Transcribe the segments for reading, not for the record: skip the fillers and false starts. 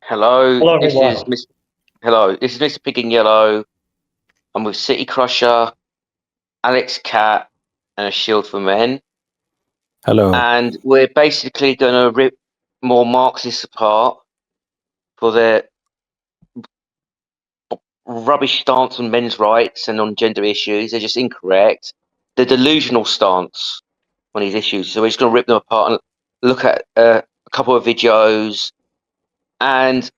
Hello, Hello, this is everyone. Miss. Hello, this is Mr. Pig in Yellow. I'm with City Crusher, Alex Cat, and a Shield for Men, Hello. and we're basically going to rip more Marxists apart for their rubbish stance on men's rights and on gender issues. They're just incorrect. The delusional stance on these issues. So we're just going to rip them apart and look at a couple of videos. And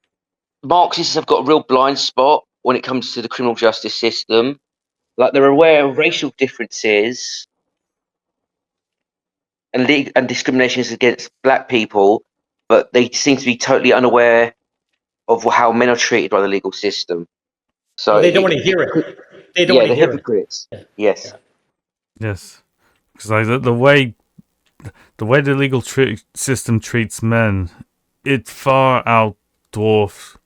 Marxists have got a real blind spot when it comes to the criminal justice system. Like they're aware of racial differences and discriminations against black people, but they seem to be totally unaware of how men are treated by the legal system. So Well, they don't want to hear it. They don't yeah, want to they're hear it. hypocrites. Yeah. Yes. Yeah. Yes, because the way the legal system treats men, it far outdwarfs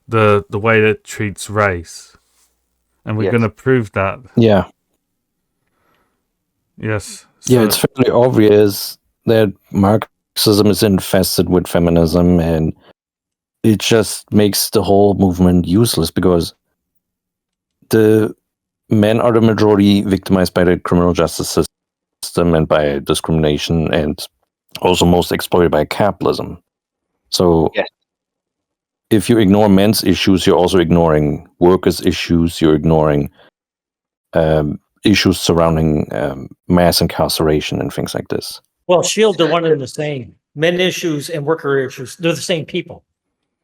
the way that it treats race, and we're Yes. going to prove that. Yeah. Yes. Yeah, it's fairly obvious that Marxism is infested with feminism, and it just makes the whole movement useless because the men are the majority victimized by the criminal justice system and by discrimination, and also most exploited by capitalism. So Yes. if you ignore men's issues, you're also ignoring workers' issues, you're ignoring issues surrounding mass incarceration and things like this. Well, Shield, they're one and the same. Men issues and worker issues, they're the same people.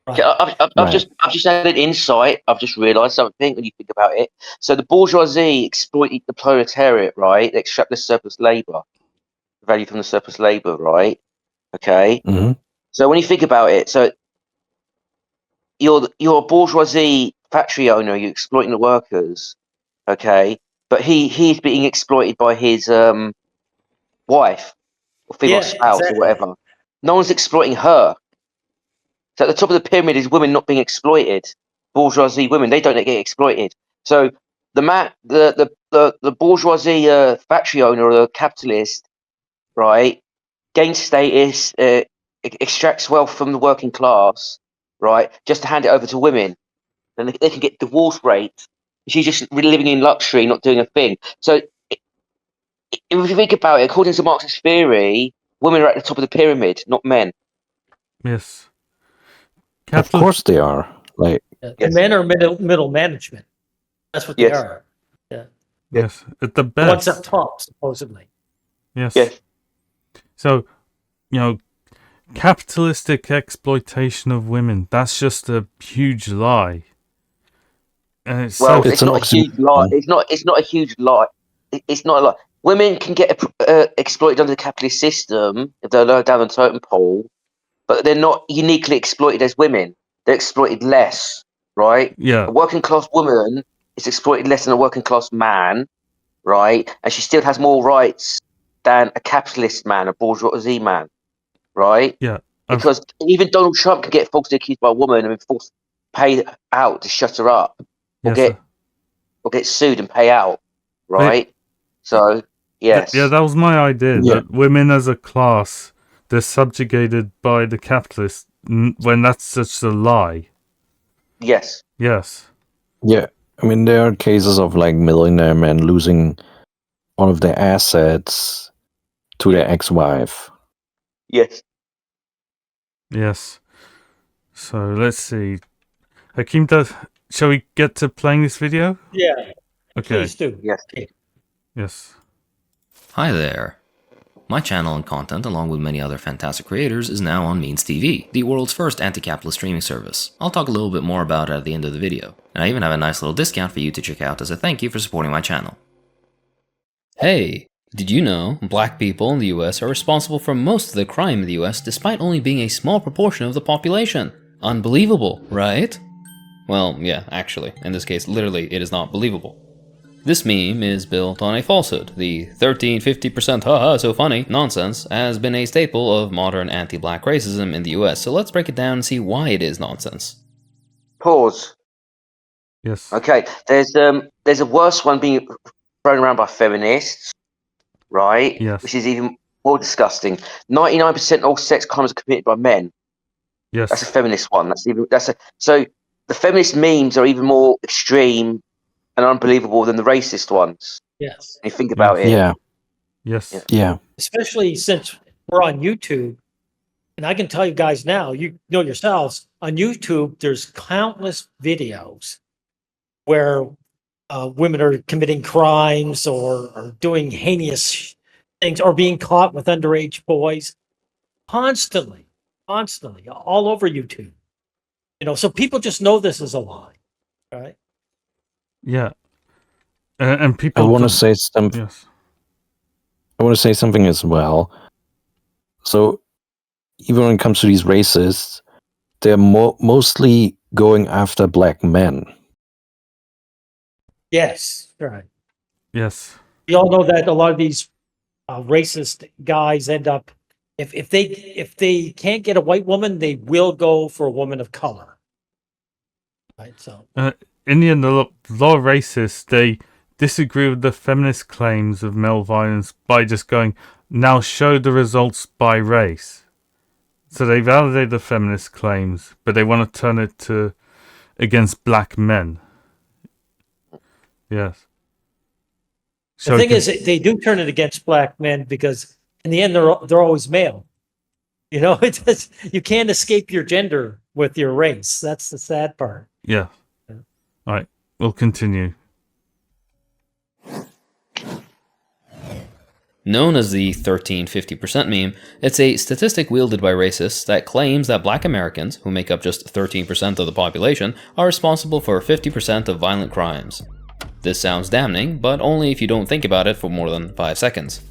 Right. I've Right. just had an insight. I've just realised something when you think about it. So the bourgeoisie exploited the proletariat, right? They extract the surplus labour, value from the surplus labour, right? Okay. hmm So when you think about it, so you're a bourgeoisie factory owner, you're exploiting the workers, okay? But he's being exploited by his wife or female Yeah, spouse or exactly. whatever. No one's exploiting her. So at the top of the pyramid is women not being exploited. Bourgeoisie women, they don't get exploited. So the bourgeoisie factory owner or the capitalist, right, gains status, extracts wealth from the working class, right, just to hand it over to women. And they can get divorce rates. She's just living in luxury, not doing a thing. So if you think about it, according to Marxist theory, women are at the top of the pyramid, not men. Yes. Of course they are. Like, The Yes. men are middle management. That's what they Yes. are. Yeah. Yes, at the The ones up best. top, supposedly. Yes. Yes. So, capitalistic exploitation of women, that's just a huge lie. And it's Well, It's it's an not a huge lie. oxymoron. It's not a huge lie. It's not a lie. Women can get exploited under the capitalist system if they're lower down the totem pole, but they're not uniquely exploited as women. They're exploited less, right? yeah, A working class woman is exploited less than a working class man, right? And she still has more rights than a capitalist man, a bourgeoisie man, right? yeah. Because even Donald Trump can get falsely accused by a woman and be forced to pay out to shut her up, or Yes, get sued and pay out, right? So yes, yeah, that was my idea. Yeah. That women as a class, they're subjugated by the capitalists. When that's such a lie. yes, Yes. Yeah. I mean, there are cases of like millionaire men losing all of their assets to their ex-wife. yes. Yes. So let's see. Hakeem, shall we get to playing this video? Yeah. Okay. Please do. Yes. Okay. Yes. Hi there. My channel and content, along with many other fantastic creators, is now on Means TV, the world's first anti-capitalist streaming service. I'll talk a little bit more about it at the end of the video, and I even have a nice little discount for you to check out as a thank you for supporting my channel. Hey, did you know black people in the US are responsible for most of the crime in the US despite only being a small proportion of the population? Unbelievable, right? Well, yeah, actually, in this case, literally, it is not believable. This meme is built on a falsehood. The 13-50% haha so funny nonsense has been a staple of modern anti-black racism in the US, so let's break it down and see why it is nonsense. Pause. Yes. Okay, there's a worse one being thrown around by feminists, right? Yes. Which is even more disgusting. 99% of all sex crimes are committed by men. Yes. That's a feminist one. So the feminist memes are even more extreme and unbelievable than the racist ones. Yes. When you think about it. Yeah, Yes. yeah. Especially since we're on YouTube. And I can tell you guys now, you know yourselves, on YouTube, there's countless videos where women are committing crimes or doing heinous things or being caught with underage boys constantly, all over YouTube. So people just know this is a lie, right? Yeah. And I people. want to say something. Yes. I want to say something as well. So, even when it comes to these racists, they're mostly going after black men. Yes, right. Yes. We all know that a lot of these racist guys end up if they can't get a white woman, they will go for a woman of color. Right. So In the end, a lot of racists, they disagree with the feminist claims of male violence by just going, now show the results by race. So they validate the feminist claims, but they want to turn it against black men. Yes. the thing is, they do turn it against black men because in the end they're always male. You can't escape your gender with your race. That's the sad part. Yeah. Yeah. All right. We'll continue. Known as the 13-50% meme, it's a statistic wielded by racists that claims that black Americans, who make up just 13% of the population, are responsible for 50% of violent crimes. This sounds damning, but only if you don't think about it for more than 5 seconds.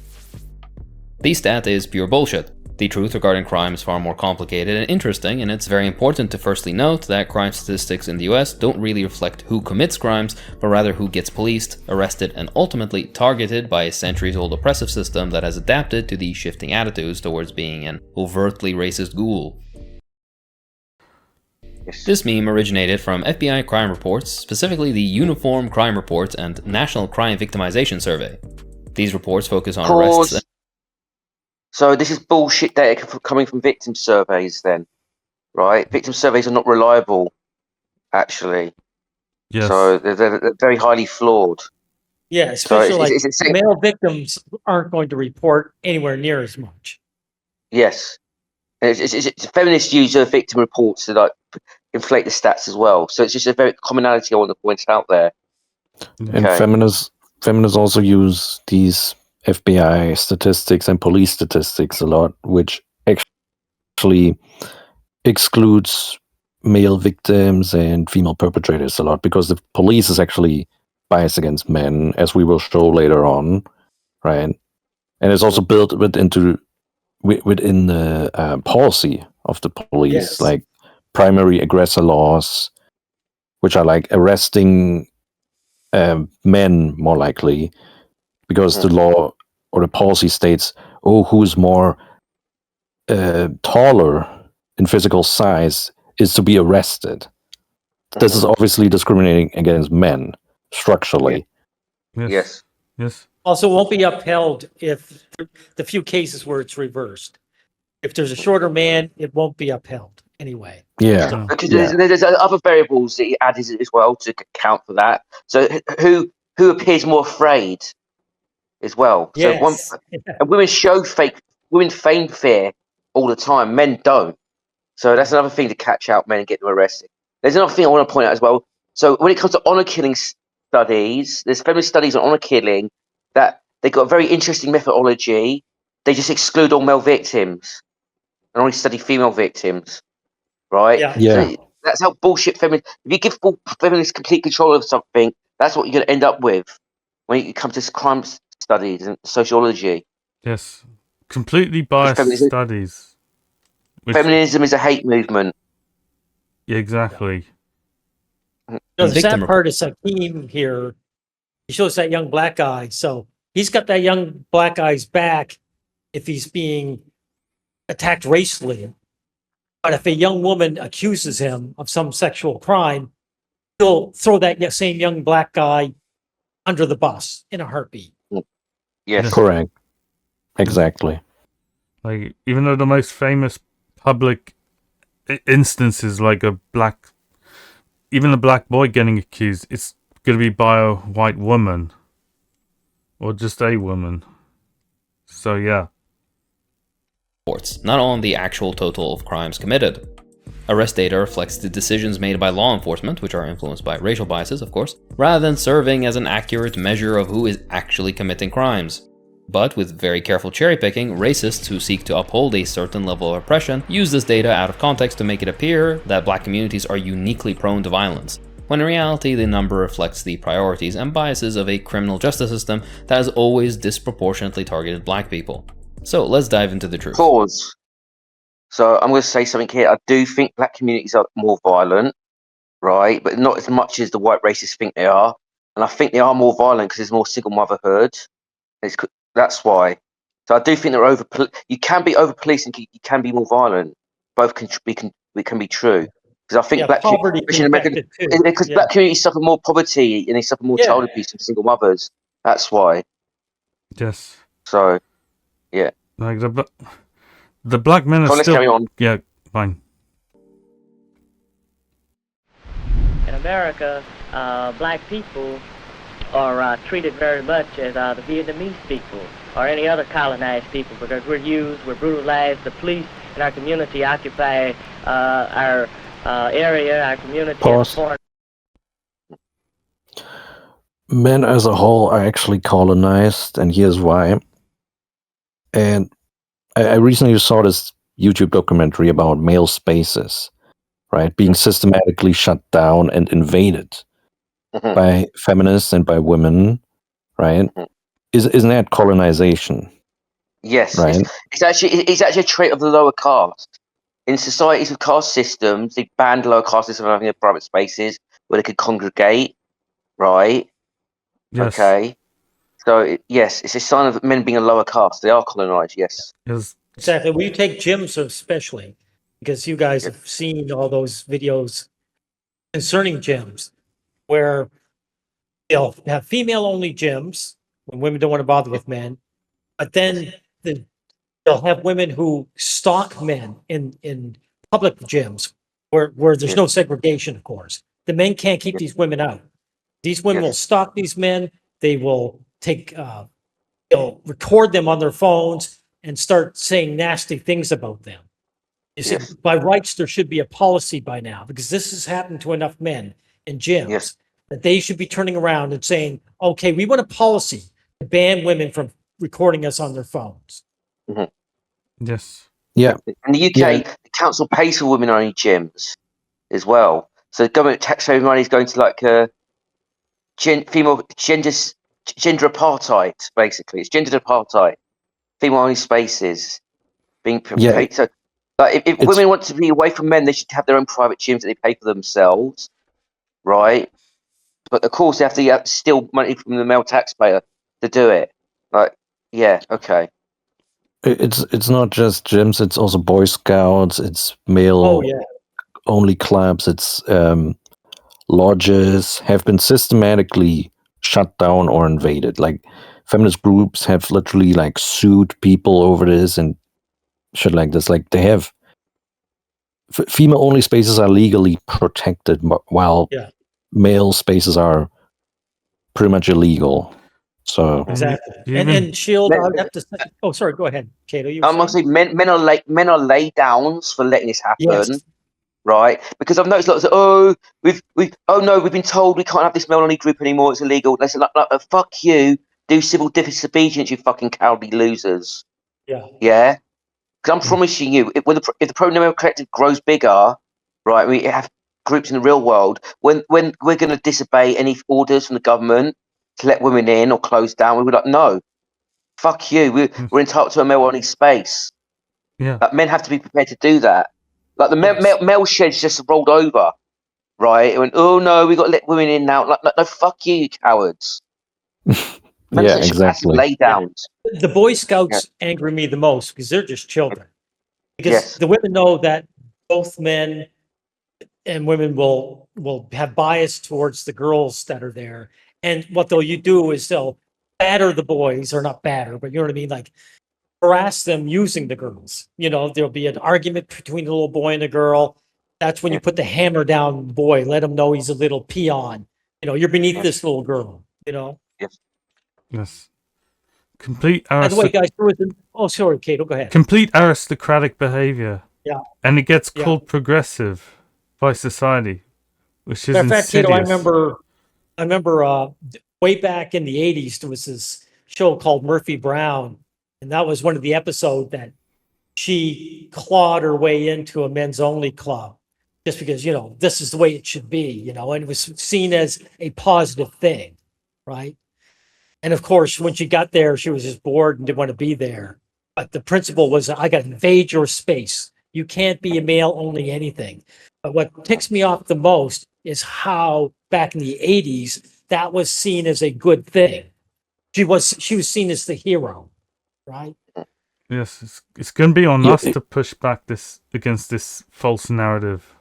The stat is pure bullshit. The truth regarding crime is far more complicated and interesting, and it's very important to firstly note that crime statistics in the US don't really reflect who commits crimes, but rather who gets policed, arrested, and ultimately targeted by a centuries-old oppressive system that has adapted to these shifting attitudes towards being an overtly racist ghoul. Yes. This meme originated from FBI crime reports, specifically the Uniform Crime Report and National Crime Victimization Survey. These reports focus on arrests and So this is bullshit data coming from victim surveys then, right? Victim surveys are not reliable, actually. Yes. So they're very highly flawed. Yeah, especially it's male victims aren't going to report anywhere near as much. yes. And it's feminists use victim reports to like inflate the stats as well. So it's just a very commonality I want to point out there. And Okay. feminists also use these FBI statistics and police statistics a lot, which actually excludes male victims and female perpetrators a lot, because the police is actually biased against men, as we will show later on, right? And it's also built within the policy of the police, Yes. like primary aggressor laws, which are like arresting men more likely, because the law or the policy states, who's more taller in physical size is to be arrested. This is obviously discriminating against men structurally. Yes. Yes. Also, won't be upheld if the few cases where it's reversed. If there's a shorter man, it won't be upheld anyway. Yeah. Because Yeah. there's other variables that he added as well to account for that. So who appears more afraid as well? Yes. So and women feign fear all the time. Men don't. So that's another thing to catch out men and get them arrested. There's another thing I want to point out as well. So when it comes to honor killing studies, there's feminist studies on honor killing that they've got a very interesting methodology. They just exclude all male victims and only study female victims, right? Yeah. Yeah. So that's how bullshit feminists. If you give feminists complete control of something, that's what you're going to end up with when it comes to crime studies and sociology. Yes. Completely biased feminism- studies. Feminism is a hate movement. Yeah, exactly. The victim sad part is Hakeem here. He shows that young black guy. So he's got that young black guy's back if he's being attacked racially. But if a young woman accuses him of some sexual crime, he'll throw that same young black guy under the bus in a heartbeat. Yes. Correct. Exactly. Like, even though the most famous public instances like even a black boy getting accused, it's going to be by a white woman or just a woman. So yeah. Reports, not on the actual total of crimes committed. Arrest data reflects the decisions made by law enforcement, which are influenced by racial biases, of course, rather than serving as an accurate measure of who is actually committing crimes. But with very careful cherry picking, racists who seek to uphold a certain level of oppression use this data out of context to make it appear that black communities are uniquely prone to violence, when in reality the number reflects the priorities and biases of a criminal justice system that has always disproportionately targeted black people. So let's dive into the truth. Pause. So I'm going to say something here. I do think black communities are more violent, right? But not as much as the white racists think they are. And I think they are more violent because there's more single motherhood. That's why. So I do think they're over. You can be over policed and you can be more violent. Both can be true. Because I think black poverty communities, especially in America, too. because black communities suffer more poverty and they suffer more child abuse than single mothers. That's why. Yes. So, yeah. Like the black men are So let's still. carry on. Yeah, fine. In America, black people are treated very much as the Vietnamese people or any other colonized people because we're brutalized. The police in our community occupy our area, our community. Pause. Men as a whole are actually colonized, and here's why. And I recently saw this YouTube documentary about male spaces, right, being systematically shut down and invaded by feminists and by women, right? Isn't that colonization? Yes, right. it's actually a trait of the lower caste. In societies with caste systems, they banned lower castes from having their private spaces where they could congregate, right? Yes. Okay. So yes, it's a sign of men being a lower caste. They are colonized. Yes. Yes. Exactly. Well, you take gyms especially because you guys have seen all those videos concerning gyms where they'll have female-only gyms when women don't want to bother with men, but then they'll have women who stalk men in public gyms where there's no segregation, of course. The men can't keep these women out. These women will stalk these men. They will take, they'll record them on their phones and start saying nasty things about them. You see, by rights, there should be a policy by now because this has happened to enough men in gyms that they should be turning around and saying, okay, we want a policy to ban women from recording us on their phones. Yes. Yeah. In the UK, the council pays for women-only gyms as well. So the government taxpayer money is going to like female gender apartheid. Basically, it's gender apartheid. Female-only spaces being paid. So, if women want to be away from men, they should have their own private gyms that they pay for themselves, right? But of course, they have to steal money from the male taxpayer to do it. Like, yeah, okay. It's not just gyms. It's also Boy Scouts. It's male only clubs. It's lodges have been systematically shut down or invaded. Like feminist groups have literally like sued people over this and shit like this. Like they have female only spaces are legally protected while male spaces are pretty much illegal. So exactly. And Shield, I would have to say, oh, sorry, go ahead, Cato. I'm gonna say men are lay downs for letting this happen, right? Because I've noticed lots of we've been told we can't have this male only group anymore. It's illegal. They said like fuck you, do civil disobedience, you fucking cowardly losers. Yeah. Because I'm promising you, if the pro-male collective grows bigger, right, we have groups in the real world, when we're going to disobey any orders from the government to let women in or close down, we'll be like, no, fuck you, we're entitled to a male-only space. Yeah. Like, men have to be prepared to do that. Like the male sheds just rolled over, right? It went, oh no, we got to let women in now. Like, no, fuck you, you cowards. Yeah, exactly. Lay downs. The Boy Scouts anger me the most because they're just children. Because the women know that both men and women will have bias towards the girls that are there. And what they'll do is they'll batter the boys, or not batter, but you know what I mean? Like harass them using the girls. You know, there'll be an argument between the little boy and the girl. That's when you put the hammer down on the boy, let him know he's a little peon. You know, you're beneath this little girl, you know. Yes. Complete By the way, aristocratic. guys, there was oh, sorry, Cato, go ahead. Complete aristocratic behavior. Yeah. And it gets Yeah. called progressive by society, which is Matter of fact, Cato, insidious. I remember way back in the 80s, there was this show called Murphy Brown, and that was one of the episodes that she clawed her way into a men's only club just because, you know, this is the way it should be, you know, and it was seen as a positive thing, right? And of course, when she got there, she was just bored and didn't want to be there. But the principle was, I got to invade your space. You can't be a male only anything. But what ticks me off the most is how back in the 80s, that was seen as a good thing. She was seen as the hero, right? Yes, it's going to be on Yeah, us to push back against this false narrative.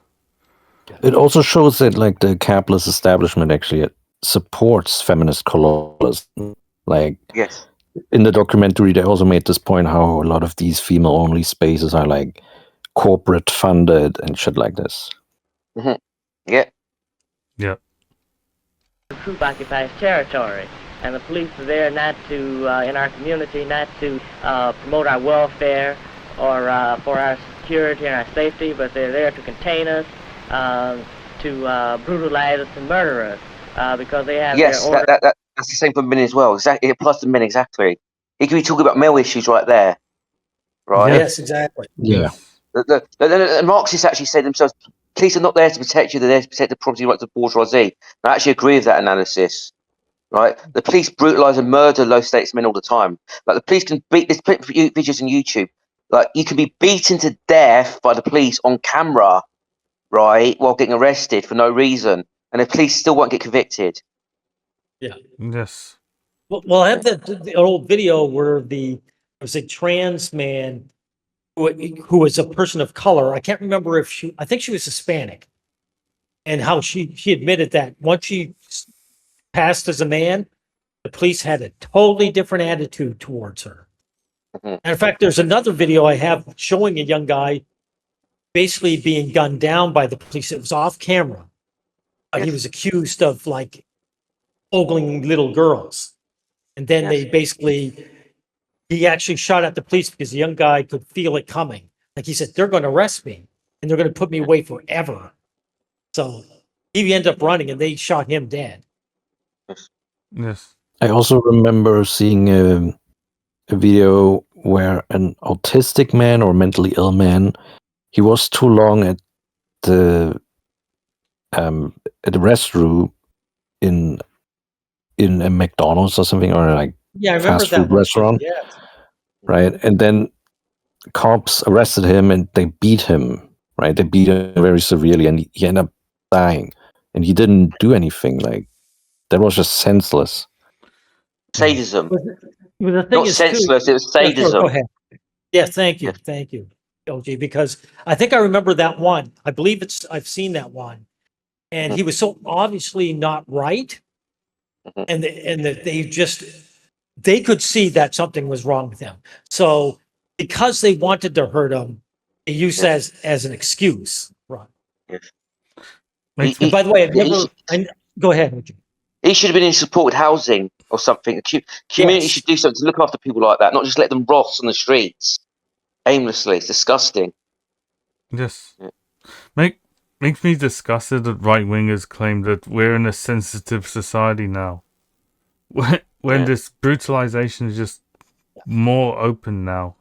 It also shows that like the capitalist establishment actually supports feminist colonialism. Like Yes. in the documentary, they also made this point how a lot of these female-only spaces are like corporate funded and shit like this. Yeah. Yeah. The troop occupies territory, and the police are there not to, in our community, not to promote our welfare or for our security and our safety, but they're there to contain us, to brutalize us and murder us, because they have Yes, their order. that's the same for men as well. Exactly. It applies to men exactly. He could be talking about male issues right there, right? Yes, exactly. Yeah. The Marxists actually say themselves, police are not there to protect you, they're there to protect the property rights of bourgeoisie. I actually agree with that analysis, right? The police brutalise and murder low status men all the time. Like the police can beat, there's videos on YouTube, like you can be beaten to death by the police on camera, right, while getting arrested for no reason, and the police still won't get convicted. Yes. Well, I have the old video where there was a trans man who was a person of color. I can't remember I think she was Hispanic, and how she admitted that once she passed as a man, the police had a totally different attitude towards her. Mhm. And in fact, there's another video I have showing a young guy basically being gunned down by the police. It was off camera. He was accused of like ogling little girls. And then they basically, he actually shot at the police because the young guy could feel it coming. Like he said, they're going to arrest me and they're going to put me away forever. So he ended up running and they shot him dead. Yes. I also remember seeing a video where an autistic man or mentally ill man, he was too long at the restroom in a McDonald's or something, or like Yeah, I remember fast that food one. restaurant, Yes. right? And then cops arrested him and they beat him, right? They beat him very severely, and he ended up dying, and he didn't do anything. Like that was just senseless. Sadism. Well, the thing Not is too. senseless, it was Yeah, sure, sadism. go ahead. Yeah, thank you. Yes. Thank you, LG, because I think I remember that one. I believe I've seen that one. And he was so obviously not right. Mhm. And that they could see that something was wrong with him. So because they wanted to hurt him, they used that as an excuse. Right. Makes And me, by the way, go ahead. LG. He should have been in supported housing or something. Community Yes. should do something to look after people like that, not just let them rot on the streets aimlessly. It's disgusting. yes. Yeah. Makes me disgusted that right wingers claim that we're in a sensitive society now. When this brutalization is just more open now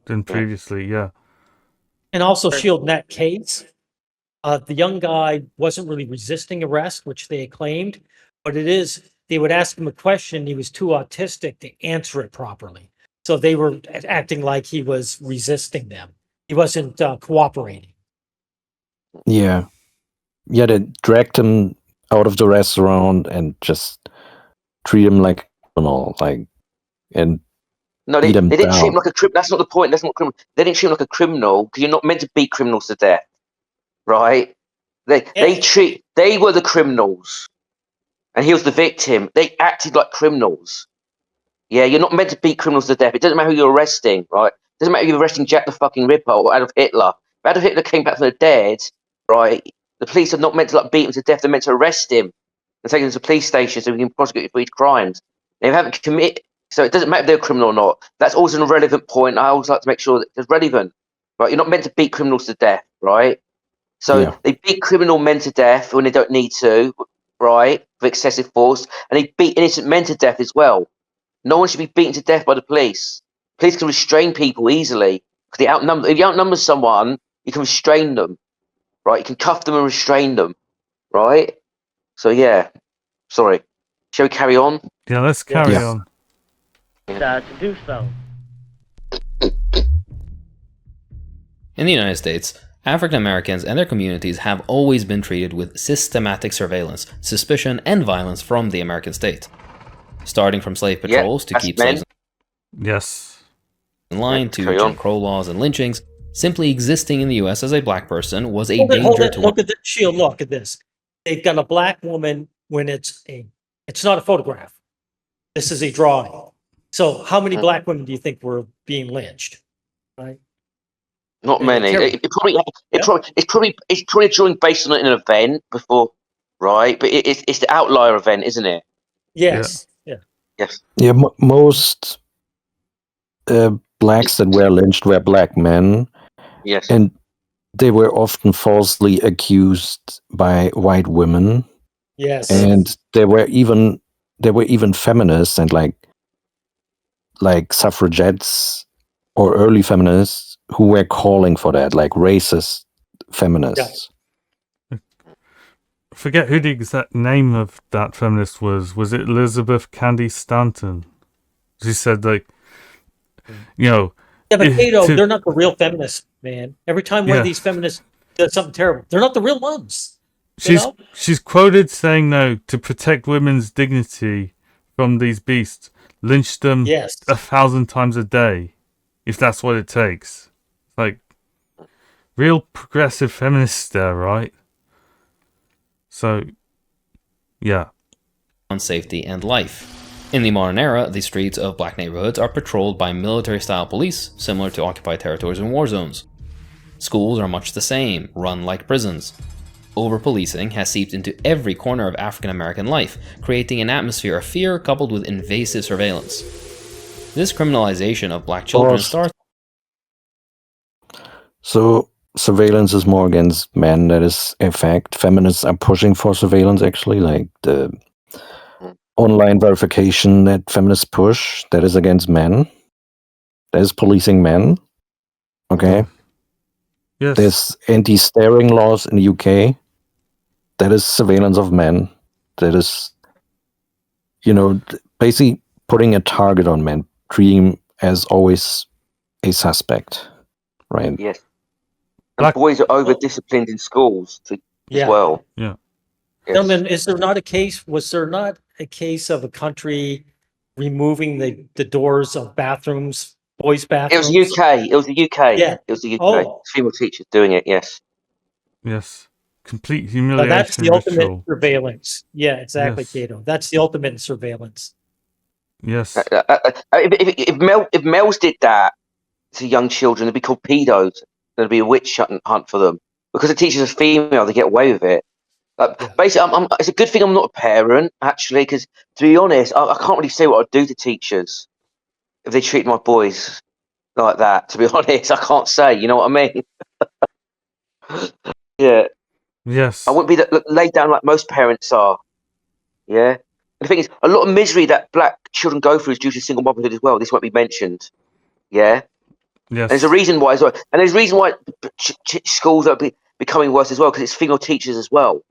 than previously, yeah. And also shield in that case, the young guy wasn't really resisting arrest, which they claimed, but they would ask him a question. He was too autistic to answer it properly. So they were acting like he was resisting them. He wasn't cooperating. Yeah, they dragged him out of the restaurant and just treat him like a criminal, and No, they beat him didn't treat down. him like a criminal. That's not the point. That's not criminal. They didn't treat him like a criminal because you're not meant to beat criminals to death, right? They were the criminals, and he was the victim. They acted like criminals. Yeah, you're not meant to beat criminals to death. It doesn't matter who you're arresting, right? It doesn't matter if you're arresting Jack the fucking Ripper or Adolf Hitler. If Adolf Hitler came back from the dead, right, the police are not meant to like beat him to death. They're meant to arrest him and take him to the police station so we can prosecute him for his crimes. They haven't committed, so it doesn't matter if they're a criminal or not. That's always an irrelevant point. I always like to make sure that it's relevant, right? You're not meant to beat criminals to death, right? So Yeah. they beat criminal men to death when they don't need to, right, for excessive force, and they beat innocent men to death as well. No one should be beaten to death by the police. Police can restrain people easily because they outnumber. If you outnumber someone, you can restrain them, right? You can cuff them and restrain them, right? So yeah, sorry. Shall we carry on? Yeah, let's carry Yeah. on. To do so. In the United States, African Americans and their communities have always been treated with systematic surveillance, suspicion, and violence from the American state. Starting from slave Yeah, patrols to that's keep men. slaves Yes. in line Yeah, to carry Jim on. Crow laws and lynchings, simply existing in the US as a black person was a Hold danger it. to Look at the shield. Look at this. They've got a black woman when it's not a photograph. This is a drawing. So how many black women do you think were being lynched? Right. Not Yeah, many. terrible. It's probably a drawing based on an event before, right? But it's the outlier event, isn't it? Yes. Yeah. Yes. Yeah, most blacks that were lynched were black men, Yes. and they were often falsely accused by white women, Yes. and there were even feminists and like suffragettes or early feminists who were calling for that, like racist feminists. Forget who the exact name of that feminist was. Was it Elizabeth Cady Stanton? She said, like, you know, Yeah, but Cato, to- they're not the real feminists, man. Every time one Yeah. of these feminists does something terrible, they're not the real ones. You know? she's quoted saying, no, to protect women's dignity from these beasts, lynch them Yes. 1,000 times a day, if that's what it takes. Like, real progressive feminists there, right? So, yeah. on safety and life. In the modern era, the streets of black neighborhoods are patrolled by military-style police, similar to occupied territories and war zones. Schools are much the same, run like prisons. Over-policing has seeped into every corner of African American life, creating an atmosphere of fear coupled with invasive surveillance. This criminalization of black children starts. So surveillance is more against men. That is a fact. Feminists are pushing for surveillance, actually, like the online verification that feminists push, that is against men. That is policing men. Okay. Yes. There's anti-staring laws in the UK. That is surveillance of men. That is, basically putting a target on men, treating him as always a suspect, right? Yes. And Black- boys are over disciplined in schools as Yeah. well. Yeah. Yes. Gentlemen, was there not a case of a country removing the doors of bathrooms, boys' It bathrooms? was the UK. It was the UK. Yeah. It was the UK. Oh. Female teachers doing it. Yes. Yes. Complete Now, humiliation that's the ultimate ritual. surveillance. Yeah, exactly, Yes. Cato. That's the ultimate surveillance. Yes. If males did that to young children, they'd be called pedos. There'd be a witch hunt for them because the teachers are female. They get away with it. Yeah. Basically, it's a good thing I'm not a parent actually, because to be honest, I can't really say what I'd do to teachers if they treat my boys like that. To be honest, I can't say. You know what I mean? Yeah. Yes. I wouldn't be laid down like most parents are. Yeah. And the thing is, a lot of misery that black children go through is due to single motherhood as well. This won't be mentioned. Yeah. Yes. And there's a reason why as well. And there's a reason why schools are becoming worse as well, because it's female teachers as well.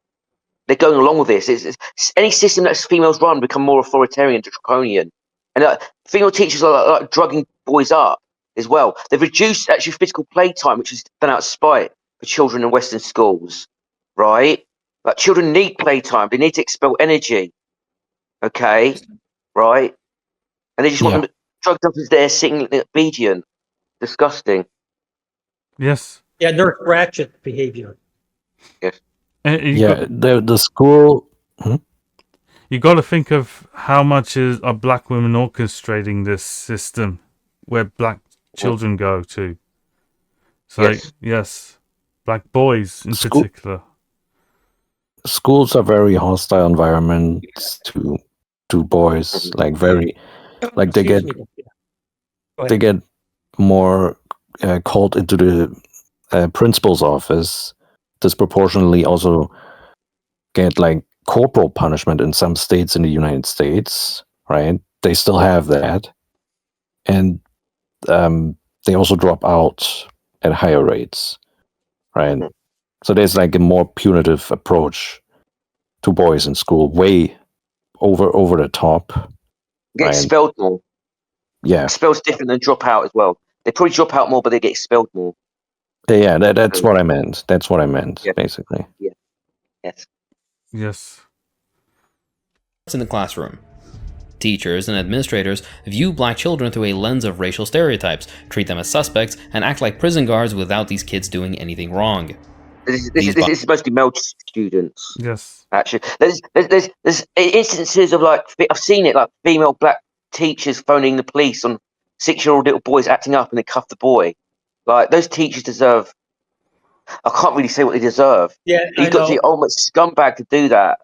They're going along with this. It's any system that's females run become more authoritarian, draconian. And female teachers are like drugging boys up as well. They've reduced actually physical playtime, which is done out of spite for children in Western schools. Right? Like children need playtime. They need to expel energy. Okay? Right? And they just want them drugged up as they're sitting obedient. Disgusting. Yes. Yeah, nurse ratchet behavior. The school. you got to think of how much are black women orchestrating this system where black children go to. So yes, black boys in particular. Schools are very hostile environments to boys. Like very, like they Excuse get me. Go they ahead. get more called into the principal's office. Disproportionately, also get like corporal punishment in some states in the United States. Right? They still have that, and they also drop out at higher rates. Right? So there's like a more punitive approach to boys in school, way over the top. Get Right. expelled more. Yeah, Expelled's different than drop out as well. They probably drop out more, but they get expelled more. yeah. That's what I meant. That's what I meant, Yeah. basically. Yes. Yes. in the classroom. Teachers and administrators view black children through a lens of racial stereotypes, treat them as suspects, and act like prison guards without these kids doing anything wrong. This is mostly male students. Yes. Actually, there's instances of like I've seen it, like female black teachers phoning the police on 6-year-old little boys acting up and they cuff the boy. Like those teachers deserve. I can't really say what they deserve. Yeah, You've got the ultimate scumbag to do that.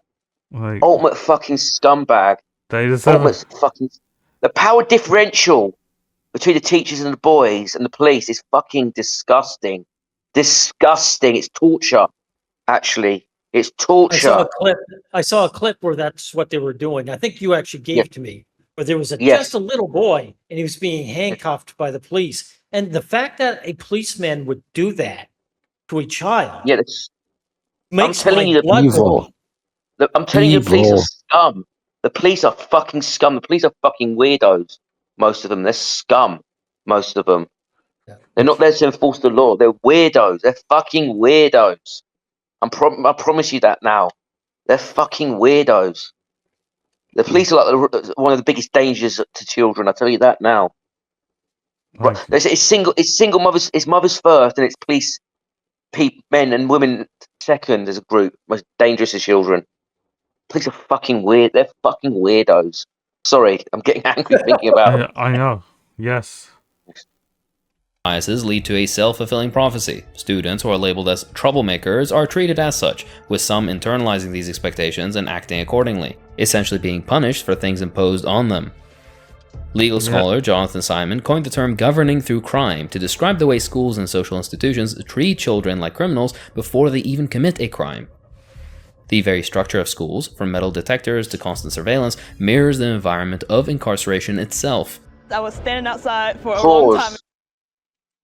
Like Ultimate fucking scumbag. they deserve. Ultimate fucking. The power differential between the teachers and the boys and the police is fucking disgusting. Disgusting. It's torture. Actually, it's torture. I saw a clip where that's what they were doing. I think you actually gave Yeah. to me, where there was Yes. just a little boy and he was being handcuffed by the police. And the fact that a policeman would do that to a child Yeah, makes telling my you, blood Evil. boil. I'm telling you, the police are Evil. scum. The police are fucking scum. The police are fucking weirdos. Most of them, they're scum. Most of them. Yeah. They're not there to enforce the law. They're weirdos. They're fucking weirdos. I promise you that now. They're fucking weirdos. The police are like one of the biggest dangers to children. I tell you that now. Right? Like, It's single mothers. It's mothers first, and it's police, men and women second as a group. Most dangerous to children. Police are fucking weird. They're fucking weirdos. Sorry, I'm getting angry thinking about it. I know. Yes. Biases lead to a self-fulfilling prophecy. Students who are labeled as troublemakers are treated as such, with some internalizing these expectations and acting accordingly, essentially being punished for things imposed on them. Legal scholar Jonathan Simon coined the term governing through crime to describe the way schools and social institutions treat children like criminals before they even commit a crime. The very structure of schools, from metal detectors to constant surveillance, mirrors the environment of incarceration itself. I was standing outside for a long time. Pause.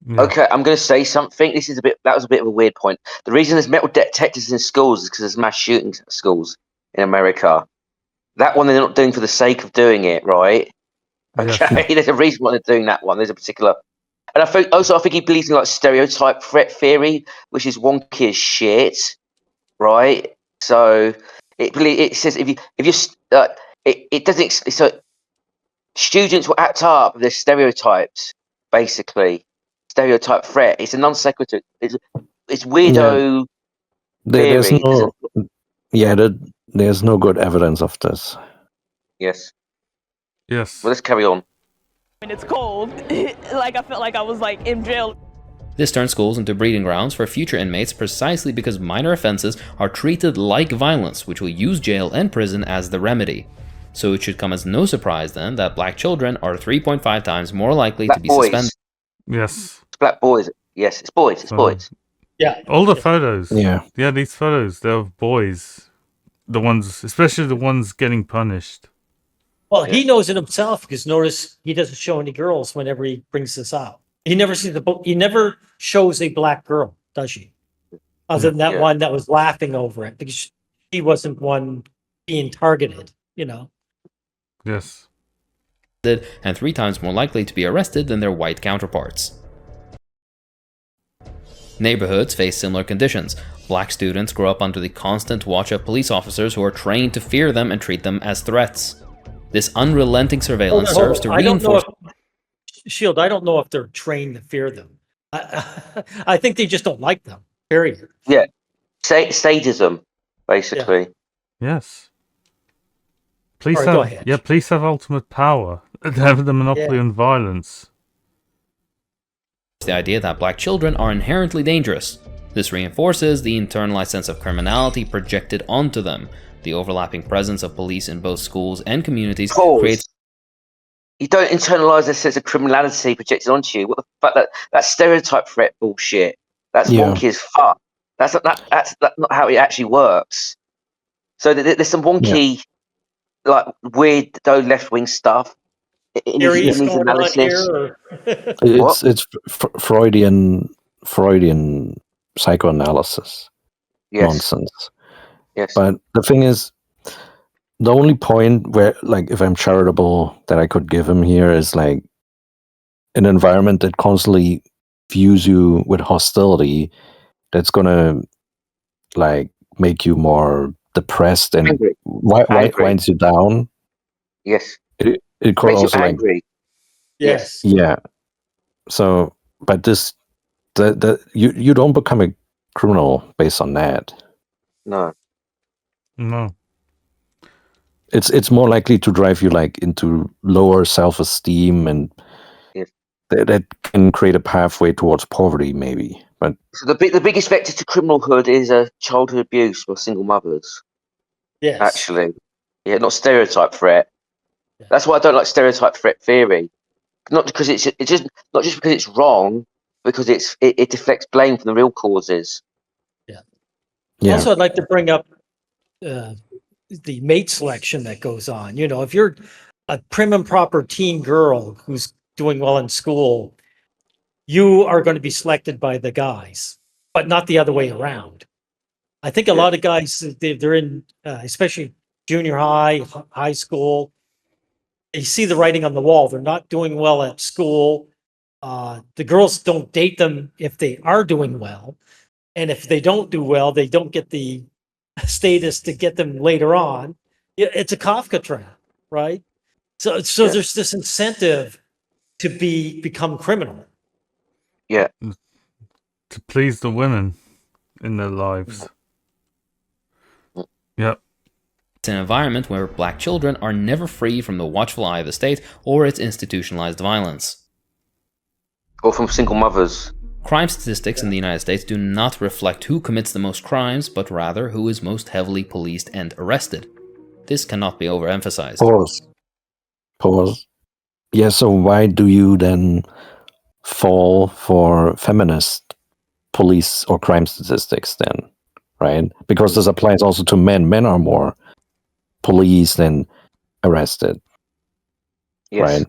Yeah. Okay, I'm going to say something. That was a bit of a weird point. The reason there's metal detectors in schools is because there's mass shootings at schools in America. That one they're not doing for the sake of doing it, right? Okay, there's a reason why they're doing that one. There's a particular, and I think he believes in like stereotype threat theory, which is wonky as shit, right? So it says if you it doesn't so students will act up their stereotypes basically. Stereotype threat. It's a non sequitur. It's weirdo There's theory. no, there's no good evidence of this. Yes. Yes. Well, let's carry on. And it's cold. Like I felt like I was like in jail. This turns schools into breeding grounds for future inmates precisely because minor offenses are treated like violence, which will use jail and prison as the remedy. So it should come as no surprise then that black children are 3.5 times more likely to be suspended. Yes. It's black boys. Yes, it's boys. It's boys. Yeah. All the photos. Yeah. Yeah, these photos, they're of boys. The ones, especially the ones getting punished. Well, he knows it himself because notice he doesn't show any girls whenever he brings this out. He never shows a black girl, does she? Other than that one that was laughing over it because she wasn't one being targeted, you know. Yes. And 3 times more likely to be arrested than their white counterparts. Neighborhoods face similar conditions. Black students grow up under the constant watch of police officers who are trained to fear them and treat them as threats. This unrelenting surveillance serves to reinforce... Shield, I don't know if they're trained to fear them. I think they just don't like them, period. Yeah. Sadism, basically. Yes. Police Sorry, go have, ahead. yeah, police have ultimate power. They have the monopoly on violence. The idea that black children are inherently dangerous. This reinforces the internalized sense of criminality projected onto them. The overlapping presence of police in both schools and communities creates. You don't internalize a sense of criminality projected onto you. What the fuck? That stereotype threat bullshit. That's wonky as fuck. That's not how it actually works. So there's some wonky, like weird, though left wing stuff in his analysis. It's Freudian psychoanalysis nonsense. Yes. But the thing is, the only point where, like, if I'm charitable, that I could give him here is like an environment that constantly views you with hostility. That's gonna like make you more depressed and winds you down. Yes. It could makes also you angry. Yes. Yeah. So, but this, you don't become a criminal based on that. No. It's more likely to drive you like into lower self-esteem, and that can create a pathway towards poverty, maybe. But so the biggest vector to criminalhood is childhood abuse by single mothers. Yes. Actually, not stereotype threat. Yeah. That's why I don't like stereotype threat theory. Not because it's just not just because it's wrong, because it deflects blame from the real causes. Yeah. Also, I'd like to bring up the mate selection that goes on. You know, if you're a prim and proper teen girl who's doing well in school, you are going to be selected by the guys, but not the other way around. I think a lot of guys, they're in, especially junior high, high school, they see the writing on the wall. They're not doing well at school. The girls don't date them if they are doing well. And if they don't do well, they don't get the status to get them later on. It's a Kafka trap, right? So there's this incentive to become criminal. Yeah. To please the women in their lives. Yep. It's an environment where black children are never free from the watchful eye of the state or its institutionalized violence. Or from single mothers. Crime statistics in the United States do not reflect who commits the most crimes, but rather who is most heavily policed and arrested. This cannot be overemphasized. Pause. Yeah, so why do you then fall for feminist police or crime statistics then, right? Because this applies also to men. Men are more policed than arrested, right?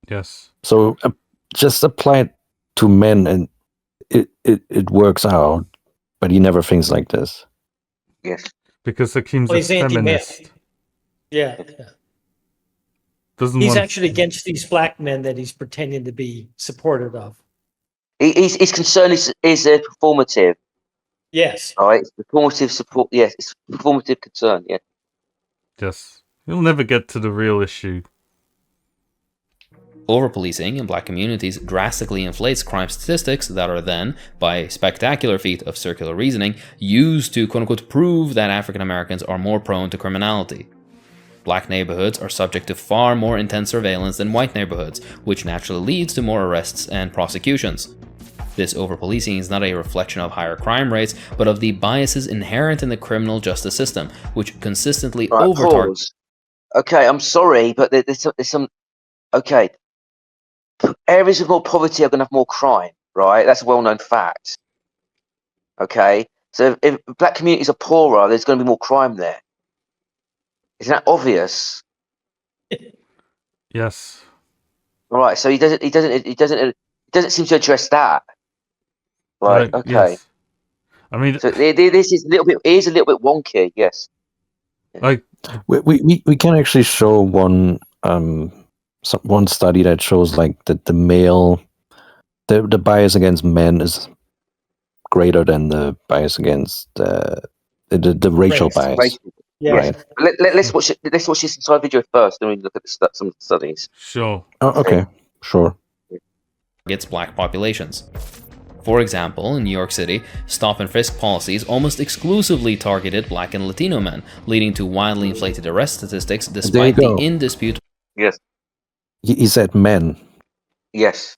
Yes. So just apply it to men and it works out, but he never thinks like this. Yes. Because Akim's a feminist. Yeah. He's actually against these black men that he's pretending to be supportive of. His concern is performative. Yes. All right. It's performative support. Yes. It's performative concern. Yeah. Yes. He'll never get to the real issue. Over-policing in black communities drastically inflates crime statistics that are then, by a spectacular feat of circular reasoning, used to quote-unquote prove that African Americans are more prone to criminality. Black neighborhoods are subject to far more intense surveillance than white neighborhoods, which naturally leads to more arrests and prosecutions. This over-policing is not a reflection of higher crime rates, but of the biases inherent in the criminal justice system, which consistently over-target. Okay, I'm sorry, but there's some. Okay, areas with more poverty are going to have more crime, right? That's a well-known fact. Okay, so if black communities are poorer, there's going to be more crime there. Isn't that obvious? Yes. All right, so he doesn't seem to address that. Right. Okay. Yes. I mean, so this is a little bit. It is a little bit wonky. Yes. Like we can actually show one study that shows like that the male, the bias against men is greater than the bias against the racial bias. Yes. Right. Let's watch it. Let's watch this entire video first, then we look at some of the studies. Sure. Oh, okay. Sure. Against black populations. For example, in New York City, stop and frisk policies almost exclusively targeted black and Latino men, leading to wildly inflated arrest statistics despite the go. indisputable Yes. He said men. Yes.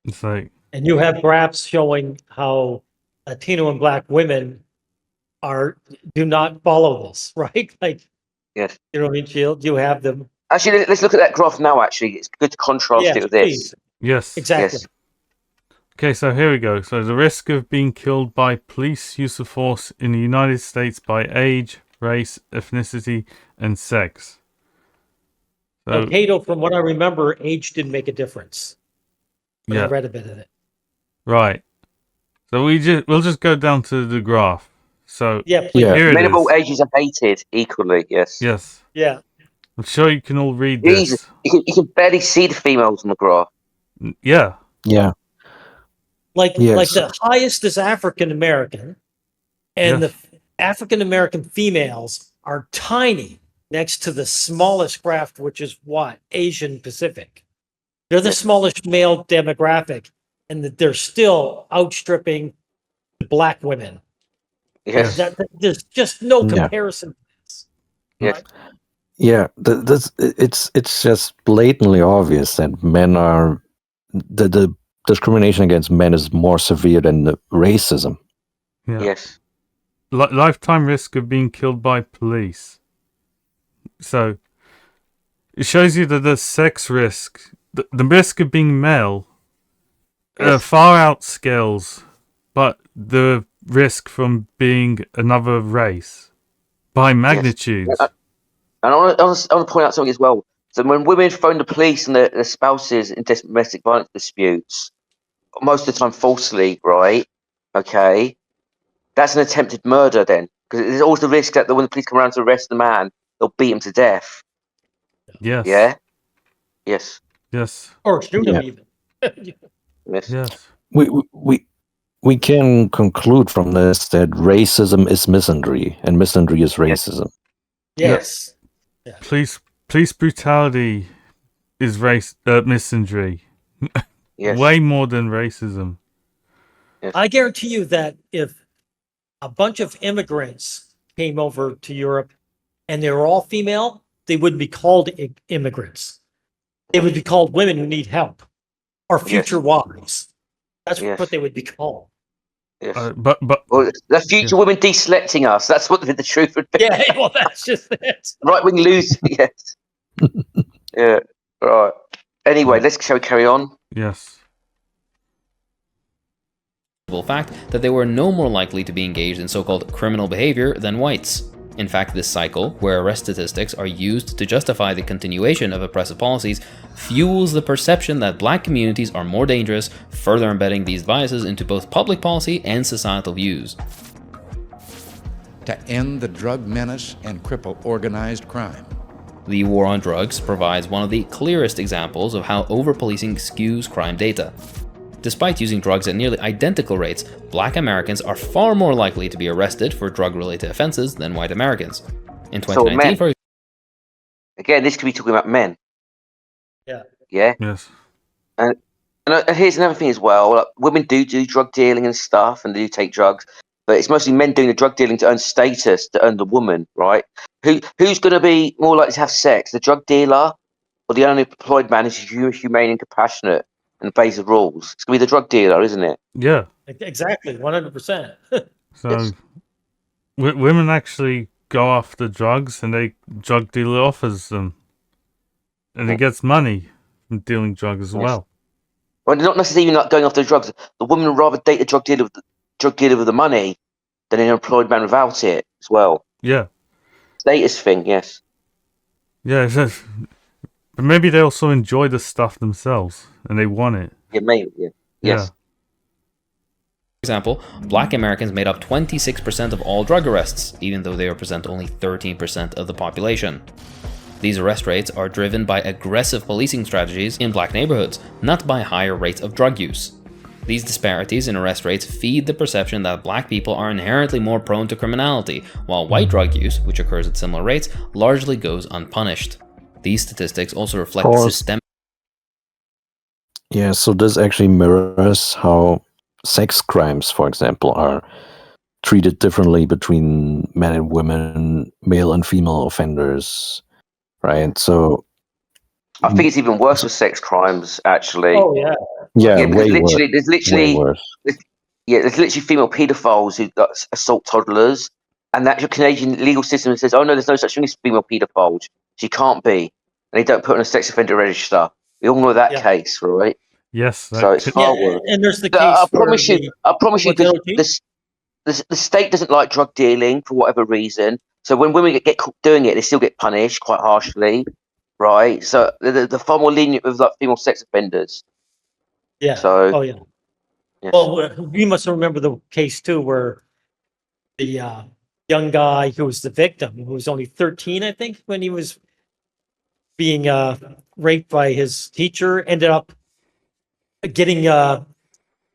It's like, And you have graphs showing how Latino and black women do not follow this, right? Like, Yes. you know what I mean, Shield? You have them. Actually, let's look at that graph now. Actually, it's good to contrast Yes, it with this. please. yes. Exactly. Yes. Okay, so here we go. So the risk of being killed by police use of force in the United States by age, race, ethnicity, and sex. So, Cato, from what I remember, age didn't make a difference. But I yeah, read a bit of it. right. So we'll just go down to the graph. So Yeah, please. Yeah. here it Men of all is. ages are hated equally. Yes. Yes, Yeah. I'm sure you can all read Jesus, this. you can barely see the females on the graph. Yeah, Yeah. Like Yes. the highest is African American, and Yes. the African American females are tiny next to the smallest graph, which is what? Asian Pacific. They're the Yes. smallest male demographic, and that they're still outstripping black women. Yes. There's just no Yeah. comparison. Yes. Yeah. It's just blatantly obvious that men are the discrimination against men is more severe than the racism. yeah. Yes. Lifetime risk of being killed by police. So it shows you that the sex risk, the risk of being male, Yes. far outscales, but the risk from being another race by magnitudes. And I want to point out something as well. So when women phone the police and their spouses in domestic violence disputes, most of the time falsely, right? Okay, that's an attempted murder then, because there's always the risk that when the police come around to arrest the man, they'll beat him to death. Yes. Yeah. Yes. Yes. Or shoot Yeah. them even. Yes. Yes. We can conclude from this that racism is misandry and misandry is racism. Yes. Police brutality is misandry. Yes. Way more than racism. I guarantee you that if a bunch of immigrants came over to Europe and they were all female, they wouldn't be called immigrants. They would be called women who need help or future wives. That's Yes. what they would be called. Yes. But Well, the future women deselecting us. That's what the truth would be. Yeah, well, that's just it. Right wing lose. Yes. Yeah. Right. Anyway, shall we carry on? yes. fact that they were no more likely to be engaged in so-called criminal behavior than whites. In fact, this cycle, where arrest statistics are used to justify the continuation of oppressive policies, fuels the perception that black communities are more dangerous, further embedding these biases into both public policy and societal views. To end the drug menace and cripple organized crime. The war on drugs provides one of the clearest examples of how over-policing skews crime data. Despite using drugs at nearly identical rates, black Americans are far more likely to be arrested for drug-related offenses than white Americans. In 2019, for Again, this could be talking about men. Yeah. Yeah. Yes. And here's another thing as well. Like, women do drug dealing and stuff, and they do take drugs, but it's mostly men doing the drug dealing to earn status, to earn the woman, right? Who's going to be more likely to have sex, the drug dealer or the unemployed man who's humane and compassionate and obeys the rules? It's going to be the drug dealer, isn't it? Yeah. Exactly, 100%. So Yes. women actually go after drugs, and the drug dealer offers them, and he gets money from dealing drugs as Yes. well. Well, they're not necessarily even like going after drugs. The woman would rather date a drug dealer with the money than an employed man without it as well. Yeah. Status thing, yes. Yeah. But maybe they also enjoy the stuff themselves, and they want it. Yeah, maybe. Yeah. Yes. For example, black Americans made up 26% of all drug arrests, even though they represent only 13% of the population. These arrest rates are driven by aggressive policing strategies in black neighborhoods, not by higher rates of drug use. These disparities in arrest rates feed the perception that black people are inherently more prone to criminality, while white drug use, which occurs at similar rates, largely goes unpunished. These statistics also reflect systemic... Yeah, so this actually mirrors how sex crimes, for example, are treated differently between men and women, male and female offenders, right? So, I think it's even worse with sex crimes, actually. Oh yeah. yeah, Yeah, because way worse. there's Way literally, worse. there's literally female paedophiles who assault toddlers, and that your Canadian legal system says, oh no, there's no such thing as female paedophiles. She can't be, and they don't put her on a sex offender register. We all know that Yeah. case, right? Yes, So it's Yeah, far worse. and there's the I case where promise you, what's because that, OG? the state doesn't like drug dealing for whatever reason. So when women get caught doing it, they still get punished quite harshly, right? So they're far more lenient with like female sex offenders. Yeah. So Oh yeah. yes. Well, you must remember the case too, where the young guy who was the victim, who was only 13, I think, when he was being raped by his teacher, ended up getting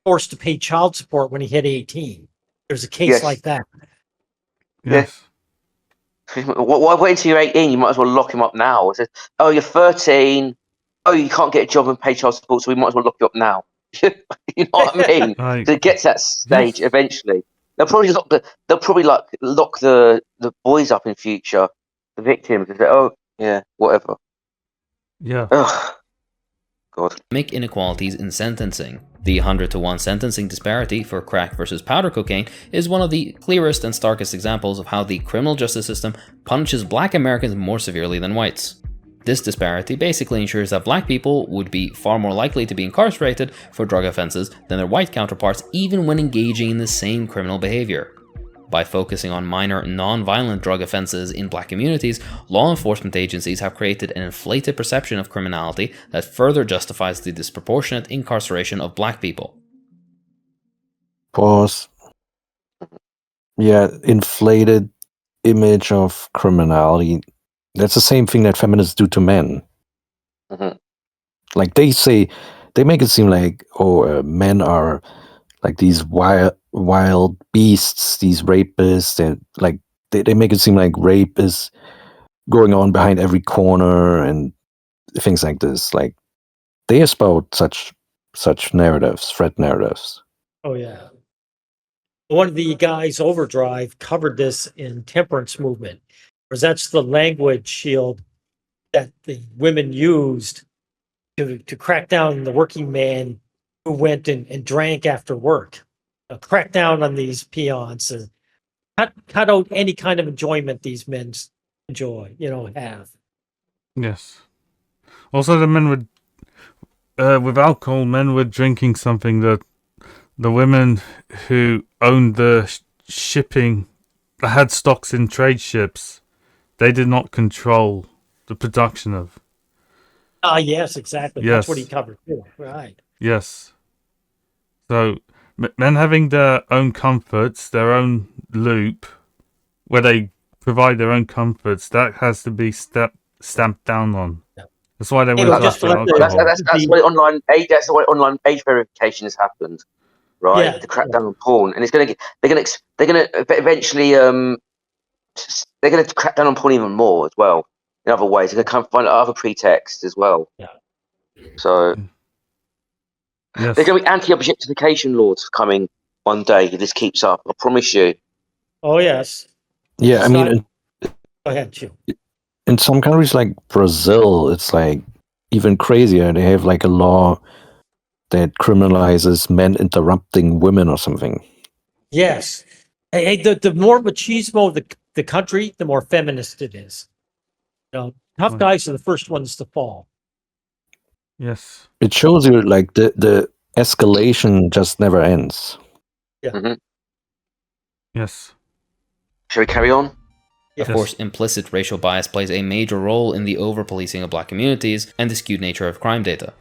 forced to pay child support when he hit 18. There's a case Yes. like that. yes. Why wait until you're 18? You might as well lock him up now. It says, oh, you're 13. Oh, you can't get a job and pay child support, so we might as well lock you up now. You know what I mean? Like, So it gets that stage yes. eventually. They'll probably lock the boys up in future, the victims, and say, oh yeah, whatever. Yeah. Ugh, God. Make inequalities in sentencing. The 100-to-1 sentencing disparity for crack versus powder cocaine is one of the clearest and starkest examples of how the criminal justice system punishes black Americans more severely than whites. This disparity basically ensures that black people would be far more likely to be incarcerated for drug offenses than their white counterparts, even when engaging in the same criminal behavior. By focusing on minor, non-violent drug offenses in black communities, law enforcement agencies have created an inflated perception of criminality that further justifies the disproportionate incarceration of black people. Pause. Yeah, inflated image of criminality. That's the same thing that feminists do to men. Mhm. Like they make it seem like, men are like these wild beasts, these rapists, and like they make it seem like rape is going on behind every corner and things like this. Like they espouse such narratives, threat narratives. Oh yeah. One of the guys, Overdrive, covered this in Temperance Movement, because that's the language shield that the women used to crack down on the working man who went and drank after work. Crack down on these peons and cut out any kind of enjoyment these men enjoy, have. Yes. Also, the men would, with alcohol, men were drinking something that the women who owned the shipping, that had stocks in trade ships, they did not control the production of. Ah, yes, exactly. Yes. That's what he covered too. Right. Yes. So, men having their own comforts, their own loop, where they provide their own comforts, that has to be stamped down on. Yeah. That's why they Hey, went well, just after to let the- alcohol. That's why online age. That's why online age verification has happened, right? Yeah, To crack yeah. down on porn, and it's gonna get. They're gonna eventually. They're gonna crack down on porn even more as well. In other ways, they're gonna come find other pretexts as well. Yeah. So Yes. they're gonna be anti-objectification laws coming one day if this keeps up. I promise you. Oh, yes. Yeah, I mean, Go ahead, Chu. in some countries like Brazil, it's like even crazier. They have like a law that criminalizes men interrupting women or something. Yes. Hey, the more machismo the country, the more feminist it is. Tough Right. guys are the first ones to fall. Yes. It shows you like the escalation just never ends. Yes. Shall we carry on? Of Yes. course, implicit racial bias plays a major role in the over-policing of black communities and the skewed nature of crime data.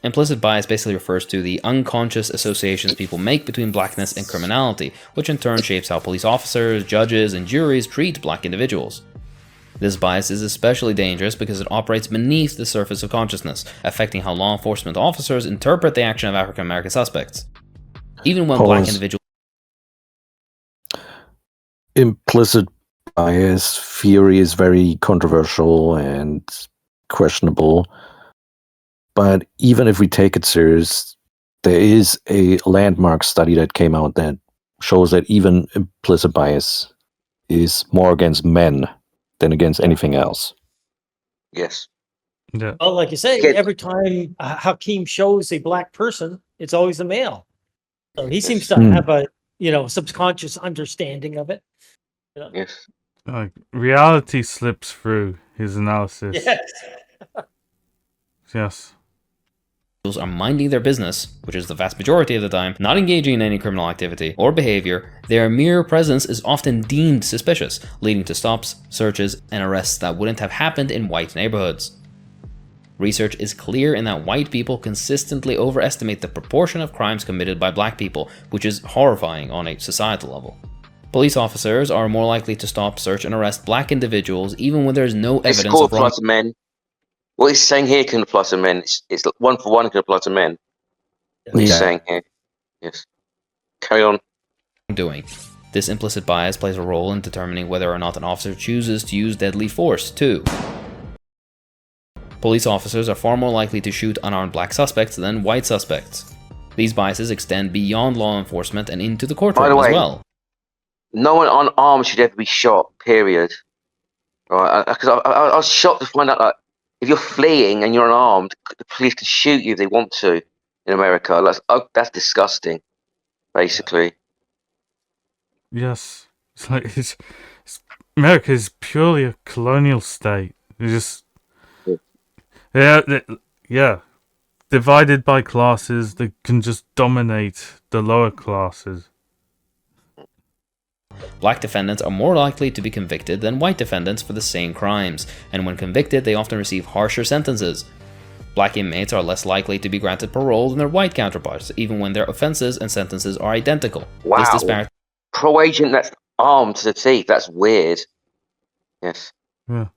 Implicit bias basically refers to the unconscious associations people make between blackness and criminality, which in turn shapes how police officers, judges, and juries treat black individuals. This bias is especially dangerous because it operates beneath the surface of consciousness, affecting how law enforcement officers interpret the action of African American suspects. Even when black individuals Implicit bias theory is very controversial and questionable. But even if we take it serious, there is a landmark study that came out that shows that even implicit bias is more against men than against anything else. Yes. Yeah. Well, like you say, Again- every time Hakeem shows a black person, it's always a male. So he seems to Hmm. have a subconscious understanding of it. Yes. Like reality slips through his analysis. Yes. Yes. Are minding their business, which is the vast majority of the time, not engaging in any criminal activity or behavior, their mere presence is often deemed suspicious, leading to stops, searches, and arrests that wouldn't have happened in white neighborhoods. Research is clear in that white people consistently overestimate the proportion of crimes committed by black people, which is horrifying on a societal level. Police officers are more likely to stop, search, and arrest black individuals even when there's no It's evidence called of wrong. apply to men. What he's saying here can apply to men. It's one for one can apply to men. What he's Yeah. saying here. Yes. Carry on. Doing. This implicit bias plays a role in determining whether or not an officer chooses to use deadly force, too. Police officers are far more likely to shoot unarmed black suspects than white suspects. These biases extend beyond law enforcement and into the courtroom By the way, as well. No one unarmed should ever be shot, period. Right? Because I was shocked to find out that if you're fleeing and you're unarmed, the police can shoot you if they want to in America. That's disgusting, basically. Yes. It's like America is purely a colonial state. It's just yeah. Divided by classes that can just dominate the lower classes. Black defendants are more likely to be convicted than white defendants for the same crimes, and when convicted, they often receive harsher sentences. Black inmates are less likely to be granted parole than their white counterparts, even when their offenses and sentences are identical. Wow. This disparity Pro-agent that's armed to the teeth. That's weird. Yes. Yeah.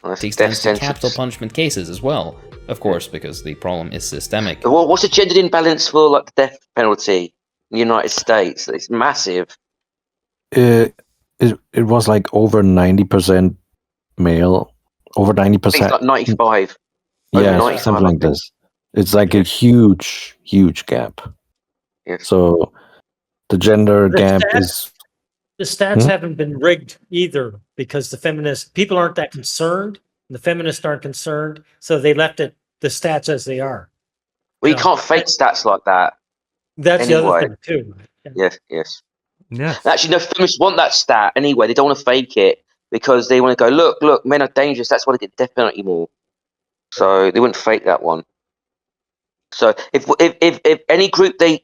Well, that's death extends to sentence. capital punishment cases as well, of course, because the problem is systemic. Well, what's the gendered imbalance for like the death penalty in the United States? It's massive. It was like over 90% male, over I think 90%. it's like 95. Over Yeah, 95, something I like think. this. It's like a huge gap. Yes. So the gender The gap stats- is The stats Hmm? haven't been rigged either because the feminist people aren't that concerned. And the feminists aren't concerned, so they left the stats as they are. Well, you No. can't fake stats like that. That's the Anyway. other thing too. Yes, yes. Yes. Actually, no, feminists want that stat anyway. They don't want to fake it because they want to go, look, men are dangerous. That's why they get death penalty more. So they wouldn't fake that one. So if any group they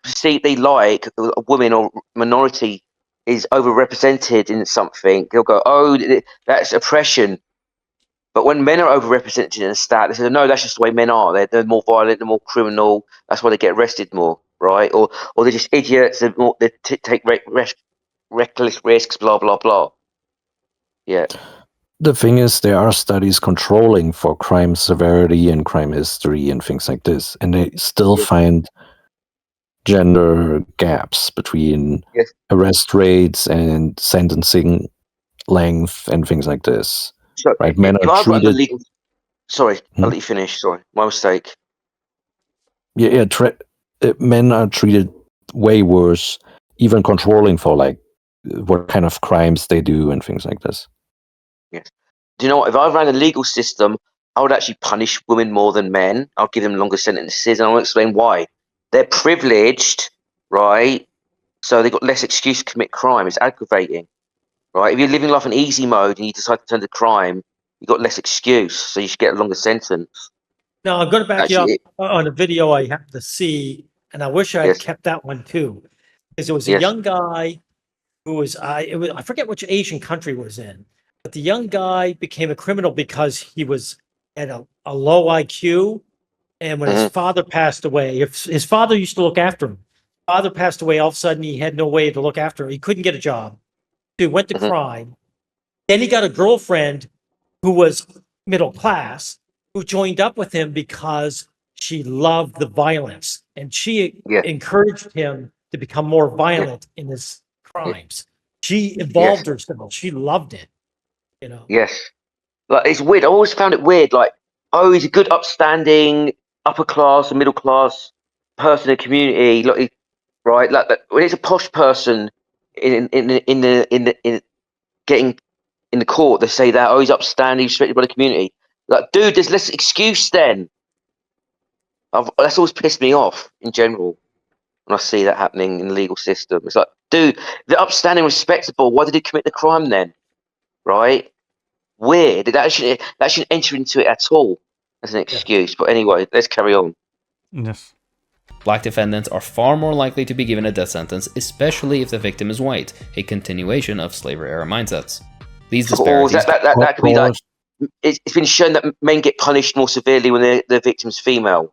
perceive they like, a woman or minority is overrepresented in something, they'll go, oh, that's oppression. But when men are overrepresented in a stat, they say, no, that's just the way men are. They're more violent, they're more criminal. That's why they get arrested more, right? Or they're just idiots. They take reckless risks, blah blah blah. Yeah. the thing is there are studies controlling for crime severity and crime history and things like this, and they still Yes. find gender gaps between Yes. arrest rates and sentencing length and things like this. So Right, men if are I've run the treated. legal, sorry, Hmm? I'll let you finish. Sorry, my mistake. Men are treated way worse, even controlling for like what kind of crimes they do and things like this. Yes. Do you know what? If I ran a legal system, I would actually punish women more than men. I'll give them longer sentences, and I'll explain why. They're privileged, right? So they've got less excuse to commit crime. It's aggravating, right? If you're living life in easy mode and you decide to turn to crime, you've got less excuse, so you should get a longer sentence. Now I'm going to back you up Actually, on a video I happened to see, and I wish I had Yes. kept that one too, because it was a Yes. young guy who was I forget which Asian country it was in, but the young guy became a criminal because he was at a low IQ, and when his father passed away, if his father used to look after him, father passed away, all of a sudden he had no way to look after him. He couldn't get a job. He went to Mhm. crime. Then he got a girlfriend who was middle class, who joined up with him because she loved the violence, and she Yeah. encouraged him to become more violent in his crimes. She involved herself. She loved it. Yes. Like, it's weird. I always found it weird. Like, oh, he's a good, upstanding, upper class and middle class person in the community, like, right? Like when it's a posh person in getting in the court, they say that, oh, he's upstanding, respected by the community. Like, dude, there's less excuse then. That's always pissed me off in general when I see that happening in the legal system. It's like, dude, the upstanding, respectable. Why did he commit the crime then? Right? Weird. That shouldn't enter into it at all as an excuse. But anyway, let's carry on. Yes. Black defendants are far more likely to be given a death sentence, especially if the victim is white, a continuation of slavery-era mindsets. These disparities... That could be like... It's been shown that men get punished more severely when the victim's female.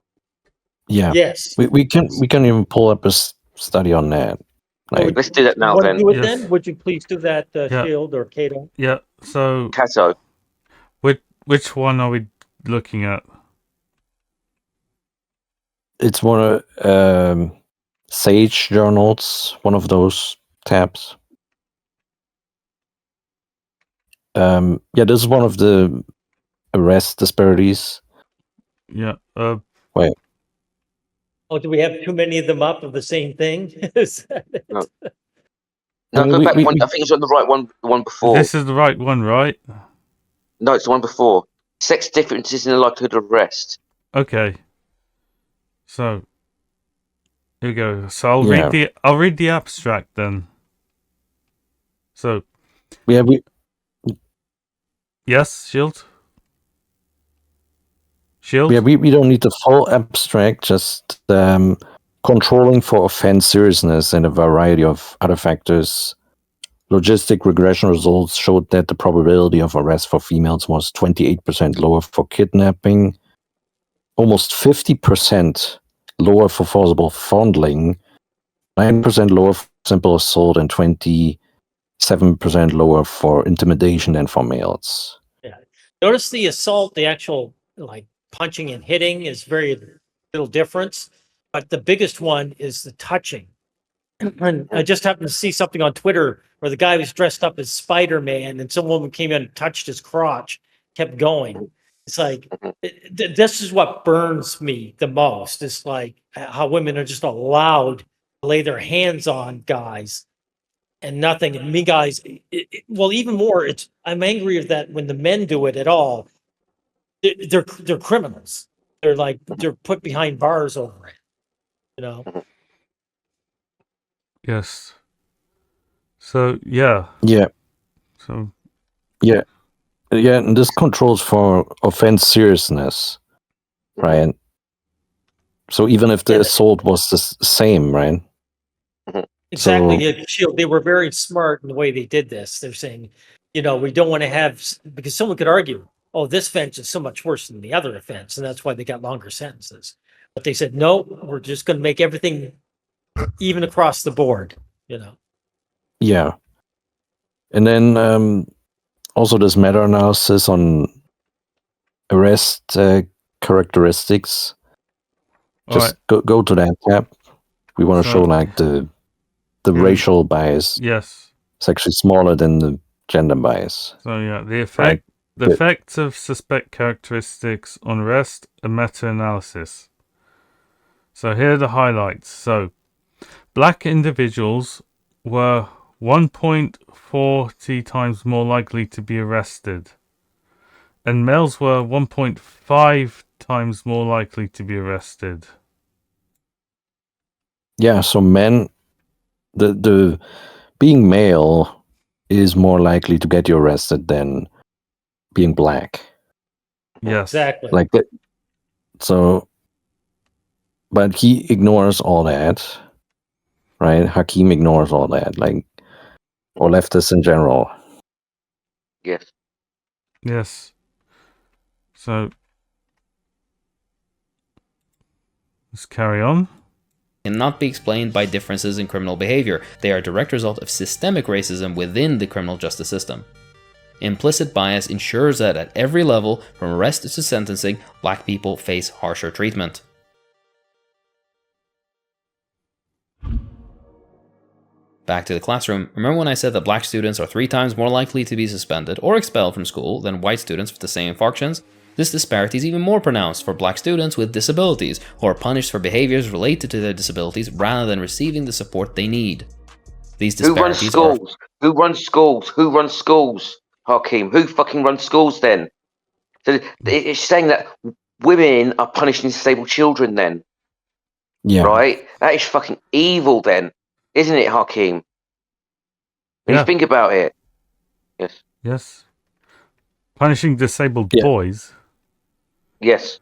Yeah. Yes. We can even pull up a study on that. Like, let's do that now Want to then. do it Yes. then? Would you please do that, Yeah. Shield or Cato? Yeah. So Cato. which one are we looking at? it's one of Sage journals, one of those tabs. Yeah, this is one of the arrest disparities. Yeah. Wait, Oh, do we have too many of them up of the same thing? Is that it? No. I No, mean, go back we- one. I think it's on the right one. The one before. This is the right one, right? No, it's the one before. Sex differences in the likelihood of arrest. Okay. So here we go. So I'll read the abstract then. So yeah, yes, Shield. Shield. we don't need the full abstract, just controlling for offense seriousness and a variety of other factors. Logistic regression results showed that the probability of arrest for females was 28% lower for kidnapping, almost 50% lower for forcible fondling, 9% lower for simple assault, and 27% lower for intimidation than for males. Notice the assault, the actual like punching and hitting is very little difference, but the biggest one is the touching. And I just happened to see something on Twitter where the guy was dressed up as Spider-Man and some woman came in and touched his crotch, kept going. It's like, this is what burns me the most. It's like how women are just allowed to lay their hands on guys and nothing. And me guys, well, even more, I'm angry that when the men do it at all, they're criminals. They're put behind bars over it, you know? Yes. So yeah. Yeah. So Yeah, and this controls for offense seriousness, right? So even if the assault was the same, right? Exactly. So- Yeah, Shield, they were very smart in the way they did this. They're saying, we don't want to have, because someone could argue, oh, this offense is so much worse than the other offense, and that's why they got longer sentences. But they said, no, we're just going to make everything even across the board, Yeah. And then also this meta-analysis on arrest characteristics. Just go to that tab. We want to show like the racial bias. yes. It's actually smaller than the gender bias. So yeah, the Right. effects of suspect characteristics on arrest and meta-analysis. So here are the highlights. So black individuals were 1.40 times more likely to be arrested, and males were 1.5 times more likely to be arrested. Yeah, so men, the being male is more likely to get you arrested than being black. Yes. Exactly. Like that. So, but he ignores all that, right? Hakeem ignores all that, like, or leftists in general. Yes. Yes. So let's carry on. Cannot be explained by differences in criminal behavior. They are a direct result of systemic racism within the criminal justice system. Implicit bias ensures that at every level, from arrest to sentencing, black people face harsher treatment. Back to the classroom, remember when I said that black students are 3 times more likely to be suspended or expelled from school than white students with the same infractions? This disparity is even more pronounced for black students with disabilities, who are punished for behaviors related to their disabilities rather than receiving the support they need. These Who runs disparities are... schools? Who runs schools? Who runs schools, Hakeem? Who fucking runs schools then? So it's saying that women are punishing disabled children then, Yeah. right? That is fucking evil then, isn't it, Hakeem? When Yeah. you think about it. Yes. Yes. Punishing disabled Yeah. boys. Yes.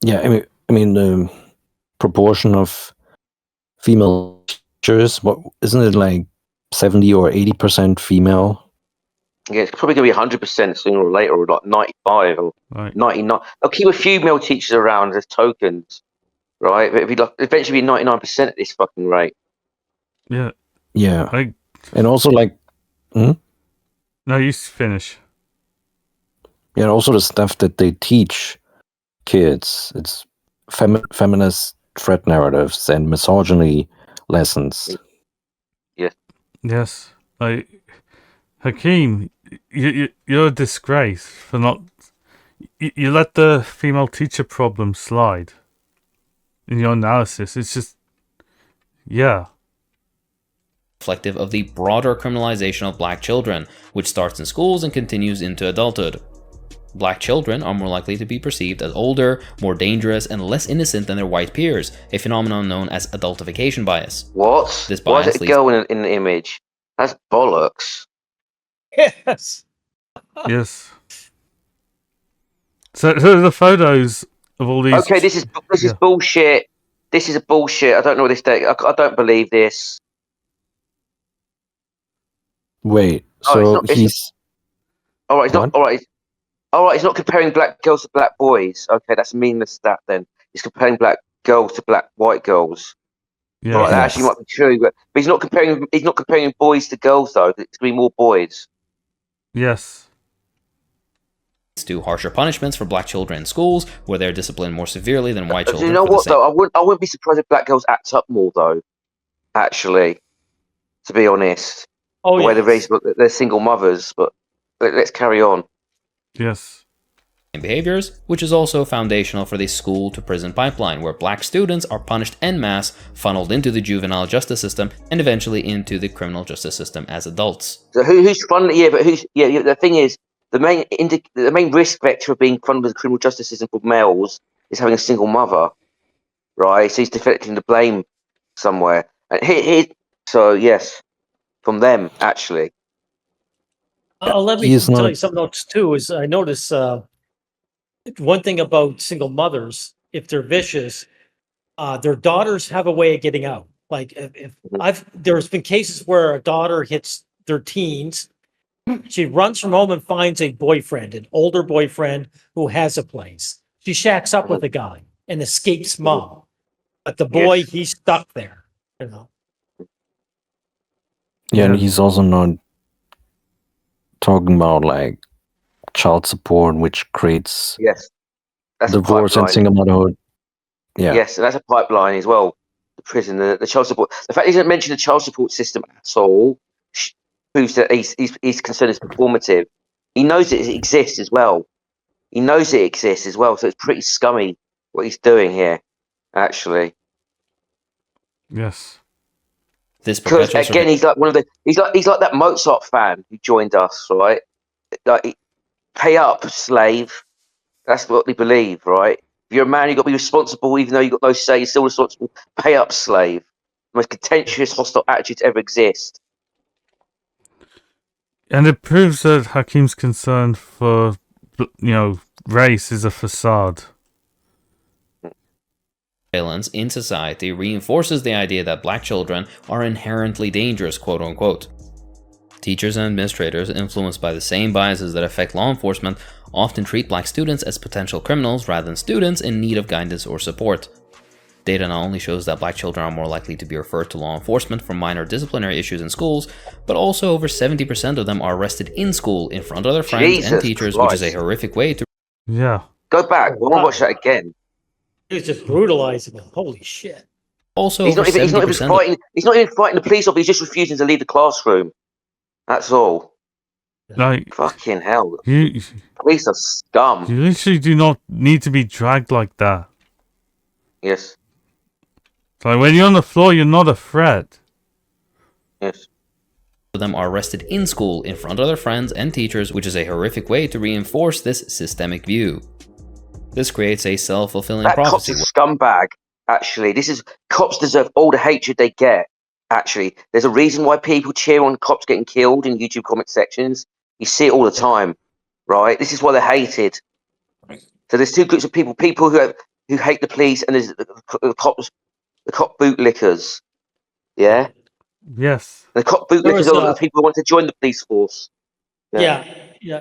Yeah, I mean, the proportion of female teachers, what isn't it like 70 or 80% female? Yeah, it's probably going to be 100% sooner or later, or like 95 or Right. 99. They'll keep a few male teachers around as tokens, right? But it'll be like eventually be 99% at this fucking rate. Yeah. Yeah. Like, And also like, no, you finish. yeah, and also the stuff that they teach kids, it's feminist threat narratives and misogyny lessons. Yes. Like, Hakeem, you're a disgrace for not... You let the female teacher problem slide in your analysis. It's just... Yeah. reflective of the broader criminalization of black children, which starts in schools and continues into adulthood. Black children are more likely to be perceived as older, more dangerous, and less innocent than their white peers, a phenomenon known as adultification bias. What? This Why is bias it a leads... girl in the image? That's bollocks. Yes. Yes. So the photos of all these... Okay, this is Yeah. bullshit. This is a bullshit. I don't know what this day. I don't believe this. Wait, Oh, so it's not- it's- he's All right, it's not What? all right. All right, it's not comparing black girls to black boys. Okay, that's a meaningless stat then. It's comparing black girls to black white girls. Yeah. Right, that Yes. actually might be true, but he's not comparing. He's not comparing boys to girls though. It's gonna be more boys. Yes. to harsher punishments for black children in schools, where they're disciplined more severely than white children. You know for the what same... though? I wouldn't be surprised if black girls act up more though. Actually, to be honest, Oh, the way they're yes. raised, they're single mothers. But let's carry on. Yes. behaviors, which is also foundational for the school to prison pipeline, where black students are punished en masse, funneled into the juvenile justice system, and eventually into the criminal justice system as adults. So who's fun? Yeah, but who's yeah? The thing is, the main risk vector of being funneled into the criminal justice system for males is having a single mother, right? So he's deflecting the blame somewhere. And so yes, from them actually. Let me He's tell not- you something else too. Is I notice one thing about single mothers, if they're vicious, their daughters have a way of getting out. Like if there's been cases where a daughter hits their teens, she runs from home and finds a boyfriend, an older boyfriend who has a place. She shacks up with a guy and escapes mom, but the boy, Yes. he's stuck there. You know. Yeah, and Yeah. he's also not talking about like child support, which creates Yes, that's divorce a and pipeline. single motherhood. Yeah. Yes, and that's a pipeline as well. The prison, the child support. The fact he doesn't mention the child support system at all proves that he's concerned it's performative. He knows it exists as well. He knows it exists as well. So it's pretty scummy what he's doing here, actually. Yes. This Because perpetual again, he's like one of the he's like that Mozart fan who joined us, right? Like, pay up, slave. That's what they believe, right? If you're a man, you've got to be responsible, even though you've got no say, you're still responsible. Pay up, slave. The most contentious, hostile attitude to ever exist. And it proves that Hakeem's concern for, race is a facade. surveillance in society reinforces the idea that black children are inherently dangerous, quote unquote. Teachers and administrators, influenced by the same biases that affect law enforcement, often treat black students as potential criminals rather than students in need of guidance or support. Data not only shows that black children are more likely to be referred to law enforcement for minor disciplinary issues in schools, but also over 70% of them are arrested in school in front of their friends and Jesus teachers, which is a Christ. horrific way to Yeah. Go back. I want to watch that again. He was just brutalizing them. Holy shit. also He's over not even 70% of fighting. He's not even fighting the police officer. He's just refusing to leave the classroom. That's all. Like, Fucking hell. you Police are scum. You literally do not need to be dragged like that. Yes. Like when you're on the floor, you're not a threat. Yes. of them are arrested in school in front of their friends and teachers, which is a horrific way to reinforce this systemic view. This creates a self-fulfilling That cop's prophecy. a scumbag. Actually, cops deserve all the hatred they get. Actually, there's a reason why people cheer on cops getting killed in YouTube comment sections. You see it all the time, right? This is why they're hated. So there's two groups of people: people who hate the police, and there's the cop bootlickers. Yeah, Yes. the cop There bootlickers was, are the people who want to join the police force. Yeah.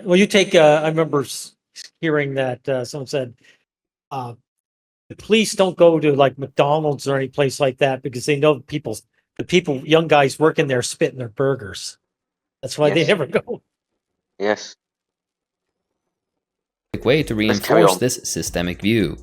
Well, you take, I remember hearing that someone said, the police don't go to like McDonald's or any place like that because they know young guys working there spitting their burgers. That's why they Yes. never go. Yes. Way to Let's carry reinforce on. this systemic view.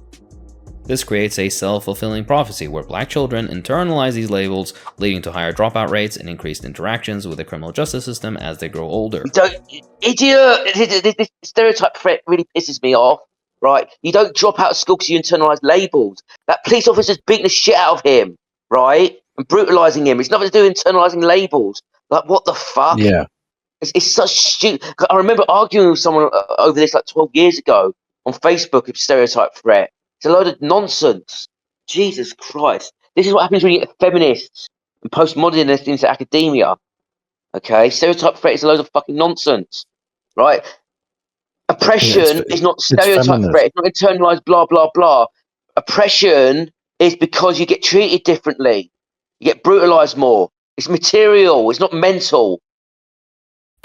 This creates a self-fulfilling prophecy where black children internalize these labels, leading to higher dropout rates and increased interactions with the criminal justice system as they grow older. You idiot! This stereotype threat really pisses me off. Right? You don't drop out of school because you internalise labels. That police officer's beating the shit out of him, right? And brutalising him. It's nothing to do with internalising labels. Like, what the fuck? Yeah. It's such stupid. I remember arguing with someone over this like 12 years ago on Facebook of stereotype threat. It's a load of nonsense. Jesus Christ. This is what happens when you get feminists and postmodernists into academia. Okay? Stereotype threat is a load of fucking nonsense. Right? Oppression is not stereotype feminist. threat. It's not internalized blah, blah, blah. Oppression is because you get treated differently. You get brutalized more. It's material. It's not mental.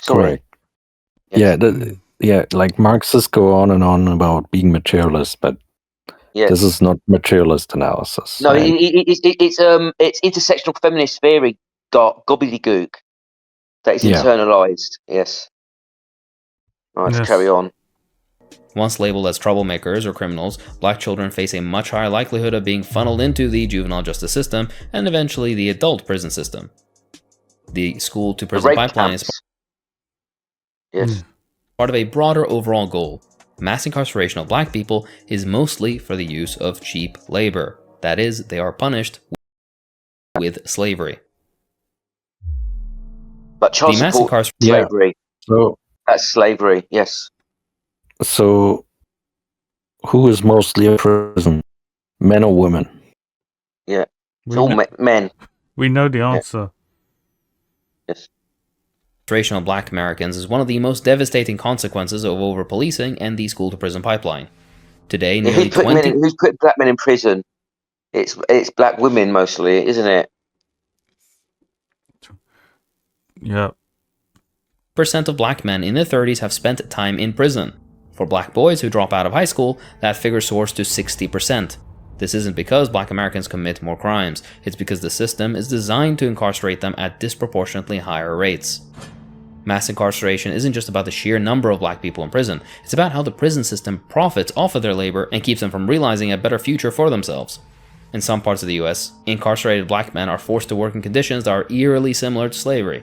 Sorry. Correct. Yeah, like Marxists go on and on about being materialist, but Yes. this is not materialist analysis. No, right? it's intersectional feminist theory, gobbledygook, that is Yeah. internalized. Yes. All right, Yes. let's carry on. Once labeled as troublemakers or criminals, black children face a much higher likelihood of being funneled into the juvenile justice system and eventually the adult prison system. The school to The prison rape pipeline is camps. Yes. part of a broader overall goal. Mass incarceration of black people is mostly for the use of cheap labor. That is, they are punished with slavery. But child The mass support, incarceration Yeah. slavery. So, That's slavery. Yes. so who is mostly in prison? Men or women? Yeah. It's We, all kn- men. we know the answer. Yes. of black Americans is one of the most devastating consequences of over-policing and the school-to-prison pipeline. Today, Yeah, nearly 20% who's put black men in prison? It's black women mostly, isn't it? Yeah. of black men in their 30s have spent time in prison. For black boys who drop out of high school, that figure soars to 60%. This isn't because black Americans commit more crimes, it's because the system is designed to incarcerate them at disproportionately higher rates. Mass incarceration isn't just about the sheer number of black people in prison, it's about how the prison system profits off of their labor and keeps them from realizing a better future for themselves. In some parts of the US, incarcerated black men are forced to work in conditions that are eerily similar to slavery.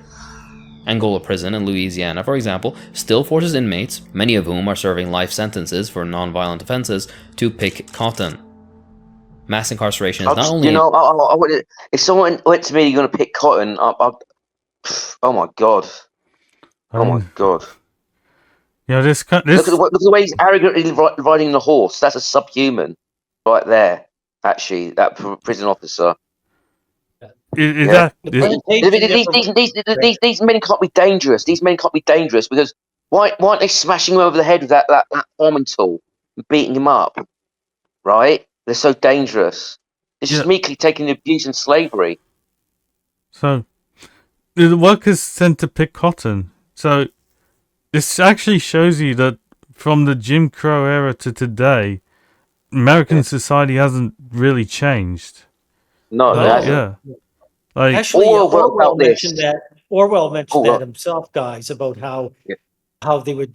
Angola Prison in Louisiana, for example, still forces inmates, many of whom are serving life sentences for non-violent offenses, to pick cotton. Mass incarceration is not only... if someone went to me, you're going to pick cotton, oh my God. Oh my God. Yeah, Look at the way he's arrogantly riding the horse. That's a subhuman right there, actually, that prison officer. Is Yeah. that These men can't be dangerous. These men can't be dangerous because why aren't they smashing him over the head with that farming tool and beating him up? Right? They're so dangerous. They're just meekly taking the abuse and slavery. So the workers sent to pick cotton. So this actually shows you that from the Jim Crow era to today, American society hasn't really changed. No, it hasn't. Yeah. Like, Actually, Orwell mentioned that. Orwell mentioned Orwell. that himself, guys, about how they would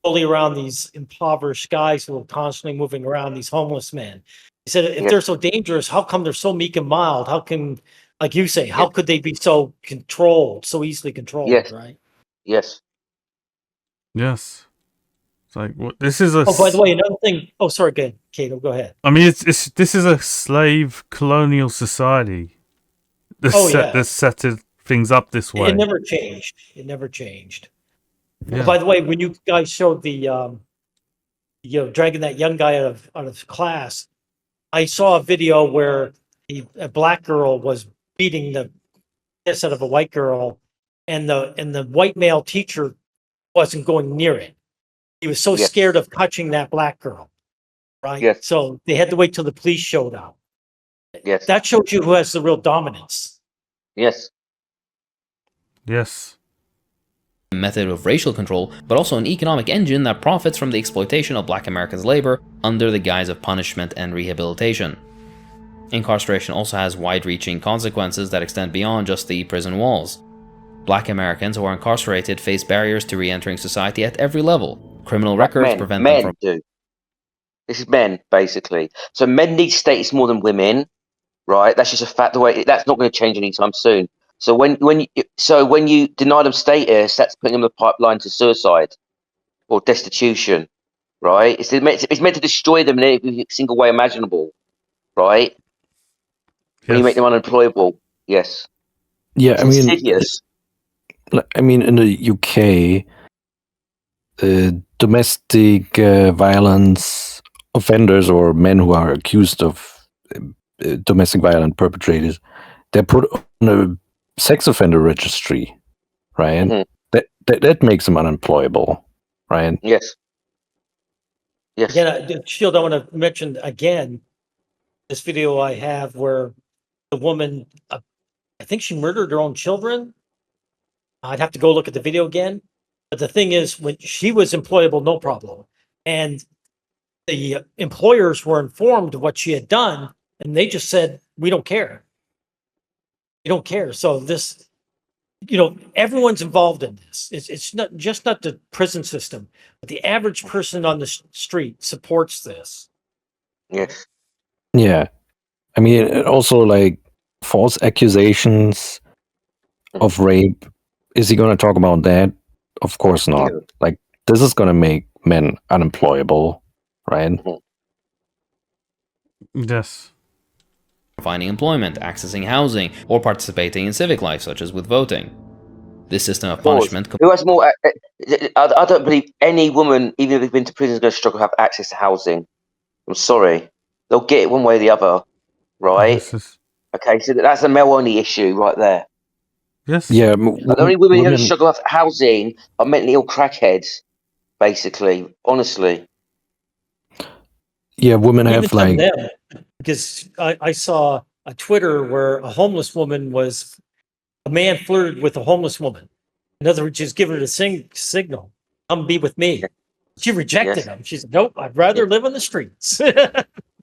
bully around these impoverished guys who were constantly moving around, these homeless men. He said, if they're so dangerous, how come they're so meek and mild? How can, like you say, how could they be so controlled, so easily controlled, right? Yes. yes. It's like what this is a. Oh, by the way, another thing. Oh, sorry, go ahead, Cato. Go ahead. I mean, it's this is a slave colonial society. That's set things up this way. It never changed. It never changed. Yeah. By the way, when you guys showed the, dragging that young guy out of class, I saw a video where a black girl was beating the piss out of a white girl, and the white male teacher wasn't going near it. He was so Yes. scared of touching that black girl, right? Yes. So they had to wait till the police showed up. Yes. That shows you who has the real dominance. Yes. Yes. Method of racial control, but also an economic engine that profits from the exploitation of Black Americans' labor under the guise of punishment and rehabilitation. Incarceration also has wide-reaching consequences that extend beyond just the prison walls. Black Americans who are incarcerated face barriers to re-entering society at every level. Criminal records prevent them from... do. This is men, basically. So men need status more than women, right? That's just a fact. That's not going to change anytime soon. So when you deny them status, that's putting them in the pipeline to suicide or destitution, right? It's meant to destroy them in every single way imaginable, right? When you make them unemployable, yes. Yeah, It's I mean, insidious. in the UK, domestic violence offenders or men who are accused of domestic violence perpetrators, they're put on a sex offender registry, right? Mhm. That makes them unemployable, right? Yes. Yes. Again, Shield, I want to mention again this video I have where the woman, I think she murdered her own children. I'd have to go look at the video again. But the thing is, when she was employable, no problem. And the employers were informed of what she had done, and they just said, we don't care. We don't care. So this, everyone's involved in this. It's not the prison system, but the average person on the street supports this. Yes. Yeah. I mean, also like false accusations of rape. Is he going to talk about that? Of course not. Yeah. Like, this is going to make men unemployable, right? Yes. finding employment, accessing housing, or participating in civic life, such as with voting. This system of punishment... Who has more? I don't believe any woman, even if they've been to prison, is going to struggle to have access to housing. I'm sorry. They'll get it one way or the other, right? Okay, so that's a male-only issue right there. Yes. Yeah. The only women who struggle with housing are mentally ill crackheads, basically, honestly. Yeah, women have Even like... them, because I saw a Twitter where a homeless woman a man flirted with a homeless woman. In other words, just give her the signal, come be with me. She rejected him. She said, nope, I'd rather live on the streets.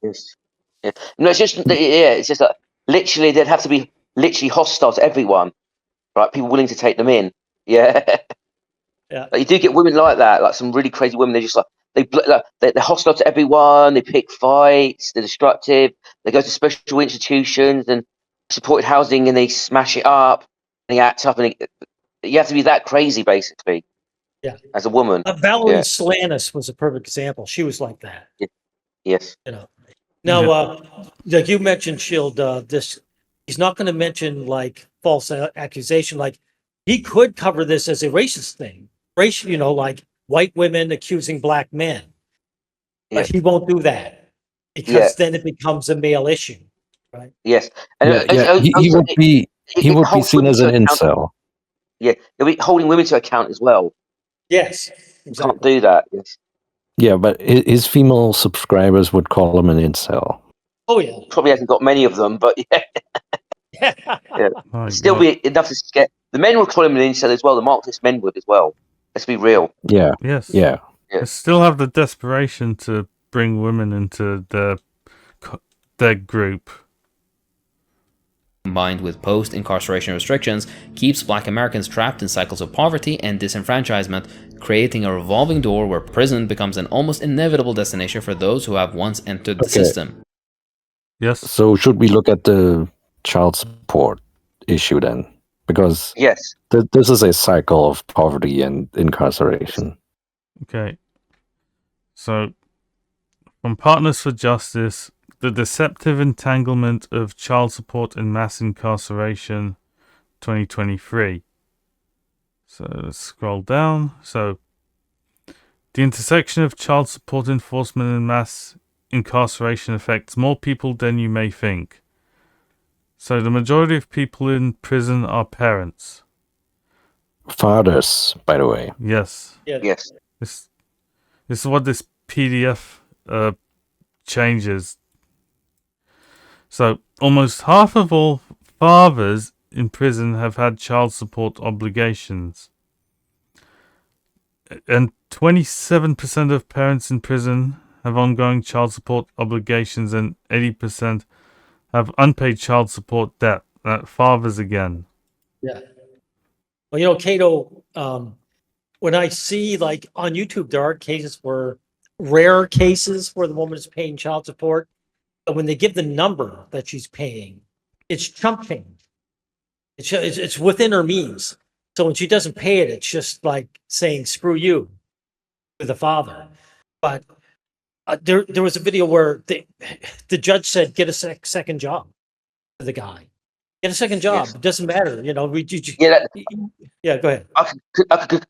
Yes. Yeah. No, it's just that literally they'd have to be literally hostile to everyone, right? People willing to take them in. Yeah. Yeah. Like, you do get women like that, like some really crazy women. They're just like they're hostile to everyone. They pick fights. They're destructive. They go to special institutions and supported housing, and they smash it up. And they act up, and you have to be that crazy, basically. Yeah. As a woman. Valerie Slanis was a perfect example. She was like that. Yes. Now, like you mentioned, Shield, he's not going to mention like false accusation. Like he could cover this as a racist thing, like white women accusing black men, but he won't do that because then it becomes a male issue, right? Yes, and he would be seen as an incel. Yeah, he'll be holding women to account as well. Yes, exactly. You can't do that. Yes. Yeah, but his female subscribers would call him an incel. Oh yeah, probably hasn't got many of them, but still be enough to scare. The men would call him an incel as well. The Marxist men would as well. Let's be real. Yeah. Yes. Yeah. They still have the desperation to bring women into their group. Combined with post-incarceration restrictions, keeps Black Americans trapped in cycles of poverty and disenfranchisement, creating a revolving door where prison becomes an almost inevitable destination for those who have once entered the system. Yes. So should we look at the child support issue then? Because yes, this is a cycle of poverty and incarceration. Okay. So, from Partners for Justice, the deceptive entanglement of child support and mass incarceration, 2023. So let's scroll down. So, the intersection of child support enforcement and mass incarceration affects more people than you may think. So, the majority of people in prison are parents. Fathers, by the way. Yes. Yeah. Yes. This is what this PDF changes. So, almost half of all fathers in prison have had child support obligations. And 27% of parents in prison have ongoing child support obligations, and 80% have unpaid child support debt. Fathers again. Yeah. Well, Cato, when I see like on YouTube, there are cases where rare cases where the woman is paying child support, but when they give the number that she's paying, it's chump change. It's within her means. So when she doesn't pay it, it's just like saying "screw you" to the father. But there was a video where the judge said, "Get a second job for the guy. Get a second job. Yes. It doesn't matter. Yeah, Yeah, go ahead. I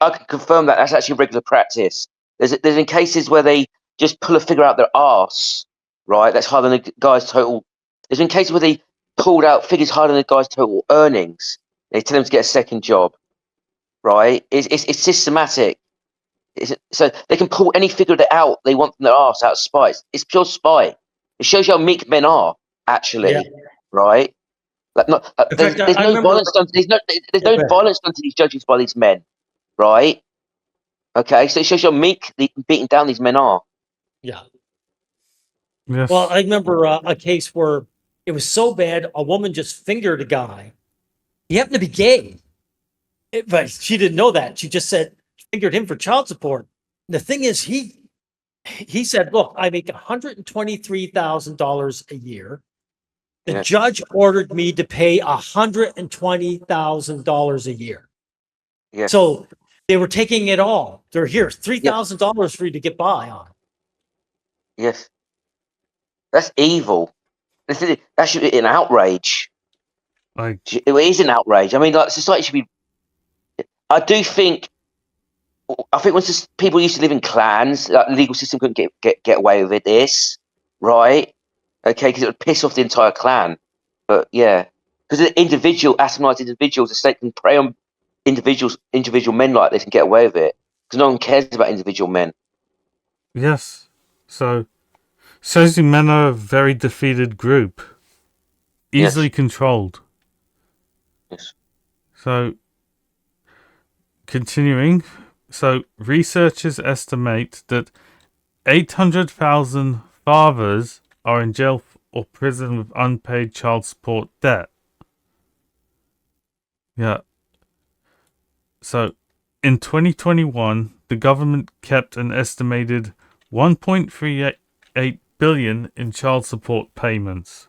can confirm that that's actually regular practice. There's in cases where they just pull a figure out their arse, right? That's higher than the guy's total. There's been cases where they pulled out figures higher than the guy's total earnings. They tell them to get a second job, right? It's systematic. So they can pull any figure out they want from their arse out of spite. It's pure spite. It shows you how meek men are, actually, Yeah. right? Like not, In there's, fact, there's I no remember. violence done. There's Yeah, no go ahead. violence done to these judges by these men, right? Okay, so it shows you how meek beating down these men are. Yeah. Yes. Well, I remember a case where it was so bad, a woman just fingered a guy. He happened to be gay, but she didn't know that. She just said fingered him for child support. And the thing is, he said, "Look, I make $123,000 a year. The Yes. judge ordered me to pay $120,000 a year." Yes. So they were taking it all. They're here, $3,000 for you to get by on. Yes. That's evil. That should be an outrage. Like, It is an outrage. I mean, like society should be. I do think. I think once people used to live in clans, like the legal system couldn't get away with this, right? Okay, because it would piss off the entire clan. But yeah, because the atomized individuals, the state can prey on individual men like this and get away with it because no one cares about individual men. yes. So, shows you men are a very defeated group. Easily controlled. Yes. So, continuing. So, researchers estimate that 800,000 fathers are in jail or prison with unpaid child support debt. Yeah. So, in 2021, the government kept an estimated 1.38 billion in child support payments.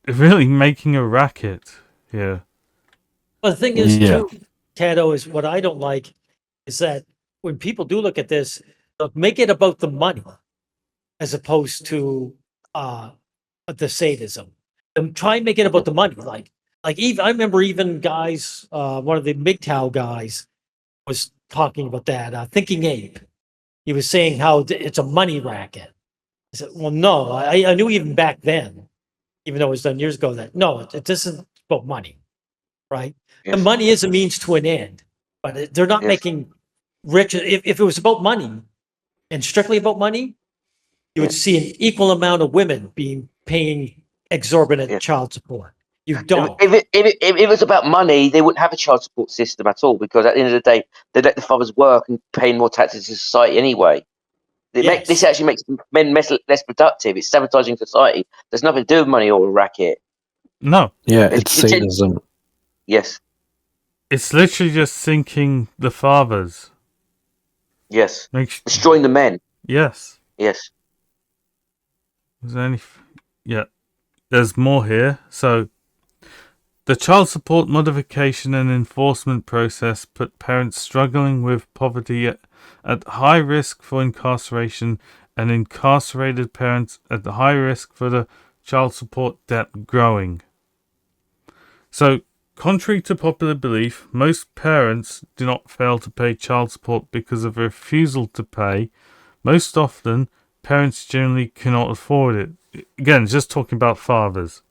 Really making a racket here. But the thing is, Yeah. too, Cato, is what I don't like is that when people do look at this, they'll make it about the money as opposed to the sadism. And try and make it about the money. Like even I remember even guys, one of the MGTOW guys was talking about that. Thinking Ape, he was saying how it's a money racket. I said, well, no, I knew even back then, even though it was done years ago, that no, it isn't about money, right? Yes. The money is a means to an end, but they're not Yes. making rich. If it was about money and strictly about money, you would Yes. see an equal amount of women paying exorbitant Yes. child support. You don't. If it was about money, they wouldn't have a child support system at all because at the end of the day, they let the fathers work and pay more taxes to society anyway. Yes. This actually makes men less productive. It's sabotaging society. There's nothing to do with money or a racket. No, Yeah, It's- it's sadism. Yes, it's literally just sinking the fathers. yes. Makes, Destroying the men. yes. Yes. Is there any? Yeah. There's more here. So, The child support modification and enforcement process put parents struggling with poverty at high risk for incarceration, and incarcerated parents at high risk for the child support debt growing. So, contrary to popular belief, most parents do not fail to pay child support because of refusal to pay. Most often, parents generally cannot afford it. Again, just talking about fathers.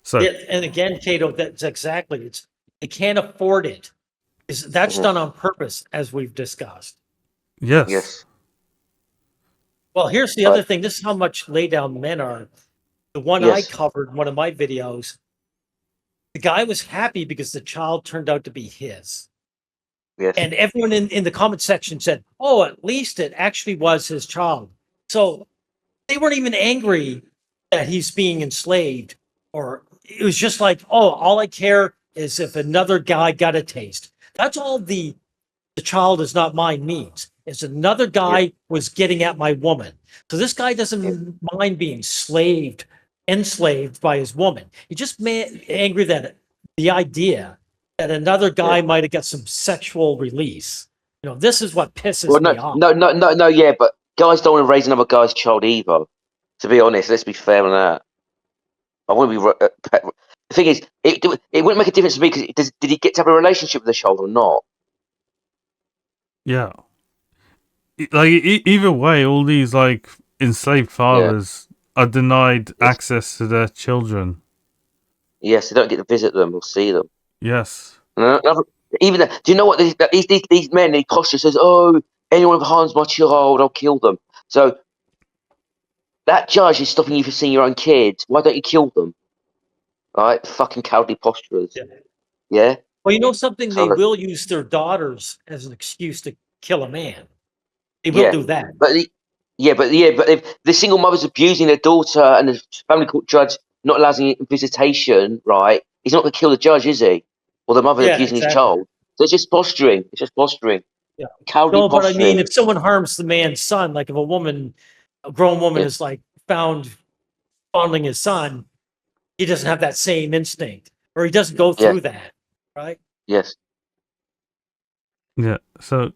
So, Yeah, and again, Cato, that's exactly, they can't afford it. That's done on purpose, as we've discussed. yes. Yes. Well, here's the other thing. This is how much lay down men are. The one I Yes. covered in one of my videos, the guy was happy because the child turned out to be his. Yes. And everyone in the comment section said, oh, at least it actually was his child. So they weren't even angry that he's being enslaved, or it was just like, oh, all I care is if another guy got a taste. That's all the child is not mine means. Is another guy was getting at my woman. So this guy doesn't mind being enslaved by his woman. He's just angry that the idea that another guy might have got some sexual release. This is what pisses Well, me off. no, yeah, but guys don't want to raise another guy's child either. To be honest, let's be fair on that. I want to be. The thing is, it wouldn't make a difference to me because did he get to have a relationship with the child or not? Yeah. Like, either way, all these, like, enslaved fathers are denied access to their children. Yes, they don't get to visit them or see them. Yes. Even do you know what these men, the posture says, oh, anyone who harms my child, I'll kill them. So that judge is stopping you from seeing your own kids. Why don't you kill them? Right? Fucking cowardly posturers. Yeah. Well, something, So, they will use their daughters as an excuse to kill a man. They will do that. But if the single mother's abusing their daughter and the family court judge not allowing visitation, right? He's not going to kill the judge, is he? Or the mother Yeah, abusing his exactly. child. So it's just posturing. It's just posturing. Yeah. Cowardly No, but I posturing. mean, if someone harms the man's son, like if a grown woman is like found fondling his son, he doesn't have that same instinct, or he doesn't go through that, right? Yes. Yeah. So,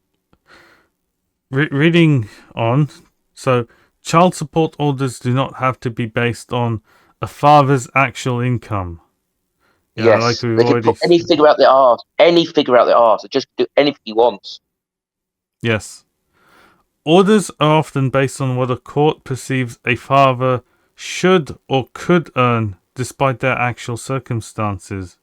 reading on. So, child support orders do not have to be based on a father's actual income. Yeah, Yes. like we've They can already put any figure out their arse. Any figure out their arse. Just do anything he wants. Yes. Orders are often based on what a court perceives a father should or could earn despite their actual circumstances.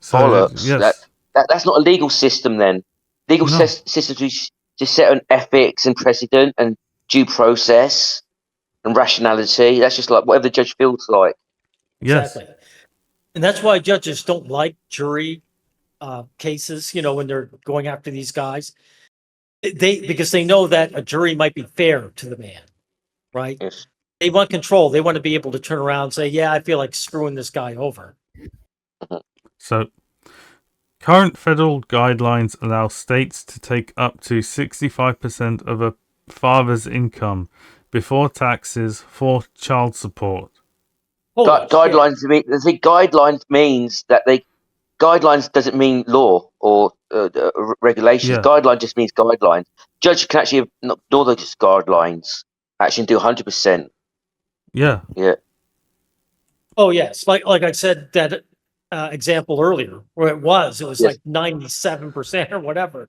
So, Bollocks. yes. That's not a legal system then. Legal No. systems just set on ethics and precedent and due process and rationality. That's just like whatever the judge feels like. Yes. Exactly. And that's why judges don't like jury cases, when they're going after these guys. Because they know that a jury might be fair to the man, right? Yes. They want control. They want to be able to turn around and say, yeah, I feel like screwing this guy over. So, current federal guidelines allow states to take up to 65% of a father's income before taxes for child support. Guidelines. I think guidelines means that guidelines doesn't mean law or regulations. Yeah. Guideline just means guidelines. Judge can actually ignore those guidelines. Actually, do 100%. Yeah. Yeah. Oh yes, like I said that example earlier, where it was like 97% or whatever.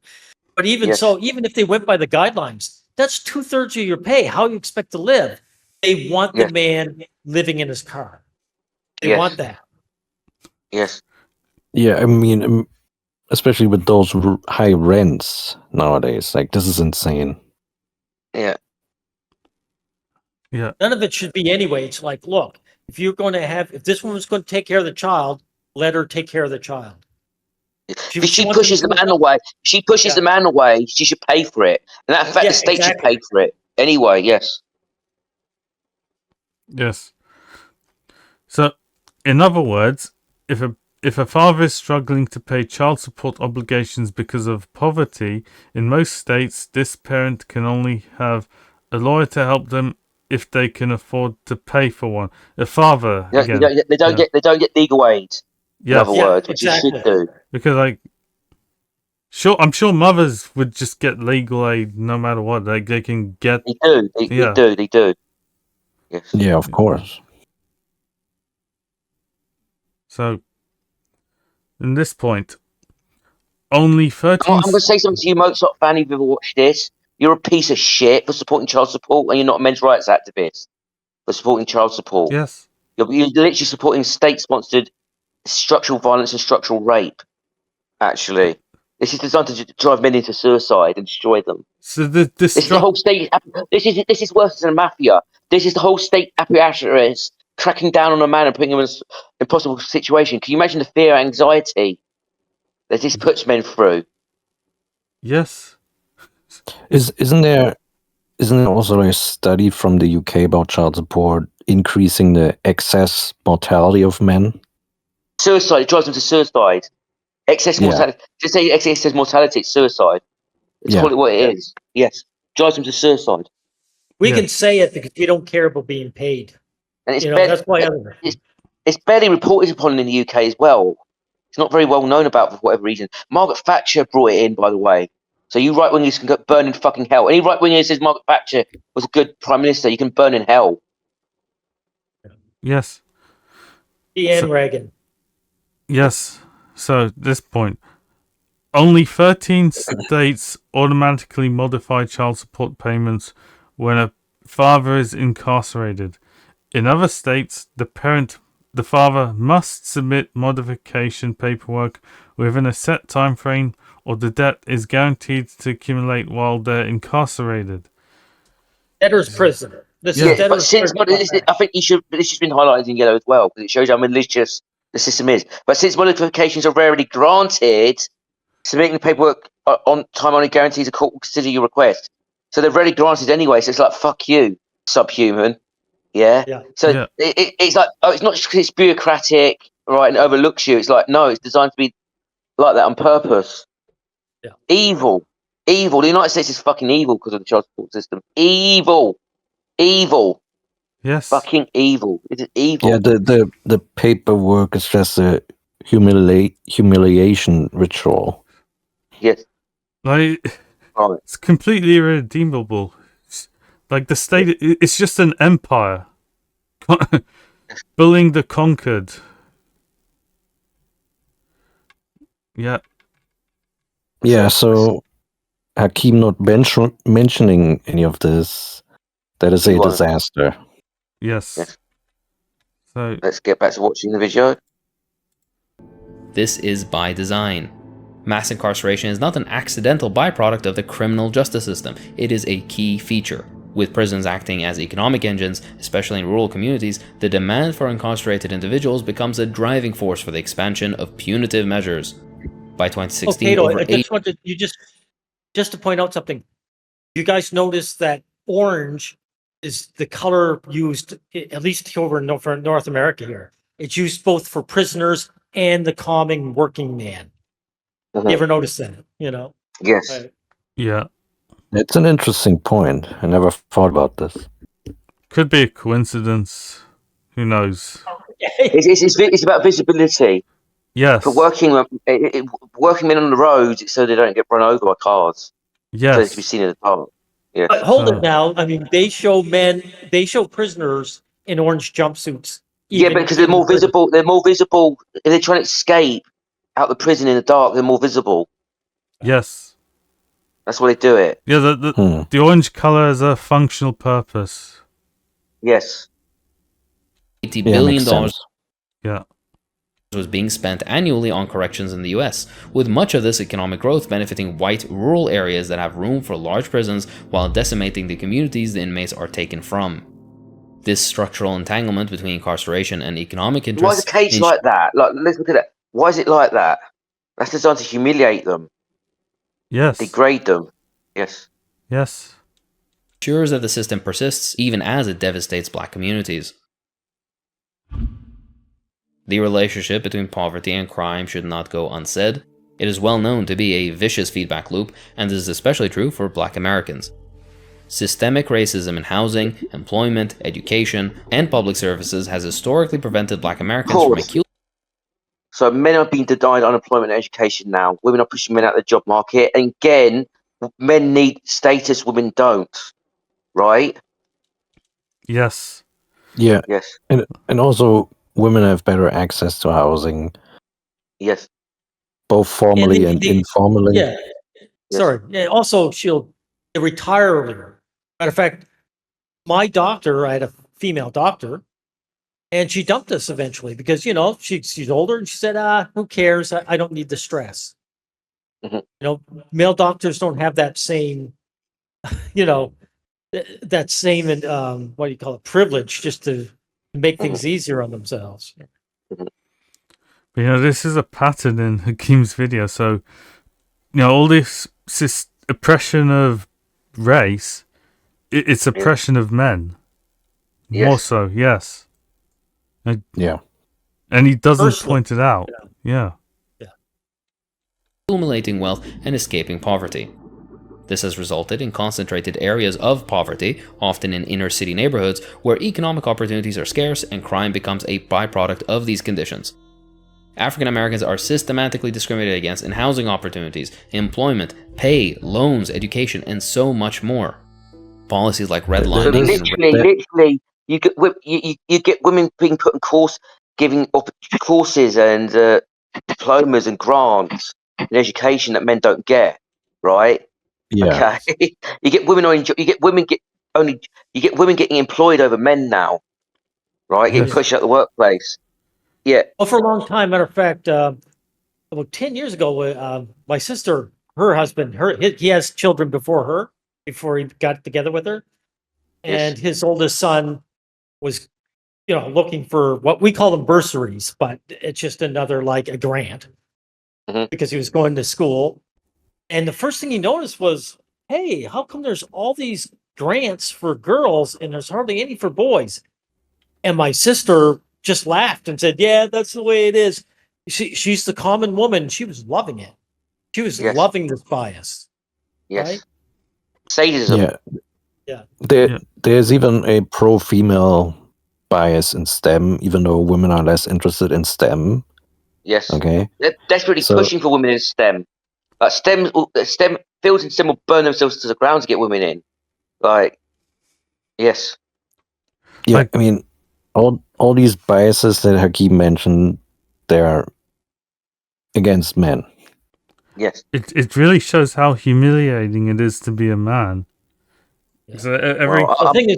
But even so, even if they went by the guidelines, that's 2/3 of your pay. How you expect to live? They want the man living in his car. They want that. Yes. Yeah, I mean, especially with those high rents nowadays, like this is insane. Yeah. Yeah. None of it should be anyway. It's like, look, if this woman's going to take care of the child, let her take care of the child. If she pushes the man away, the man away, she should pay for it. And in fact, the state should pay for it. Anyway, yes. Yes. So, in other words, if a father is struggling to pay child support obligations because of poverty, in most states, this parent can only have a lawyer to help them if they can afford to pay for one. A father, again. They don't get legal aid. In other Yes, words, which you should exactly. do. because like, I'm sure mothers would just get legal aid no matter what. Like they can get. They do. They Yeah. do. They do. Yes. Yeah, of course. So, in this point, only 13. I'm going to say something to you, Mozart fan, if you've ever watched this. You're a piece of shit for supporting child support, and you're not a men's rights activist for supporting child support. Yes. You're literally supporting state-sponsored structural violence and structural rape. Actually, this is designed to drive men into suicide and destroy them. So the This is the whole state. This is worse than a mafia. This is the whole state apparatus cracking down on a man and putting him in an impossible situation. Can you imagine the fear, anxiety that this puts men through? Yes. Isn't there also a study from the UK about child support increasing the excess mortality of men? Suicide. It drives them to suicide. Excess mortality. Just say excess mortality. It's suicide. Let's call it what it is. Yes, drives them to suicide. We can say it because we don't care about being paid. And it's That's why it's barely reported upon in the UK as well. It's not very well known about for whatever reason. Margaret Thatcher brought it in, by the way. So you right wingers can go burn in fucking hell. Any right winger who says Margaret Thatcher was a good prime minister, you can burn in hell. Yes. Ian Reagan. Yes. So at this point, only 13 states automatically modify child support payments when a father is incarcerated. In other states, the father must submit modification paperwork within a set time frame, or the debt is guaranteed to accumulate while they're incarcerated. Debtor's prison. But I think this has been highlighted in yellow as well because it shows how malicious the system is. But since modifications are rarely granted, submitting the paperwork on time only guarantees a court will consider your request. So they're rarely granted anyway. So it's like fuck you, subhuman. Yeah. So it's like it's not just because it's bureaucratic, right, and overlooks you. It's like no, it's designed to be like that on purpose. Yeah. Evil. The United States is fucking evil because of the child support system. Evil. Yes. Fucking evil. It is evil. Yeah, the paperwork is just a humiliation ritual. Yes. Like, it's completely irredeemable. Like the state, it's just an empire. Bullying the conquered. Yeah. Yeah, so Hakeem not mentioning any of this, that is a disaster. Yes. So let's get back to watching the video. This is by design. Mass incarceration is not an accidental byproduct of the criminal justice system. It is a key feature. With prisons acting as economic engines, especially in rural communities, the demand for incarcerated individuals becomes a driving force for the expansion of punitive measures. By 2016, I just wanted just to point out something. You guys notice that orange is the color used, at least over in North America here. It's used both for prisoners and the common working man. You ever notice that? Yes. Right. Yeah. It's an interesting point. I never thought about this. Could be a coincidence. Who knows? It's about visibility. Yes. For working men on the roads so they don't get run over by cars. Yes. So they can be seen in the car. Yeah. But hold it now. I mean, they show prisoners in orange jumpsuits. Yeah, because they're more visible. They're more visible. If they're trying to escape out the prison in the dark, they're more visible. Yes. That's why they do it. Yeah, the orange color has a functional purpose. Yes. $80 billion Yeah. was being spent annually on corrections in the US, with much of this economic growth benefiting white rural areas that have room for large prisons while decimating the communities the inmates are taken from. This structural entanglement between incarceration and economic interests... Why is a cage like that? Like, let's look at it. Why is it like that? That's designed to humiliate them. Yes. Degrade them. Yes. Yes. ensures that the system persists even as it devastates black communities. The relationship between poverty and crime should not go unsaid. It is well known to be a vicious feedback loop, and this is especially true for black Americans. Systemic racism in housing, employment, education, and public services has historically prevented black Americans from accumulating So men are being denied unemployment and education now. Women are pushing men out of the job market. And again, men need status, women don't. Right? Yes. Yeah, Yes. and also women have better access to housing, Yes. both formally and informally. Yeah. Sorry. Yeah. Also, she'll retire earlier. Matter of fact, my doctor, I had a female doctor, and she dumped us eventually because, you know, she's older and she said, who cares? I don't need the stress. Mhm. You know, male doctors don't have that same, you know, that same, what do you call it, privilege just to make things easier on themselves. But, you know, this is a pattern in Hakim's video. So, you know, all this oppression of race, it's oppression of men. More Yes. so, yes. Yeah. And he doesn't Personally, point it out. Yeah. accumulating wealth and escaping poverty. This has resulted in concentrated areas of poverty, often in inner city neighborhoods, where economic opportunities are scarce and crime becomes a byproduct of these conditions. African Americans are systematically discriminated against in housing opportunities, employment, pay, loans, education, and so much more. Policies like So redlining and literally, you get women being put in giving courses and diplomas and grants and education that men don't get, right? Yeah. Okay, you get women getting employed over men now, right? Getting Yes. pushed out the workplace. Yeah, Well, for a long time, matter of fact, about 10 years ago, my sister, her husband, he has children before he got together with her. yes, And his oldest son was, you know, looking for what we call them bursaries, but it's just another like a grant Mhm. because he was going to school. And the first thing he noticed was, hey, how come there's all these grants for girls and there's hardly any for boys? And my sister just laughed and said, yeah, that's the way it is. She's the common woman. She was loving it. She was yes, loving this bias, yes. right? Sadism. Yeah. Yeah. There's even a pro-female bias in STEM, even though women are less interested in STEM. Yes. Okay. They're desperately So- pushing for women in STEM. STEM fields in STEM will burn themselves to the ground to get women in. Like, yes, Yeah, Like- I mean, all these biases that Hakeem mentioned, they're against men. yes, It really shows how humiliating it is to be a man. Yeah. So every Well, The thing is,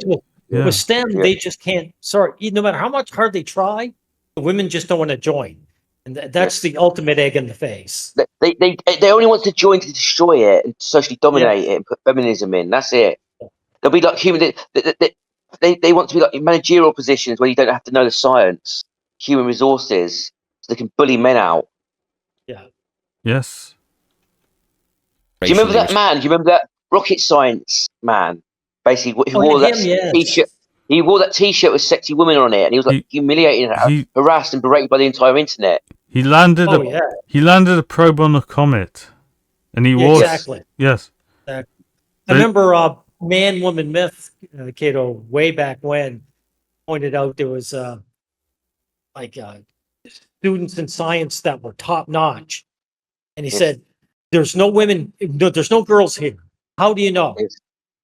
yeah. with STEM, Yeah. they just can't. Sorry, no matter how much hard they try, the women just don't want to join, and that's Yes. the ultimate egg in the face. they only want to join to destroy it and socially dominate it and put feminism in. That's it. They'll be like human. They want to be like in managerial positions where you don't have to know the science, human resources, so they can bully men out. Yeah. Yes. Do you remember racially that man? Do you remember that rocket science man? Basically, he Oh, wore yeah, that him, yes. t-shirt. He wore that t-shirt with sexy women on it, and he was like He- humiliated, he- harassed, and berated by the entire internet. He landed Oh, a yeah. he landed a probe on a comet, and he Yeah, wore exactly. yes. I So- remember man woman myth, Cato, way back when pointed out there was like students in science that were top notch, and he Yes. said, "There's no women, no, there's no girls here. How do you know? Yes.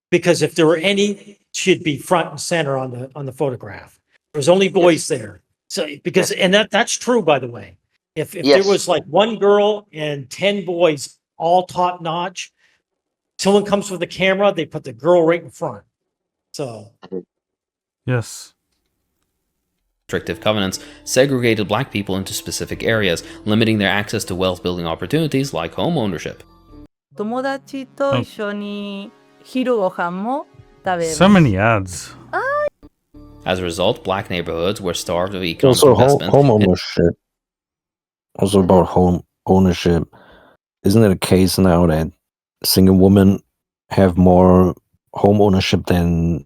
Because if there were any, she'd be front and center on the photograph. There was only boys there. So because and that's true, by the way. If Yes. there was like one girl and 10 boys all top notch, someone comes with a camera, they put the girl right in front. So Yes. restrictive covenants segregated black people into specific areas, limiting their access to wealth-building opportunities like home ownership. 友達と一緒に昼ご飯も食べます So many ads. As a result, black neighborhoods were starved of economic Also, investment. home ownership. Also about home ownership. Isn't it a case now that single women have more home ownership than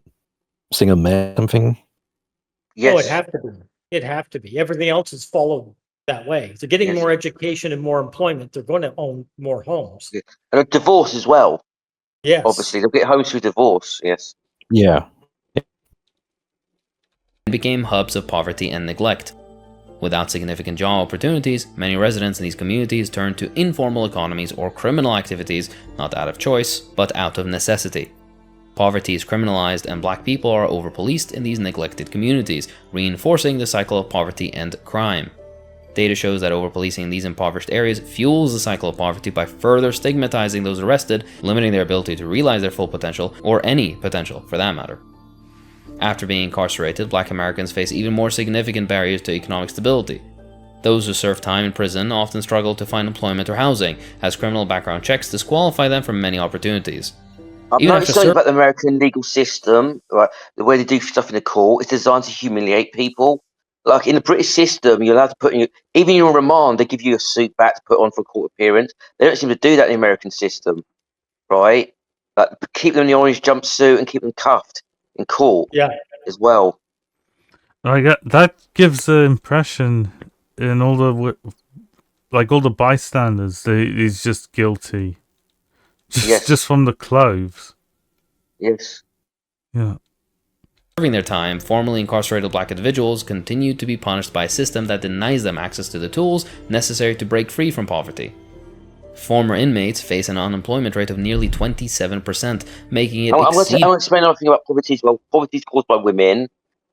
single men? Something. Yes. oh, it'd have to be. It'd have to be. Everything else is followed that way. They're getting Yes. more education and more employment. They're going to own more homes. And a divorce as well. Yes. Obviously, they'll get homes through divorce. Yes. Yeah. Became hubs of poverty and neglect. Without significant job opportunities, many residents in these communities turn to informal economies or criminal activities, not out of choice, but out of necessity. Poverty is criminalized and black people are over-policed in these neglected communities, reinforcing the cycle of poverty and crime. Data shows that over-policing these impoverished areas fuels the cycle of poverty by further stigmatizing those arrested, limiting their ability to realize their full potential, or any potential for that matter. After being incarcerated, black Americans face even more significant barriers to economic stability. Those who serve time in prison often struggle to find employment or housing, as criminal background checks disqualify them from many opportunities. I've noticed something about the American legal system, right? The way they do stuff in the court is designed to humiliate people. Like in the British system, you're allowed to put in even your remand, they give you a suit back to put on for a court appearance. They don't seem to do that in the American system, right? Like keep them in the orange jumpsuit and keep them cuffed in court, as well. That gives the impression in all the all the bystanders that he's just guilty, just from the clothes. Yes. Yeah. Serving their time, formerly incarcerated black individuals continue to be punished by a system that denies them access to the tools necessary to break free from poverty. Former inmates face an unemployment rate of nearly 27%, making it I want to explain another thing about poverty as well. Poverty is caused by women,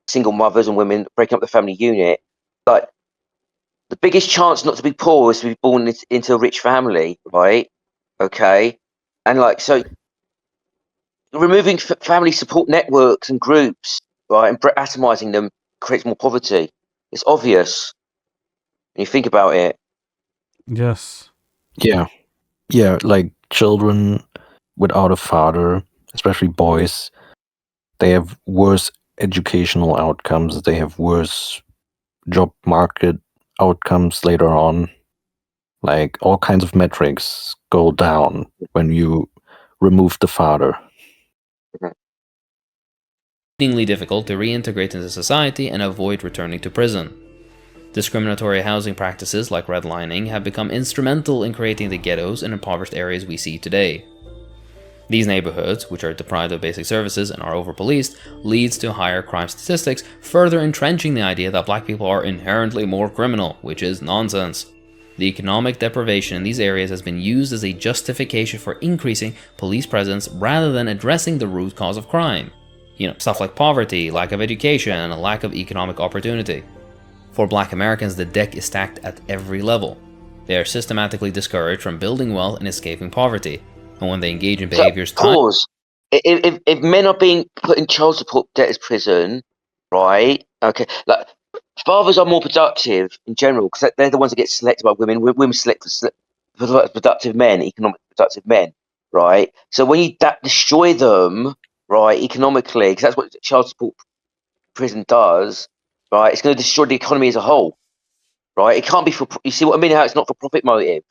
single mothers and women breaking up the family unit. Like, the biggest chance not to be poor is to be born into a rich family, right? Okay? And like, so removing family support networks and groups, right, and atomizing them creates more poverty. It's obvious when you think about it. Yes. Yeah, like children without a father, especially boys, they have worse educational outcomes. They have worse job market outcomes later on. Like all kinds of metrics go down when you remove the father. Exceedingly difficult to reintegrate into society and avoid returning to prison. Discriminatory housing practices like redlining have become instrumental in creating the ghettos and impoverished areas we see today. These neighborhoods, which are deprived of basic services and are over-policed, leads to higher crime statistics, further entrenching the idea that black people are inherently more criminal, which is nonsense. The economic deprivation in these areas has been used as a justification for increasing police presence rather than addressing the root cause of crime. Stuff like poverty, lack of education, and a lack of economic opportunity. For black Americans, the deck is stacked at every level. They are systematically discouraged from building wealth and escaping poverty. And when they engage in behaviors... Pause. If men are being put in child support debtors prison, right? Okay, like fathers are more productive in general because they're the ones that get selected by women. Women select for productive men, economically productive men, right? So when you destroy them, right, economically, because that's what child support prison does, right? It's going to destroy the economy as a whole, right? It can't be for. You see what I mean? How it's not for profit motive.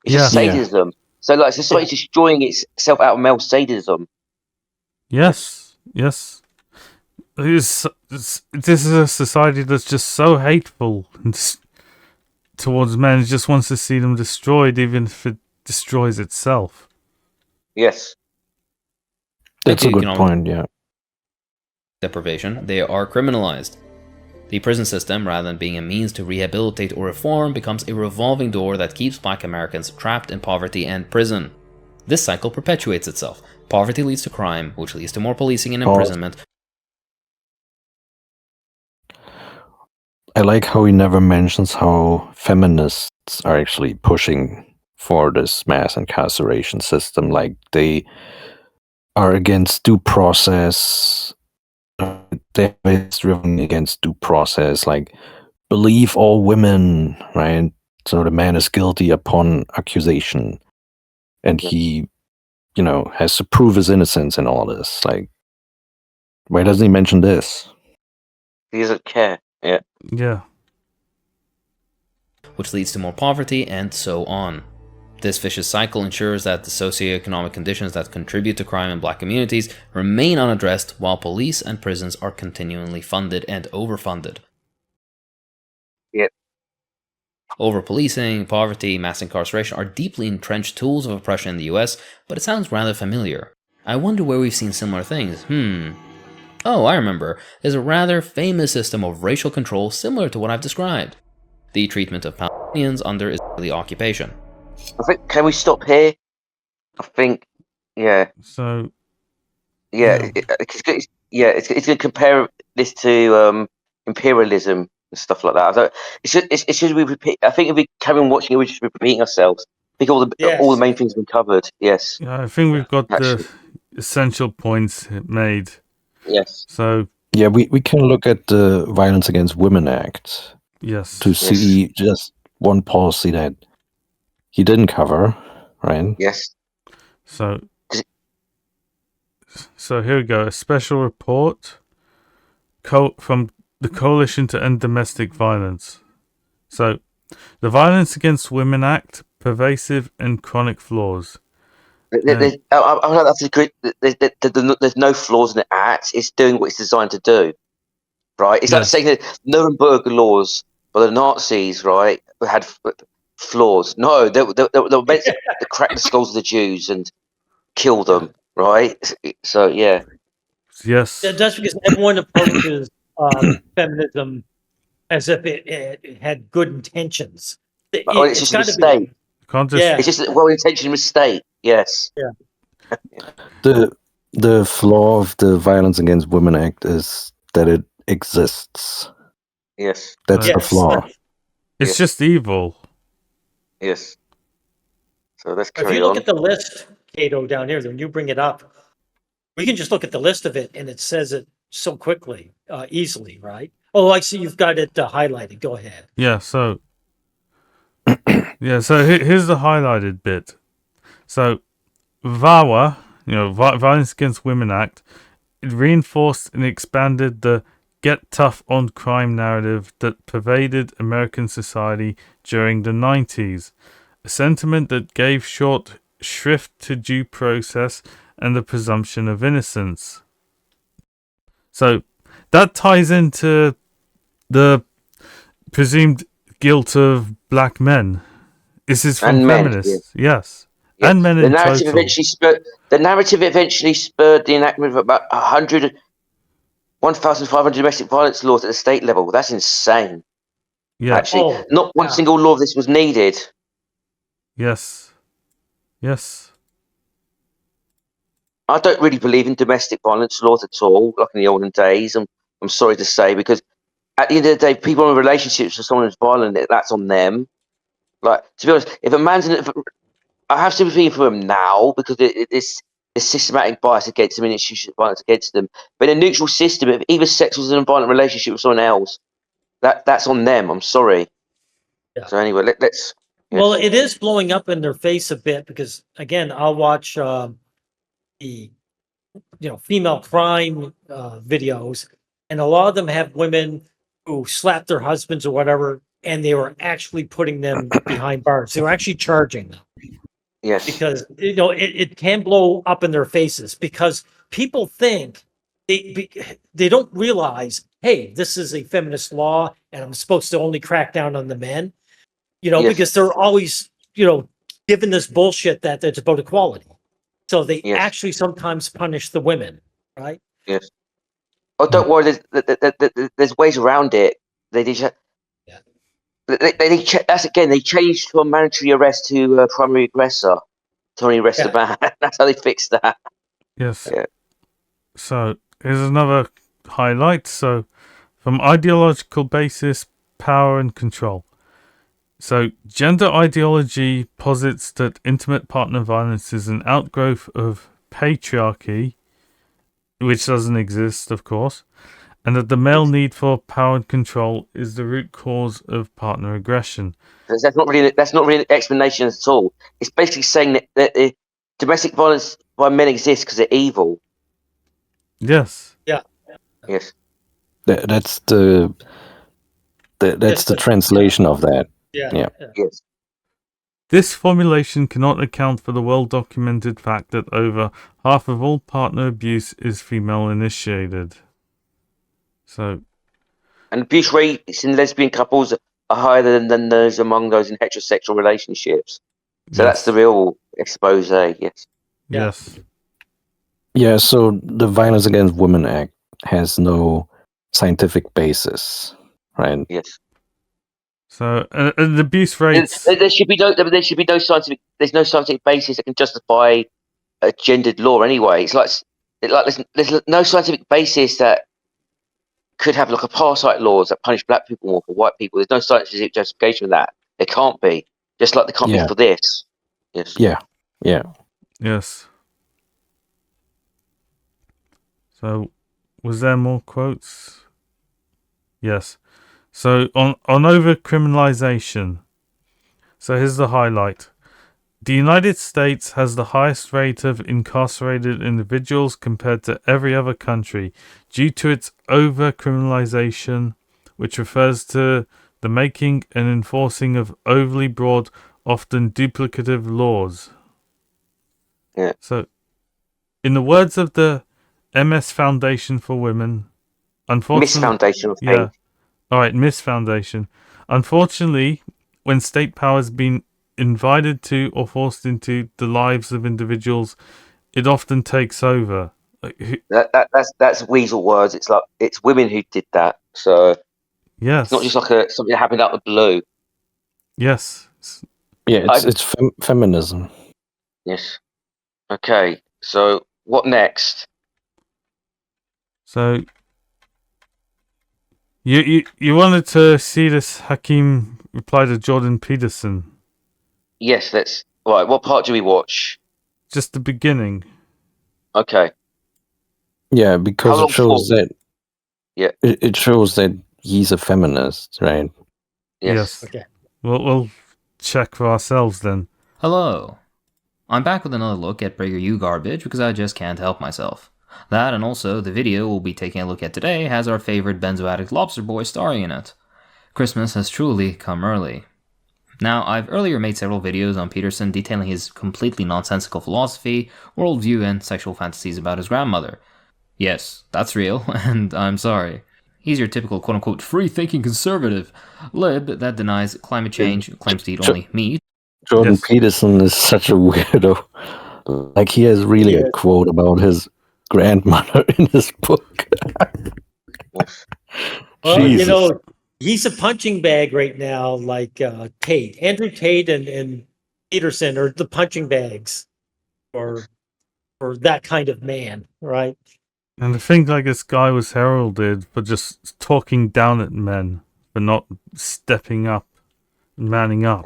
It's just sadism. So like society's destroying itself out of male sadism. Yes. This is a society that's just so hateful towards men. It just wants to see them destroyed, even if it destroys itself. Yes. That's a good point, yeah. Deprivation, they are criminalized. The prison system, rather than being a means to rehabilitate or reform, becomes a revolving door that keeps black Americans trapped in poverty and prison. This cycle perpetuates itself. Poverty leads to crime, which leads to more policing and imprisonment. I like how he never mentions how feminists are actually pushing for this mass incarceration system. Like, they are against due process. They're driven against due process, like believe all women, right? So the man is guilty upon accusation, and he, has to prove his innocence and all this. Like, why doesn't he mention this? He doesn't care. Yeah. Which leads to more poverty and so on. This vicious cycle ensures that the socioeconomic conditions that contribute to crime in black communities remain unaddressed while police and prisons are continually funded and overfunded. Yep. Over-policing, poverty, mass incarceration are deeply entrenched tools of oppression in the US, but it sounds rather familiar. I wonder where we've seen similar things. Oh, I remember. There's a rather famous system of racial control similar to what I've described. the treatment of Palestinians under Israeli occupation. I think, can we stop here? I think, yeah. So Yeah, it's going to compare this to imperialism and stuff like that. So it should be repeat. I think if we carry on watching it, we should be repeating ourselves. I think all the main things have been covered. Yes, yeah, I think we've got actually, the essential points made. yes, So Yeah, we can look at the Violence Against Women Act yes, to see just one policy that he didn't cover, right? yes. so here we go. A special report from the Coalition to End Domestic Violence. So, the Violence Against Women Act, pervasive and chronic flaws. That's a good. There's no flaws in the act. It's doing what it's designed to do. Right? It's like saying that Nuremberg laws by the Nazis, right, had flaws. No, they were meant to crack the skulls of the Jews and kill them, right? So yeah, Yes. That's because everyone approaches feminism as if it had good intentions. well, it's just a gotta mistake. Can't just Yeah. It's just a well-intentioned mistake. Yes. The flaw of the Violence Against Women Act is that it exists. Yes. That's the Yes. flaw. It's Yes. just evil. Yes. So let's If carry you look on. at the list, Cato, down here, when you bring it up, we can just look at the list of it and it says it so quickly, easily, right? Oh, I see you've got it highlighted. Go ahead. Yeah, so so here's the highlighted bit. So VAWA, Violence Against Women Act, it reinforced and expanded the get tough on crime narrative that pervaded American society during the 90s, a sentiment that gave short shrift to due process and the presumption of innocence. So that ties into the presumed guilt of black men. This is from And men, feminists, yes. Yeah. And men the in narrative total. eventually spurred the enactment of about 1,500 domestic violence laws at the state level. That's insane. Yeah. Actually, Oh, not one yeah. single law of this was needed. Yes. Yes. I don't really believe in domestic violence laws at all, like in the olden days. I'm sorry to say, because at the end of the day, people in relationships with someone who's violent, that's on them. Like, to be honest, if a man's I have sympathy for him now because it's systematic bias against them and institutional violence against them. But in a neutral system, if either sex was in a violent relationship with someone else, that's on them. I'm sorry. Yeah. So anyway, let's. Yes. Well, it is blowing up in their face a bit because, again, I'll watch the female crime videos, and a lot of them have women who slap their husbands or whatever, and they were actually putting them behind bars. They were actually charging them. Yes. Because it can blow up in their faces because people think they don't realize, hey, this is a feminist law and I'm supposed to only crack down on the men, Yes. because they're always, given this bullshit that it's about equality. So they Yes. actually sometimes punish the women, right? Yes. Oh, don't worry. There's ways around it. They just. Yeah. That's again. They changed from mandatory arrest to primary aggressor to only arrest the man. That's how they fixed that. Yes. Yeah. So here's another highlight. So from ideological basis, power and control. So gender ideology posits that intimate partner violence is an outgrowth of patriarchy, which doesn't exist, of course, and that the male need for power and control is the root cause of partner aggression. That's not really an explanation at all. It's basically saying that domestic violence by men exists because they're evil. Yes. Yeah. Yes. That's the translation of that. Yeah. Yes. This formulation cannot account for the well-documented fact that over half of all partner abuse is female-initiated. So, And abuse rates in lesbian couples are higher than those among those in heterosexual relationships. So that's the real expose. Yes. Yes. Yeah, so the Violence Against Women Act has no scientific basis, right? Yes. So, and abuse rates. There should be no scientific. There's no scientific basis that can justify a gendered law anyway. It's like there's no scientific basis that could have like apartheid laws that punish black people more for white people. There's no scientific justification for that. There can't be. Just like there can't be for this. Yes. Yeah. Yes. So, was there more quotes? Yes. So, on overcriminalization. So, here's the highlight. The United States has the highest rate of incarcerated individuals compared to every other country due to its overcriminalization, which refers to the making and enforcing of overly broad, often duplicative laws. Yeah. So, in the words of the MS Foundation for Women, unfortunately... Miss Foundation, I think. Yeah. All right, Miss Foundation. Unfortunately, when state power has been invited to or forced into the lives of individuals, it often takes over. That's weasel words. It's like it's women who did that. So Yes. it's not just like something that happened out of the blue. Yes. Yeah, it's feminism. Yes. Okay. So what next? So you wanted to see this Hakeem reply to Jordan Peterson. Yes, let's. Right, what part do we watch? Just the beginning. Okay. Yeah, because it shows that. Yeah. It shows that he's a feminist, right? Yes. Okay. We'll check for ourselves then. Hello. I'm back with another look at PragerU garbage because I just can't help myself. That and also the video we'll be taking a look at today has our favorite benzo addict lobster boy starring in it. Christmas has truly come early. Now, I've earlier made several videos on Peterson detailing his completely nonsensical philosophy, worldview, and sexual fantasies about his grandmother. Yes, that's real, and I'm sorry. He's your typical quote-unquote free-thinking conservative lib that denies climate change, claims to eat only meat. Jordan Peterson is such a weirdo. Like, he has really a quote about his grandmother in his book. Well, you know, he's a punching bag right now, like Tate. Andrew Tate and Peterson are the punching bags for that kind of man, right? And I think like this guy was heralded for just talking down at men, for not stepping up, manning up.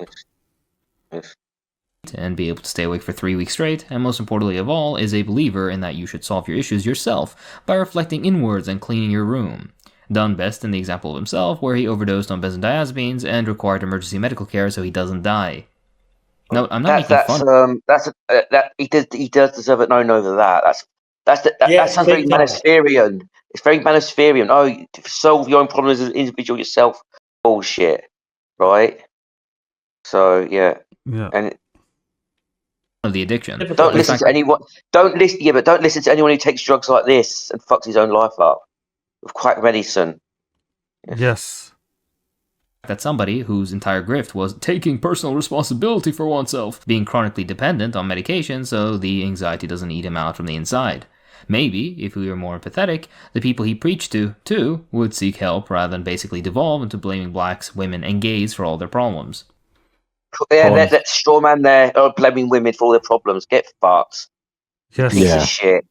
And be able to stay awake for 3 weeks straight, and most importantly of all, is a believer in that you should solve your issues yourself by reflecting inwards and cleaning your room. Done best in the example of himself, where he overdosed on benzodiazepines and required emergency medical care so he doesn't die. No, I'm not making fun. He does deserve it. No, over that. That sounds very Manispherian. It's very Manispherian. Oh, you solve your own problems as an individual yourself. Bullshit, right? So yeah. And of the addiction. Don't listen to anyone. Don't listen. Yeah, but don't listen to anyone who takes drugs like this and fucks his own life up with quack medicine. Yes. That somebody whose entire grift was taking personal responsibility for oneself, being chronically dependent on medication so the anxiety doesn't eat him out from the inside. Maybe, if we were more empathetic, the people he preached to, too, would seek help rather than basically devolve into blaming blacks, women, and gays for all their problems. Yeah, that straw man there blaming women for all their problems. Get fucked. Yes. Piece of shit.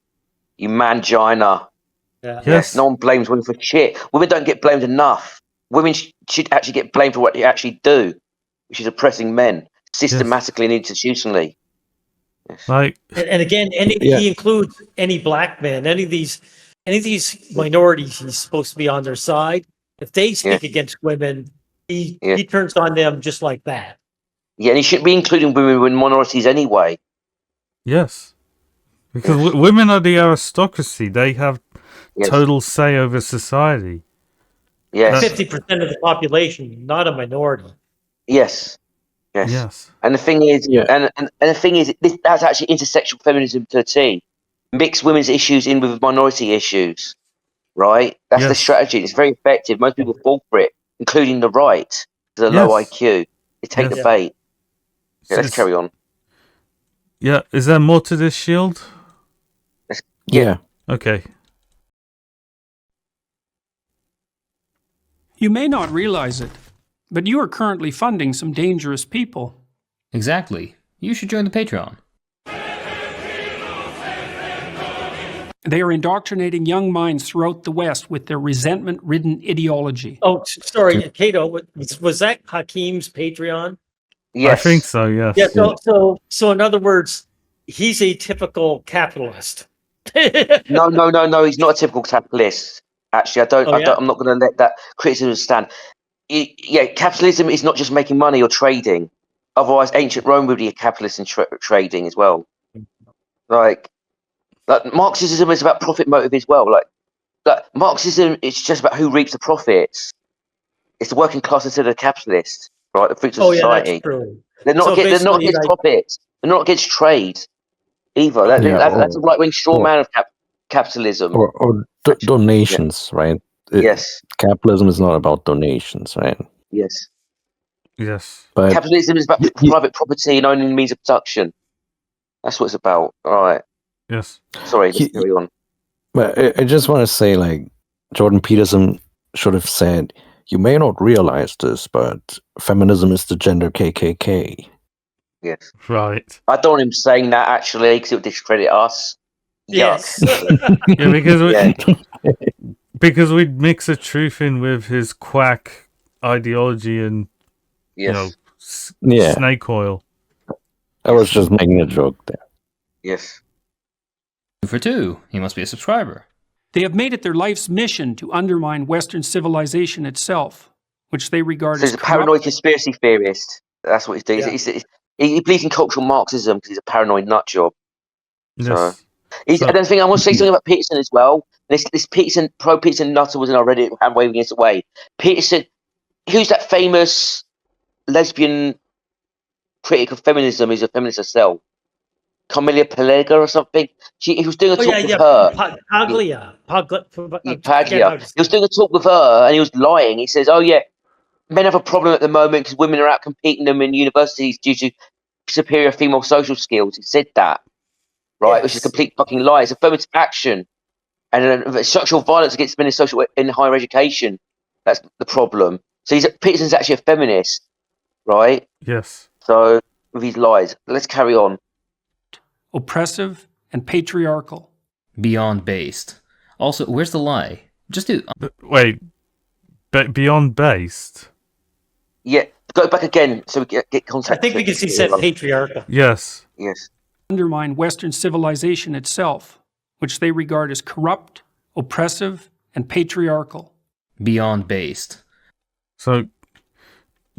You mangina. Yeah. Yes. No one blames women for shit. Women don't get blamed enough. Women should actually get blamed for what they actually do, which is oppressing men systematically and institutionally. Yes. Like, and again, he includes any black men, any of these minorities he's supposed to be on their side. If they speak against women, he turns on them just like that. Yeah, and he shouldn't be including women in minorities anyway. Yes. Because women are the aristocracy. They have total say over society. Yes. 50% of the population, not a minority. Yes. And the thing is, and the thing is, that's actually intersectional feminism to a T. Mix women's issues in with minority issues, right? That's the strategy. It's very effective. Most people fall for it, including the right, the low IQ. They take the bait. Yeah, let's carry on. Yeah, is there more to this, Shield? Yeah. Okay. You may not realize it, But you are currently funding some dangerous people. Exactly. You should join the Patreon. They are indoctrinating young minds throughout the West with their resentment-ridden ideology. Oh, sorry, Cato, was that Hakeem's Patreon? Yes. I think so, yes. Yeah, so in other words, he's a typical capitalist. No. He's not a typical capitalist. Actually, I'm not going to let that criticism stand. Capitalism is not just making money or trading. Otherwise, ancient Rome would be a capitalist in trading as well. Like Marxism is about profit motive as well. Like Marxism is just about who reaps the profits. It's the working class instead of the capitalist, right? The fruits of society. That's true. They're not against profits. They're not against trade either. That's a right-wing straw man of capitalism. Or donations, right? Yes. Capitalism is not about donations, right? Yes. Yes. But capitalism is about private property and owning the means of production. That's what it's about. All right. Yes. Sorry, let's carry on. But I just want to say, like, Jordan Peterson should have said, "You may not realize this, but feminism is the gender KKK." Yes. Right. I don't want him saying that actually because it would discredit us. Yes. Yuck. Because we'd mix a truth in with his quack ideology and snake oil. I was just making a joke there. Yes. 2 for 2. He must be a subscriber. They have made it their life's mission to undermine Western civilization itself, which they regard So as he's a paranoid conspiracy theorist. That's what he's doing. Yeah. He believes in cultural Marxism because he's a paranoid nut job. Yes. I don't think I want to say something about Peterson as well. This Peterson, pro-Peterson nutter was in our Reddit hand waving it away. Peterson, who's that famous lesbian critic of feminism? Who's a feminist herself? Camilla Palega or something. He was doing a talk with her. Paglia. He was doing a talk with her and he was lying. He says, "Oh yeah, men have a problem at the moment because women are out competing them in universities due to superior female social skills." He said that, right? Which is a complete fucking lie. It's affirmative action and sexual violence against men in higher education. That's the problem. So Peterson's actually a feminist, right? Yes. So with his lies, let's carry on. oppressive and patriarchal. Beyond based. Also, where's the lie? Just do. Wait. Beyond based? Yeah, go back again so we get context. I think because he said patriarchal. Yes. Yes. Undermine Western civilization itself, which they regard as corrupt, oppressive, and patriarchal. Beyond based. So,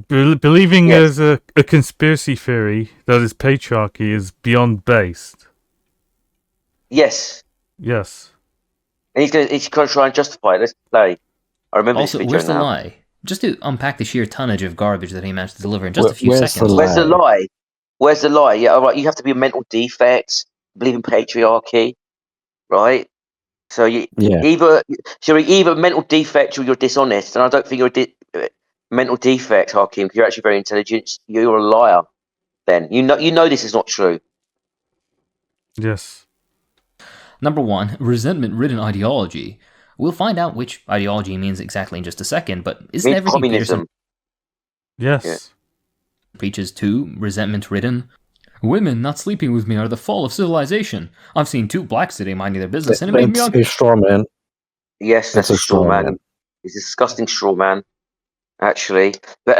believing there's a conspiracy theory that is patriarchy is beyond based. Yes. Yes. And he's going to try and justify it. Let's play. I remember Also, this video where's the now. lie? Just to unpack the sheer tonnage of garbage that he managed to deliver in just a few where's seconds. the Where's the lie? Where's the lie? Yeah, all right. You have to be a mental defect, believe in patriarchy, right? So you're either a mental defect or you're dishonest. And I don't think you're a mental defect, Hakeem, because you're actually very intelligent. You're a liar. Then you know this is not true. Yes. Number 1, resentment-ridden ideology. We'll find out which ideology means exactly in just a second, but isn't everything communism? Yes. Yeah. Preaches 2, resentment-ridden? Women not sleeping with me are the fall of civilization. I've seen 2 blacks today minding their business, and it made me That's a straw man. Yes, that's a straw man. It's a disgusting straw man, actually. But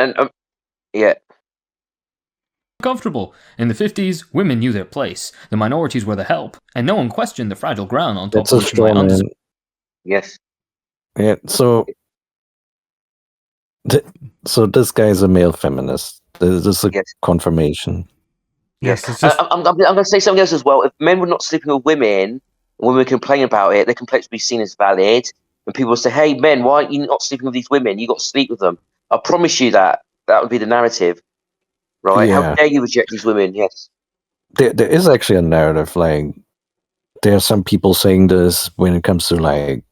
uncomfortable. In the 50s, women knew their place. The minorities were the help, and no one questioned the fragile ground on top That's a of which straw man. Yes. Yeah. So this guy's a male feminist. This is a confirmation. Yes. It's just... I'm going to say something else as well. If men were not sleeping with women, and women complain about it, their complaints would be seen as valid. And people would say, "Hey, men, why aren't you not sleeping with these women? You got to sleep with them." I promise you that would be the narrative, right? Yeah. How dare you reject these women? Yes. There is actually a narrative. Like, there are some people saying this when it comes to like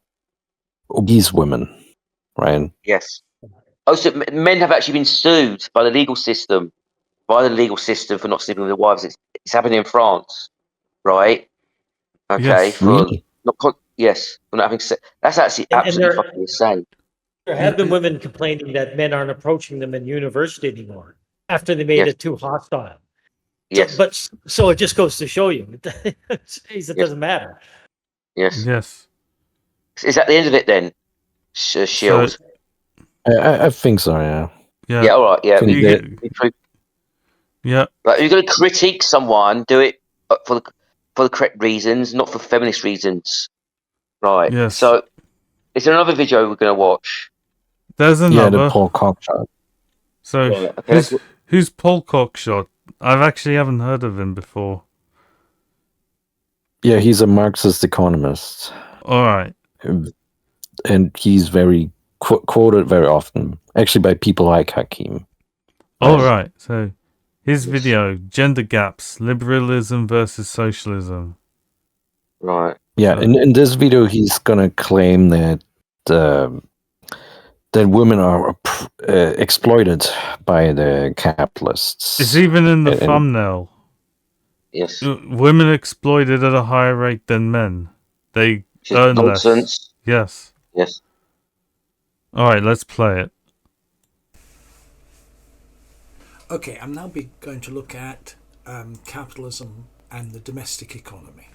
obese women, right? Yes. Oh, so men have actually been sued by the legal system for not sleeping with their wives. It's happening in France, right? Okay. Yes. For not having sex. That's actually absolutely fucking insane. There have been women complaining that men aren't approaching them in university anymore after they made Yes. it too hostile. Yes. So it just goes to show you, it doesn't matter. Yes. Yes. Is that the end of it then? Shield. I think so. Yeah. Yeah. Yeah. All right. Yeah. Can You you get- yeah. Like, if you're going to critique someone, do it for the correct reasons, not for feminist reasons. Right. Yes. So, is there another video we're going to watch? There's Yeah, the another. Paul Cockshot. So Right, okay, who's Paul Cockshot? I've actually haven't heard of him before. Yeah, he's a Marxist economist, All right. and he's very quoted very often, actually by people like Hakim. All right. So his video: gender gaps, liberalism versus socialism. Right. Yeah, So- in this video, he's gonna claim that that women are exploited by the capitalists. It's even in the And- thumbnail. Yes. Women exploited at a higher rate than men. They Just earn less. nonsense. Yes. Yes. All right. Let's play it. Okay, I'm now going to look at capitalism and the domestic economy.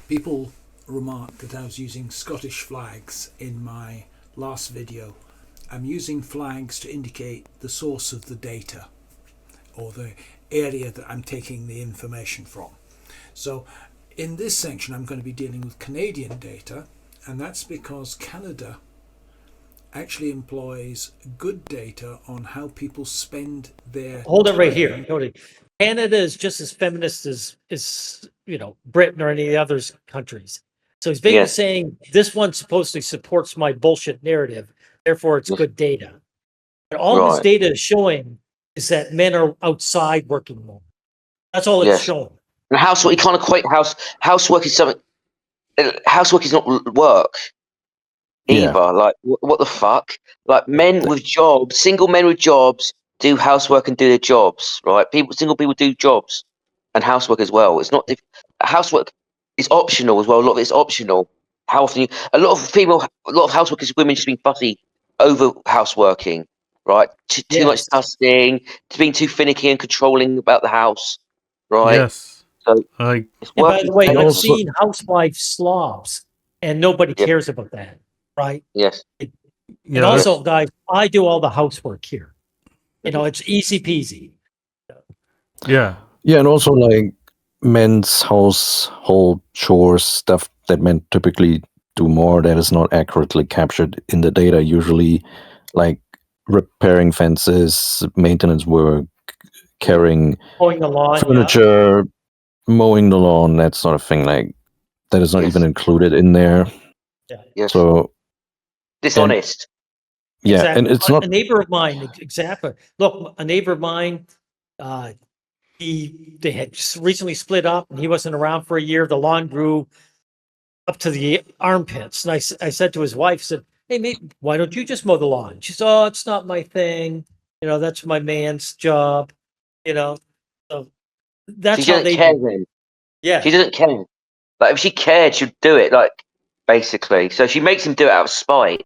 People remarked that I was using Scottish flags in my last video. I'm using flags to indicate the source of the data or the area that I'm taking the information from. So in this section I'm going to be dealing with Canadian data, and that's because Canada actually employs good data on how people spend their Hold it right time. here. Hold it. Canada is just as feminist as Britain or any of the other countries. So he's basically Yes. saying this one supposedly supports my bullshit narrative, therefore it's Yes. good data. But all this Right. data is showing is that men are outside working more. That's all it's Yes. showing. And housework, you can't equate housework is something. Housework is not work Yeah. either. Like, what the fuck? Like, men with jobs, single men with jobs, do housework and do their jobs. Right? Single people do jobs and housework as well. It's not housework is optional as well. A lot of it's optional. How often a lot of houseworkers, women just being fussy over houseworking. Right? Too much Yes. dusting, being too finicky and controlling about the house. Right? Yes. So Like it's And by working the way, together. I've also- seen housewife slobs, and nobody Yeah. cares about that, right? Yes. And yeah. also, guys, I do all the housework here. It's easy peasy. Yeah. Yeah, and also like men's household chores, stuff that men typically do more that is not accurately captured in the data, usually like repairing fences, maintenance work, carrying Mowing the lawn, yeah. furniture, mowing the lawn, that sort of thing. Like that is not Yes. even included in there. Yes. So Dishonest. yeah, Exactly. and it's not A neighbor of mine, exactly. Look, a neighbor of mine, they had just recently split up, and he wasn't around for a year. The lawn grew up to the armpits, and I said to his wife, said, "Hey, mate, why don't you just mow the lawn?" She said, "Oh, it's not my thing. That's my man's job." So that's She how doesn't they care do. then. Yeah. She doesn't care. Like, if she cared, she'd do it. Like, basically. So she makes him do it out of spite.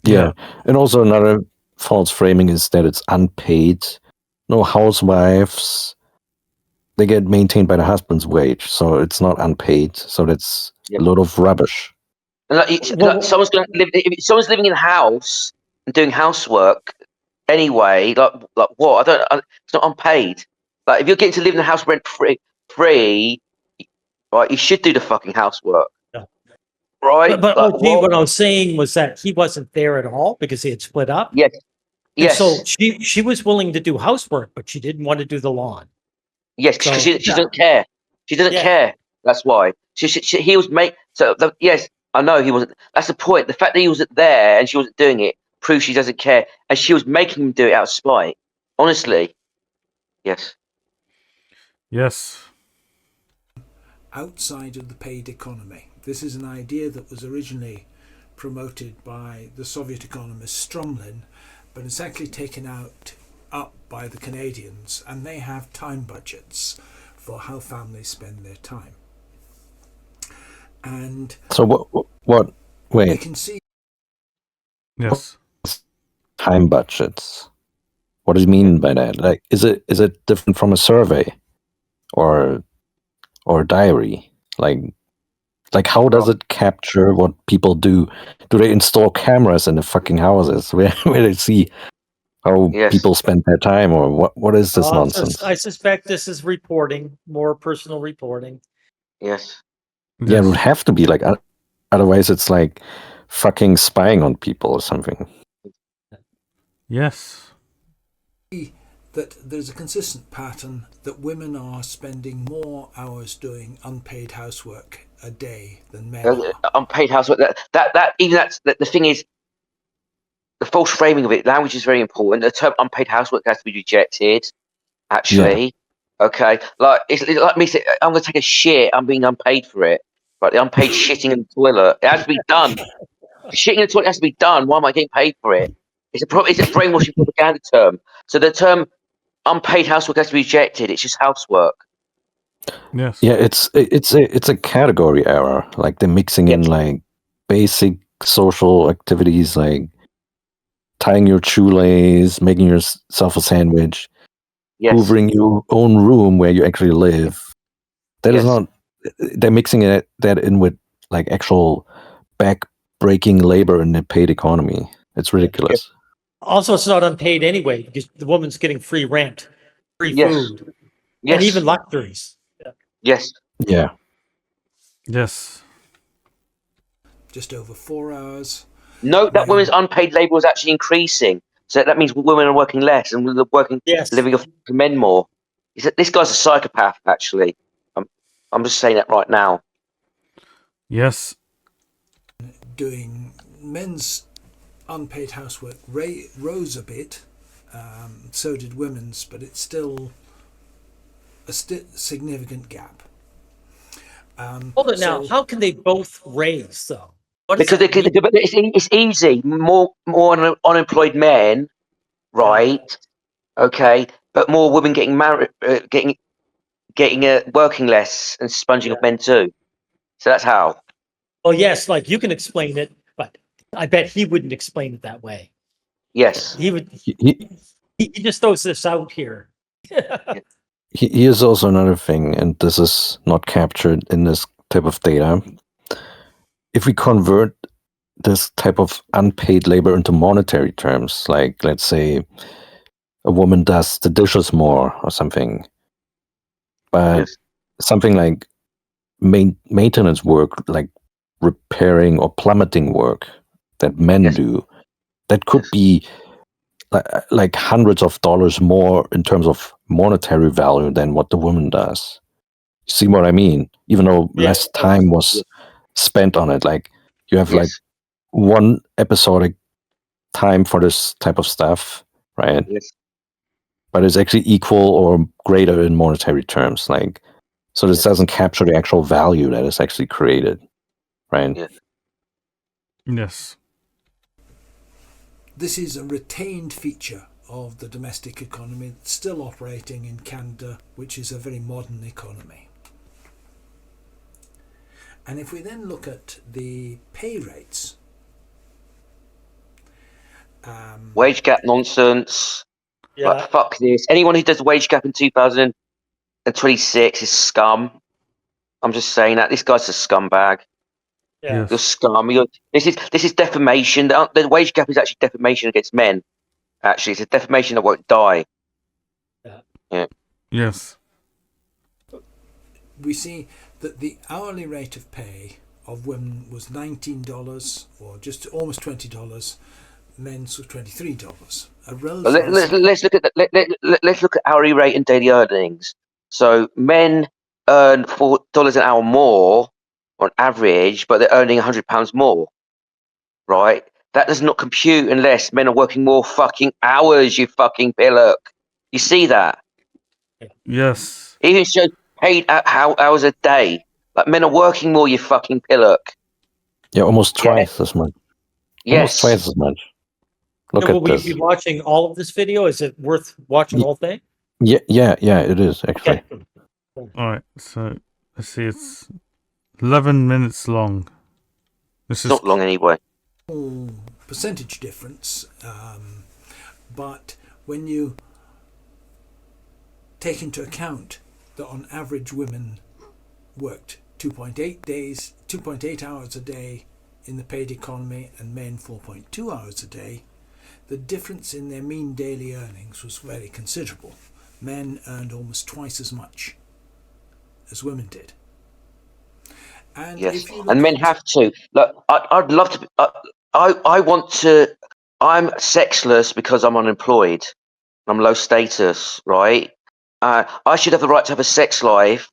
yeah. And also another false framing is that it's unpaid. No, housewives, they get maintained by the husband's wage, so it's not unpaid. So that's Yeah. a lot of rubbish. And Well- someone's going to live. If someone's living in a house and doing housework anyway, like what? It's not unpaid. Like, if you're getting to live in a house rent free, right? You should do the fucking housework. Yeah. Right? But Like, what I was saying was that he wasn't there at all because he had split up. Yes. And Yes. so she was willing to do housework, but she didn't want to do the lawn. Yes, because So, she doesn't care. She doesn't Yeah. care. That's why. He was made. So yes, I know he wasn't. That's the point. The fact that he wasn't there and she wasn't doing it proves she doesn't care, and she was making him do it out of spite. Honestly, yes. Yes. Outside of the paid economy. This is an idea that was originally promoted by the Soviet economist Stromlin, but it's actually taken up by the Canadians, and they have time budgets for how families spend their time. And So what? you Wait, can see Yes. time budgets. What do you mean by that? Like, is it different from a survey or diary? Like how does it capture what people do? Do they install cameras in the fucking houses where they see how Yes. people spend their time, or what is this So nonsense? I suspect this is reporting, more personal reporting. Yes. Yeah, it would Yes. have to be like otherwise it's like fucking spying on people or something. Yes. that there's a consistent pattern that women are spending more hours doing unpaid housework a day than men are. Unpaid housework. The thing is, the false framing of it. Language is very important. The term unpaid housework has to be rejected. Actually, okay. Like it's like me saying, I'm going to take a shit. I'm being unpaid for it. Right, the unpaid shitting in the toilet. It has to be done. Shitting in the toilet has to be done. Why am I getting paid for it? It's a brainwashing propaganda term. So the term unpaid housework has to be rejected. It's just housework. Yes. Yeah, it's a category error. Like they're mixing in like basic social activities like tying your shoelace, making yourself a sandwich, Yes. hoovering your own room where you actually live. That is Yes. not. They're mixing that in with like actual back-breaking labor in the paid economy. It's ridiculous. Also, it's not unpaid anyway because the woman's getting free rent, free Yes. food, Yes. and even luxuries. Yes. Yeah. Yes. Just over 4 hours. No, that women's unpaid labour was actually increasing. So that means women are working less and we're living off men more. This guy's a psychopath, actually. I'm just saying that right now. Yes. Doing men's unpaid housework rose a bit. So did women's, but it's still a significant gap. Hold it now. How can they both raise though? What does Because that mean? it's easy. More unemployed men, right? Okay, but more women getting married, getting working less and sponging off men too. So that's how. Well, yes, like you can explain it, but I bet he wouldn't explain it that way. Yes. He would. He just throws this out here. Here's also another thing, and this is not captured in this type of data. If we convert this type of unpaid labor into monetary terms, like let's say a woman does the dishes more or something, but something like maintenance work, like repairing or plummeting work that men do, that could be like hundreds of dollars more in terms of monetary value than what the woman does. See what I mean? Even though less time was spent on it, like you have like one episodic time for this type of stuff, right? Yes. But it's actually equal or greater in monetary terms. Like, so this doesn't capture the actual value that is actually created, right? Yes. This is a retained feature of the domestic economy that's still operating in Canada, which is a very modern economy. And if we then look at the pay rates, wage gap nonsense. Yeah. Like, fuck this. Anyone who does wage gap in 2026 is scum. I'm just saying that this guy's a scumbag. Yeah. You're scum. This is defamation. The wage gap is actually defamation against men. Actually, it's a defamation that won't die. Yeah. Yes. we see that the hourly rate of pay of women was $19 or just almost $20. Men's was $23. Let's look at hourly rate and daily earnings. So men earn $4 an hour more on average, but they're earning £100 more, right? That does not compute unless men are working more fucking hours. You fucking pillock. You see that? Yes. It even shows paid hours a day. Like men are working more. You fucking pillock. Yeah, almost twice as much. Yes. Almost twice as much. Look Will at we this. be watching all of this video? Is it worth watching the whole thing? Yeah, it is actually. Okay. All right. So let's see. It's 11 minutes long. It's not long anyway. Percentage difference, but when you take into account that on average women worked 2.8 hours a day in the paid economy and men 4.2 hours a day, the difference in their mean daily earnings was very considerable. Men earned almost twice as much as women did. And yes, and men have to. Look, I'd love to. I want to. I'm sexless because I'm unemployed. I'm low status, right? I should have the right to have a sex life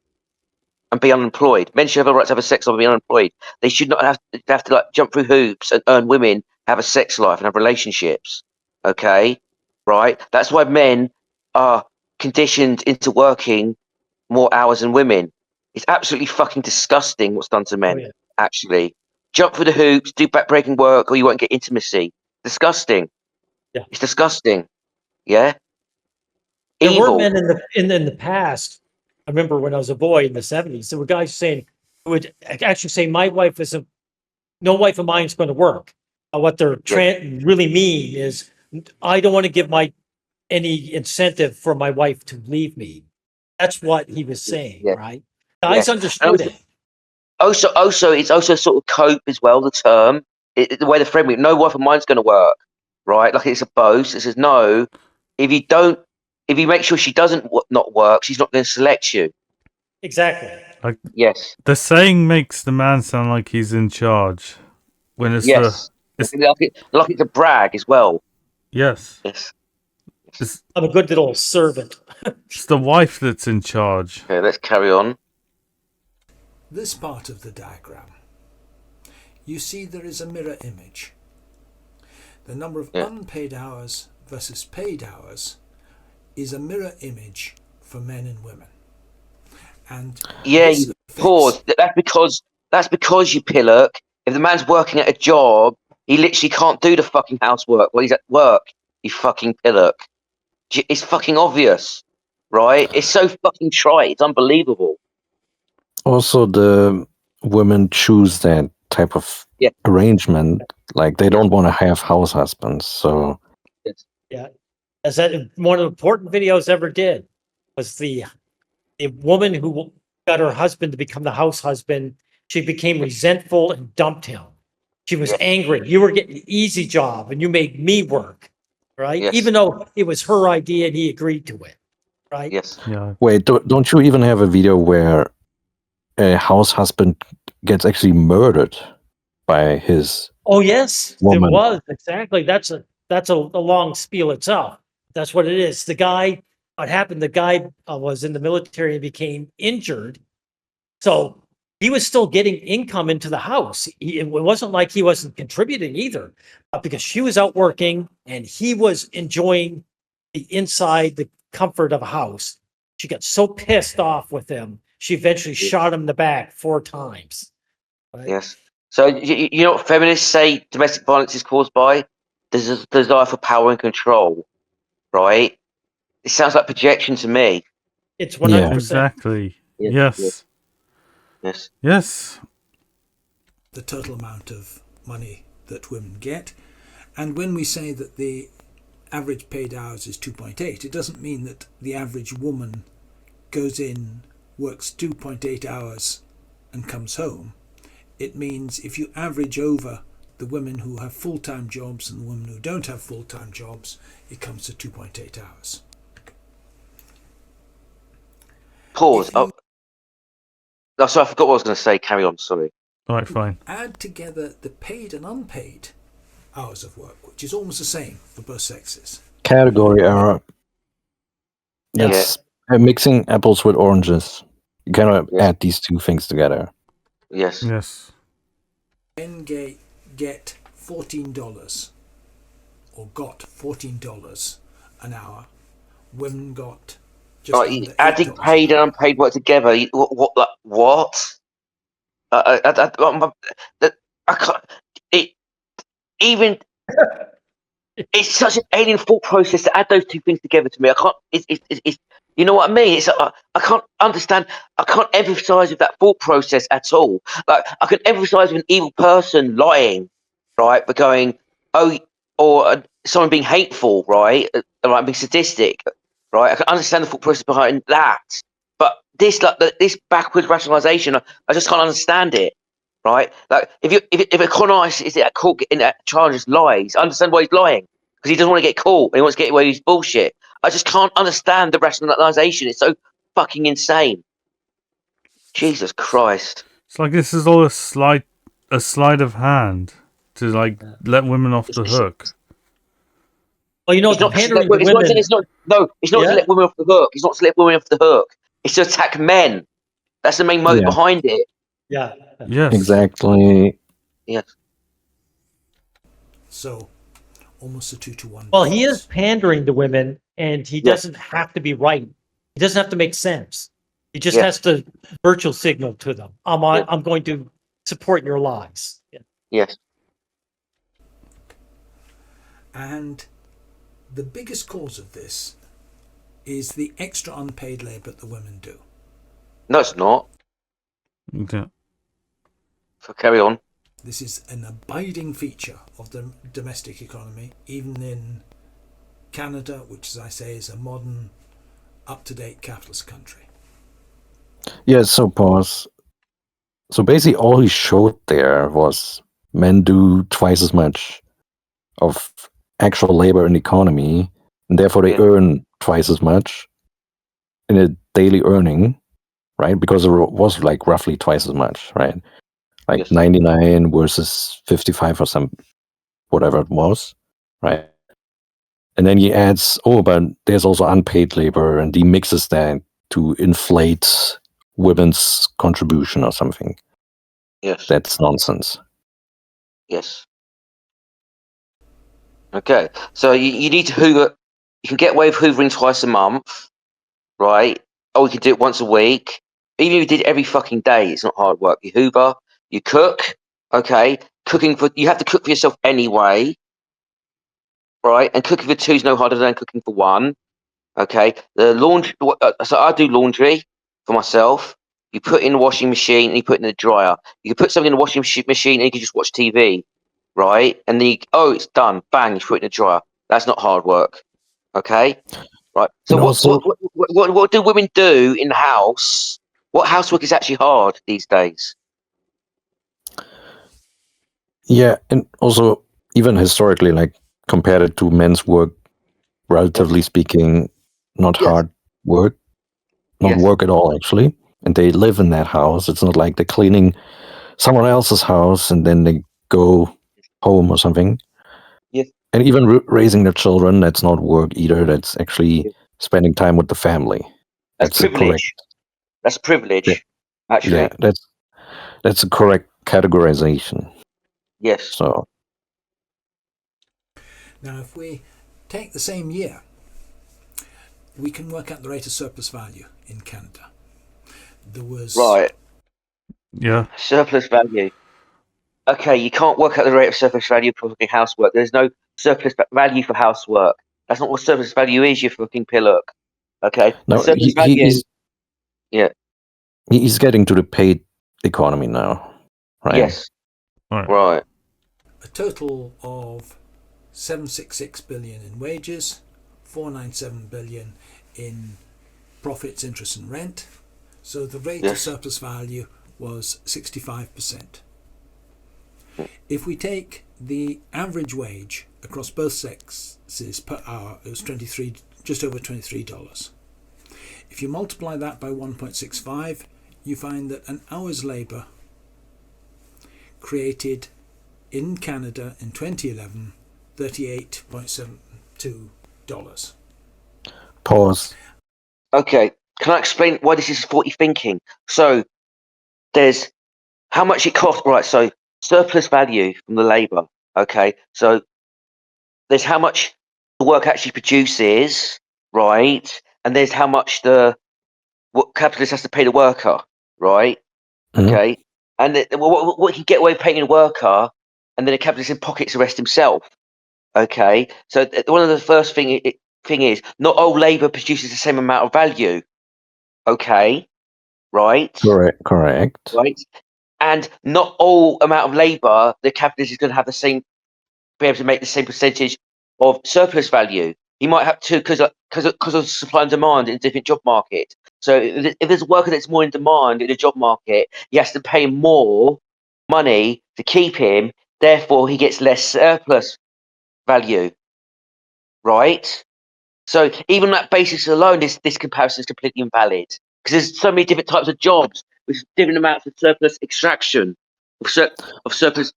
and be unemployed. Men should have the right to have a sex life and be unemployed. They should not have to like jump through hoops and earn women, have a sex life and have relationships. Okay, right? That's why men are conditioned into working more hours than women. It's absolutely fucking disgusting what's done to men. Oh, yeah. Actually, jump through the hoops, do backbreaking work, or you won't get intimacy. Disgusting. Yeah. It's disgusting. Yeah. There Evil. were men in the past. I remember when I was a boy in the 70s, there were guys saying, would actually say, my wife isn't, no wife of mine is going to work. What they're really mean is, I don't want to give any incentive for my wife to leave me. That's what he was saying, right? Guys understood it. Also, it's also sort of cope as well. The term, the way the framework, no wife of mine's going to work, right? Like it's a boast. It says no. If you make sure she doesn't not work, she's not going to select you. Exactly. Like, yes. The saying makes the man sound like he's in charge, when it's like it's a brag as well. Yes. I'm a good little servant. It's the wife that's in charge. Okay, let's carry on. This part of the diagram, you see there is a mirror image. The number of unpaid hours versus paid hours is a mirror image for men and women. And pause. That's because you pillock. If the man's working at a job, he literally can't do the fucking housework while he's at work. You fucking pillock. It's fucking obvious, right? It's so fucking trite. It's unbelievable. Also, the women choose that type of arrangement. Like they don't want to have house husbands. So yeah, as that one of the important videos ever did was the woman who got her husband to become the house husband. She became resentful and dumped him. She was angry. You were getting an easy job and you made me work, right? Yes. Even though it was her idea and he agreed to it, right? Yes. Yeah. Wait, don't you even have a video where a house husband gets actually murdered by his Oh yes, woman? it was exactly. That's a long spiel itself. That's what it is. What happened? The guy was in the military and became injured, so he was still getting income into the house. It wasn't like he wasn't contributing either, because she was out working and he was enjoying the comfort of a house. She got so pissed off with him, she eventually shot him in the back 4 times. Right? Yes. So you know what feminists say domestic violence is caused by? There's a desire for power and control, right? It sounds like projection to me. It's 100%. Exactly. Yes. The total amount of money that women get. And when we say that the average paid hours is 2.8, it doesn't mean that the average woman goes in, works 2.8 hours and comes home. It means if you average over the women who have full-time jobs and the women who don't have full-time jobs, it comes to 2.8 hours. Pause. Sorry, I forgot what I was going to say. Carry on. Sorry. All right, fine. Add together the paid and unpaid hours of work, which is almost the same for both sexes. Category error. That's mixing apples with oranges. You cannot add these two things together. Yes. Men get $14 or got $14 an hour. Women got just under adding $8 paid and unpaid work together. What? I can't. It's such an alien thought process to add those two things together to me. I can't. You know what I mean? It's I can't understand. I can't empathise with that thought process at all. Like I can empathise with an evil person lying, right? But going, oh, or someone being hateful, right? Like being sadistic, right? I can understand the thought process behind that. But this, like this backwards rationalisation, I just can't understand it, right? Like if a con artist is at court getting that charges lies, I understand why he's lying because he doesn't want to get caught and he wants to get away with his bullshit. I just can't understand the rationalisation. It's so fucking insane. Jesus Christ. It's like this is all a sleight of hand to like let women off the hook. Well, you know, It's not, pandering to it's women. it's not to Yeah. let women off the hook. It's not to let women off the hook. It's to attack men. That's the main motive Yeah. behind it. Yeah. Yes. Exactly. Yes. So, almost a 2-to-1. Well, he is pandering to women, and he Yeah. doesn't have to be right. He doesn't have to make sense. He just Yeah. has to virtual signal to them. I'm going to support your lies. Yeah. Yes. And the biggest cause of this is the extra unpaid labour that the women do. No, it's not. Yeah. So carry on. This is an abiding feature of the domestic economy, even in Canada, which, as I say, is a modern, up-to-date capitalist country. Yeah, so pause. So basically all he showed there was men do twice as much of actual labor in the economy, and therefore they Yeah. earn twice as much in a daily earning, right? Because it was like roughly twice as much, right? Like Yes. 99 versus 55 or some whatever it was, right? And then he adds, oh, but there's also unpaid labor, and he mixes that to inflate women's contribution or something. Yes. That's nonsense. Yes. Okay. So you need to hoover. You can get away with hoovering twice a month, right? Or you can do it once a week. Even if you did it every fucking day, it's not hard work. You hoover, you cook, okay? You have to cook for yourself anyway, right? And cooking for two is no harder than cooking for one, okay? The laundry, so I do laundry for myself. You put it in the washing machine and you put it in the dryer. You can put something in the washing machine and you can just watch TV, right? And then it's done. Bang, you put it in the dryer. That's not hard work, okay? Right. So And also, what do women do in the house? What housework is actually hard these days? yeah, and also even historically, like compared it to men's work, relatively speaking, not Yes. hard work, not Yes. work at all, actually. And they live in that house. It's not like they're cleaning someone else's house and then they go home or something. Yes. And even raising their children, that's not work either. That's actually Yes. spending time with the family. That's The correct. privilege. That's privilege, actually. Yeah, that's a correct categorization. Yes. So Now, if we take the same year, we can work out the rate of surplus value in Canada. There was... Right. Yeah. Surplus value. Okay, you can't work out the rate of surplus value for fucking housework. There's no surplus value for housework. That's not what surplus value is, you fucking pillock. Okay? no, Surplus value. Yeah. he's getting to the paid economy now, right? Yes. Right. A total of 766 billion in wages, 497 billion in profits, interest and rent. So the rate of surplus value was 65%. If we take the average wage across both sexes per hour, it was just over $23. If you multiply that by 1.65, you find that an hour's labour created in Canada in 2011 $38.72. Pause. Okay, can I explain why this is faulty thinking? So there's how much it costs, right? So surplus value from the labour. Okay, so there's how much the work actually produces, right? And there's how much what capitalist has to pay the worker, right? Okay, and what he can get away with paying the worker, and then the capitalist in pockets the rest himself. Okay, so one of the first thing thing is, not all labour produces the same amount of value. Okay, right? Correct. Right, and not all amount of labour the capitalist is going to have be able to make the same percentage of surplus value. He might have to because of supply and demand in a different job market. So if there's a worker that's more in demand in the job market, he has to pay more money to keep him. Therefore, he gets less surplus value, right? So even on that basis alone, this comparison is completely invalid because there's so many different types of jobs with different amounts of surplus extraction of surplus,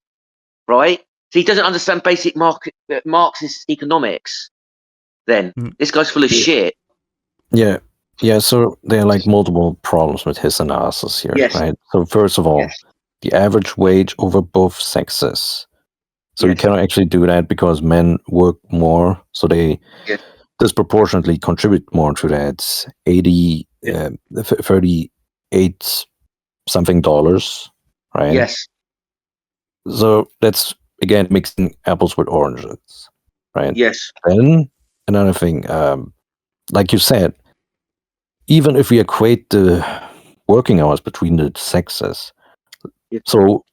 right? So he doesn't understand basic Marxist economics. Then this guy's full of shit. Yeah. So there are like multiple problems with his analysis here, Yes. right? So first of all, the average wage over both sexes. So you cannot actually do that because men work more, so they disproportionately contribute more to that 38 something dollars, right? Yes. So that's again mixing apples with oranges, right? Yes. Then another thing, like you said, even if we equate the working hours between the sexes, so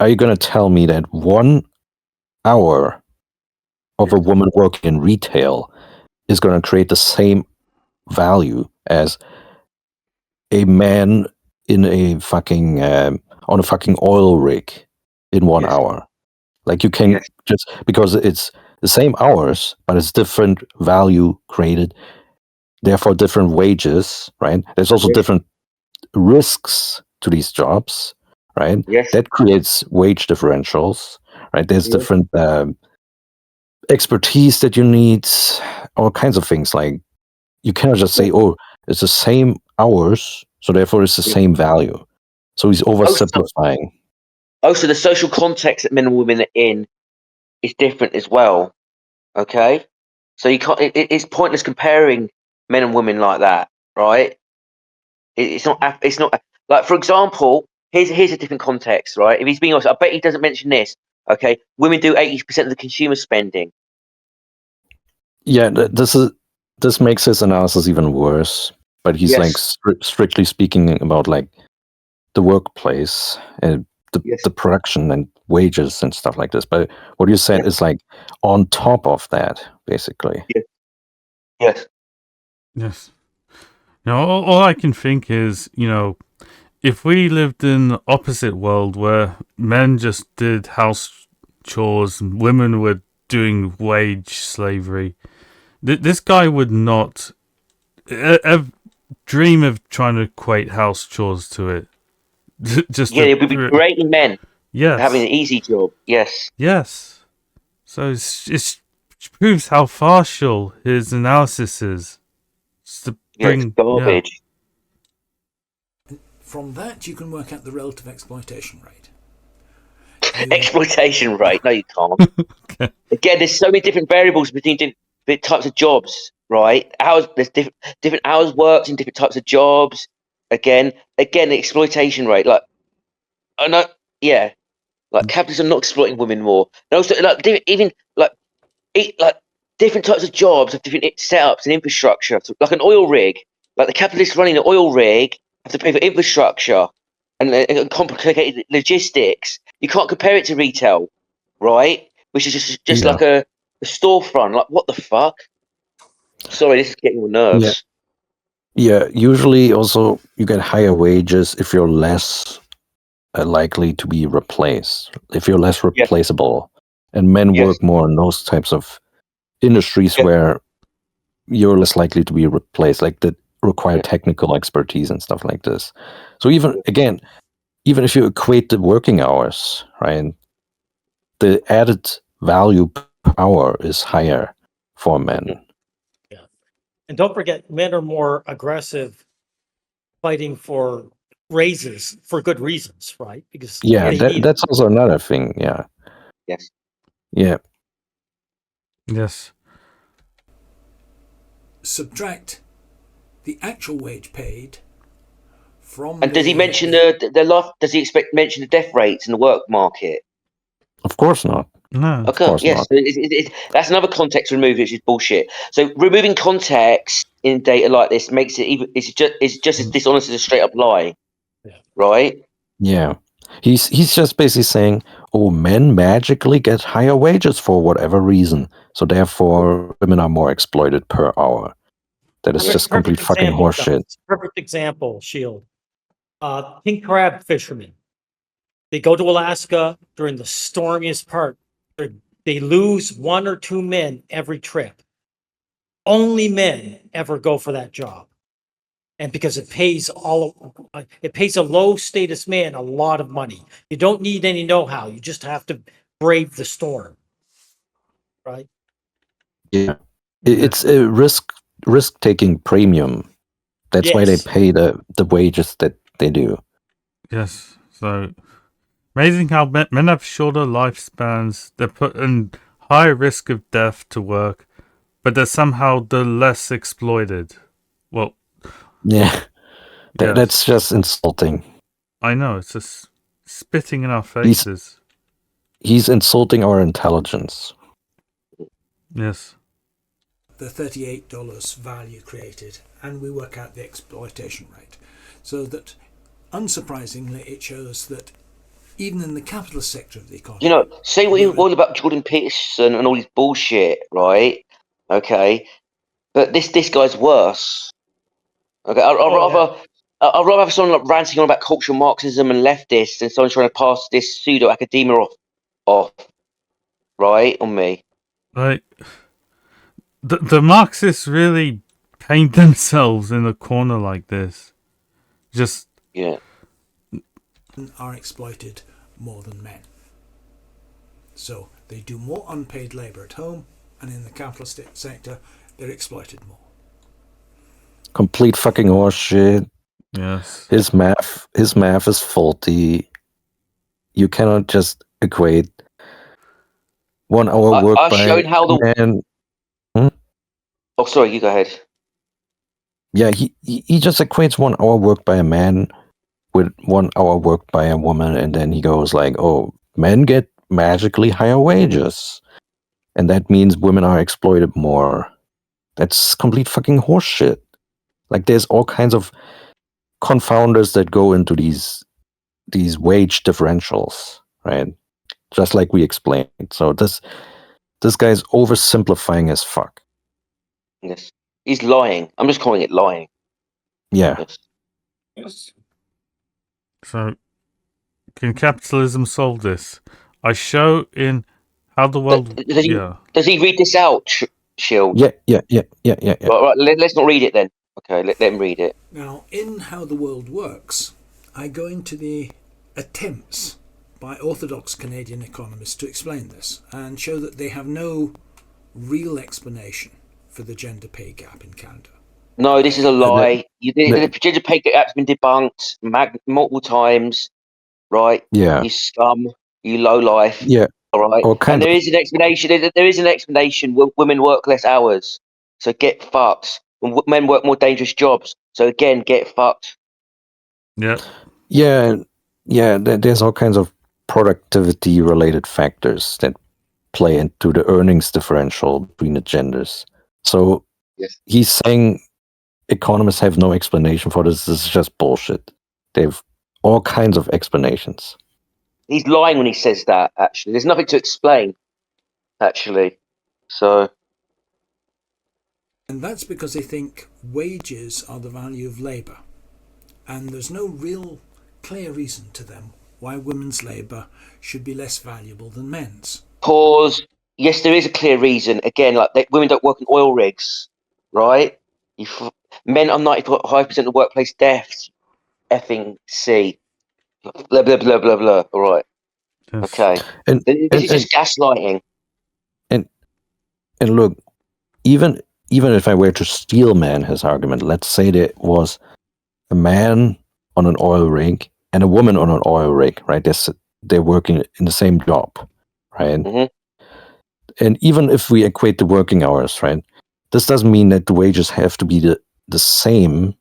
are you going to tell me that 1 hour of a woman working in retail is going to create the same value as a man in a fucking on a fucking oil rig in 1 hour? Like you can just because it's the same hours, but it's different value created, therefore different wages, right? There's also different risks to these jobs, right? Yes. That creates wage differentials, right? There's different expertise that you need, all kinds of things. Like you cannot just say, "Oh, it's the same hours, so therefore it's the same value." So he's oversimplifying. Also, the social context that men and women are in is different as well. Okay, so you can't. It's pointless comparing men and women like that, right? It's not. It's not like, for example, here's a different context, right? If he's being honest, I bet he doesn't mention this. Okay, women do 80% of the consumer spending. Yeah, this makes his analysis even worse. But he's like strictly speaking about like the workplace and the production and wages and stuff like this. But what you said is like on top of that, basically. Yes. Yes. Now, all I can think is, if we lived in the opposite world where men just did house chores and women were doing wage slavery, this guy would not dream of trying to equate house chores to it. It would be berating men. Yes. Having an easy job. Yes. Yes. So it proves how partial his analysis is. It's garbage. From that, you can work out the relative exploitation rate. Exploitation rate? No, you can't. Okay. Again, there's so many different variables between different types of jobs, right? There's different hours worked in different types of jobs. Again, the exploitation rate. Like, I know, like capitalists are not exploiting women more. And also, like, different types of jobs have different setups and infrastructure. So, like an oil rig, like the capitalists running an oil rig have to pay for infrastructure and complicated logistics. You can't compare it to retail, right? Which is just like a storefront. Like, what the fuck? Sorry, this is getting on nerves. Yeah, usually also you get higher wages if you're less likely to be replaced, if you're less replaceable. And men work more in those types of industries where you're less likely to be replaced, like that require technical expertise and stuff like this. So even if you equate the working hours, right, the added value per hour is higher for men. Yeah. And don't forget, men are more aggressive fighting for raises for good reasons, right? Because that's also another thing. Yeah. Yes. Yeah. Yes. Subtract the actual wage paid from. And does he mention the life? Does he mention the death rates in the work market? Of course not. No. Okay, course yes, not. that's another context removed, which is bullshit. So removing context in data like this makes it even it's just as dishonest as a straight up lie, right? Yeah. He's just basically saying, oh, men magically get higher wages for whatever reason. So therefore women are more exploited per hour. That is just complete fucking horseshit. Perfect example, Shield. King crab fishermen. They go to Alaska during the stormiest part. They lose 1 or 2 men every trip. Only men ever go for that job. And because it pays a low status man a lot of money. You don't need any know-how. You just have to brave the storm. Right? Yeah. It's a risk taking premium. That's why they Yes. pay the wages that they do. Yes. So amazing how men have shorter lifespans. They're put in higher risk of death to work, but they're somehow the less exploited. Well, Yeah. yes. That's just insulting. I know, it's just spitting in our faces. He's insulting our intelligence. Yes. The $38 value created, and we work out the exploitation rate. So that, unsurprisingly, it shows that even in the capitalist sector of the economy... You know, say what you want about Jordan Peterson and all his bullshit, right? Okay. But this guy's worse. Okay, I'd rather have someone like ranting on about cultural Marxism and leftists than someone trying to pass this pseudo academia off, right, on me. Like, the Marxists really paint themselves in a corner like this. Just are exploited more than men. So they do more unpaid labour at home, and in the capitalist sector, they're exploited more. Complete fucking horseshit. Yes. His math is faulty. You cannot just equate 1 hour work I've by shown how a man. Oh, sorry, you go ahead. Yeah, he just equates 1 hour work by a man with 1 hour work by a woman, and then he goes like, oh, men get magically higher wages. And that means women are exploited more. That's complete fucking horseshit. Like, there's all kinds of confounders that go into these wage differentials, right? Just like we explained. So this guy's oversimplifying as fuck. Yes. He's lying. I'm just calling it lying. Yeah. Yes. So, can capitalism solve this? I show in How the World... Does he read this out, Shield? Yeah. Right, let's not read it then. Okay, let him read it. Now, in How the World Works, I go into the attempts by orthodox Canadian economists to explain this and show that they have no real explanation for the gender pay gap in Canada. No, this is a lie. The gender pay gap's been debunked multiple times, right? Yeah. You scum, you low life. Yeah. All right. And there is an explanation. There is an explanation. Women work less hours, so get fucked. And men work more dangerous jobs, so again, get fucked. Yeah. Yeah. There's all kinds of productivity related factors that play into the earnings differential between the genders. So he's saying economists have no explanation for this. This is just bullshit. They have all kinds of explanations. He's lying when he says that, actually. There's nothing to explain, actually. So. And that's because they think wages are the value of labour. And there's no real clear reason to them why women's labour should be less valuable than men's. Pause. Yes, there is a clear reason. Again, like women don't work in oil rigs, right? Men are 95% of workplace deaths. Effing C. Blah blah blah blah blah. All right. Yes. Okay. This is just gaslighting. And look, even if I were to steel man his argument, let's say there was a man on an oil rig and a woman on an oil rig, right? They're working in the same job, right? Mm-hmm. And even if we equate the working hours, right? This doesn't mean that the wages have to be the same,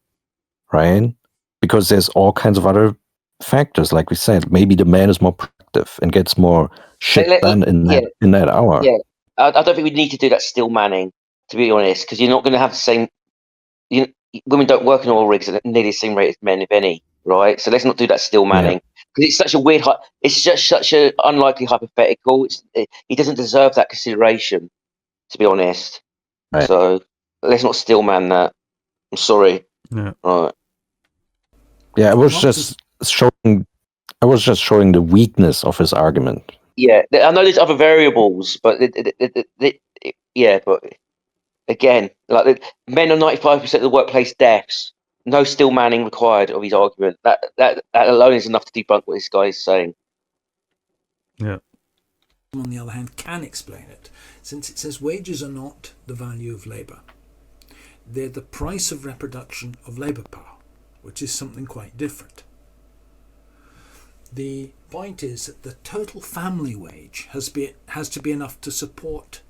right? Because there's all kinds of other factors, like we said. Maybe the man is more productive and gets more shit done in that hour. Yeah, I don't think we need to do that still manning, to be honest, because you're not going to have the same. Women don't work in oil rigs at nearly the same rate as men, if any, right? So let's not do that still manning, because it's such a weird. It's just such an unlikely hypothetical. He doesn't deserve that consideration, to be honest. Right. So let's not still man that. I'm sorry. Yeah. Right. Yeah, I was just showing the weakness of his argument. Yeah, I know there's other variables, but yeah, but again, like men are 95% of the workplace deaths. No still manning required of his argument. That alone is enough to debunk what this guy is saying. Yeah. On the other hand, can explain it, since it says wages are not the value of labour. They're the price of reproduction of labour power, which is something quite different. The point is that the total family wage has to be enough to support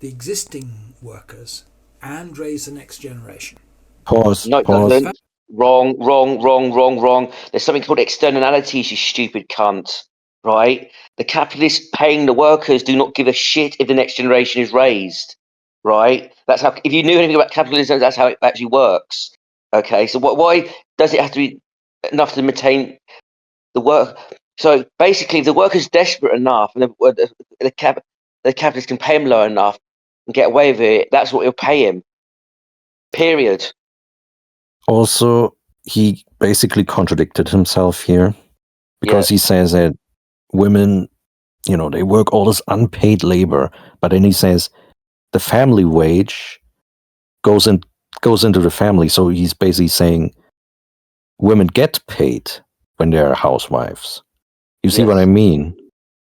the existing workers and raise the next generation. Pause. No, it doesn't. Wrong. There's something called externalities, you stupid cunt. Right? The capitalists paying the workers do not give a shit if the next generation is raised. Right? That's how. If you knew anything about capitalism, that's how it actually works. Okay. So why does it have to be enough to maintain the work? So basically, if the worker's desperate enough, and the capitalist can pay him low enough and get away with it, that's what he'll pay him. Period. Also, he basically contradicted himself here because he says that women, they work all this unpaid labor, but then he says the family wage goes into the family. So he's basically saying women get paid when they're housewives. You see what I mean,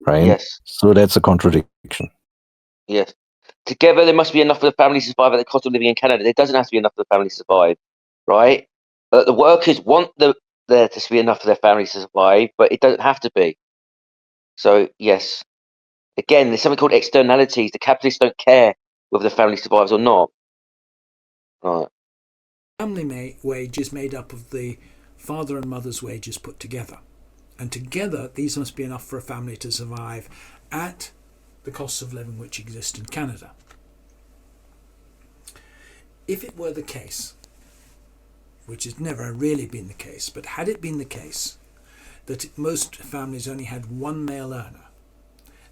right? Yes. So that's a contradiction. Yes. Together, there must be enough for the family to survive at the cost of living in Canada. There doesn't have to be enough for the family to survive, right? The workers want there to be enough for their families to survive, but it doesn't have to be. So, yes. Again, there's something called externalities. The capitalists don't care whether the family survives or not. Right. Family wage is made up of the father and mother's wages put together. And together, these must be enough for a family to survive at the costs of living which exist in Canada. If it were the case, which has never really been the case, but had it been the case that most families only had one male earner,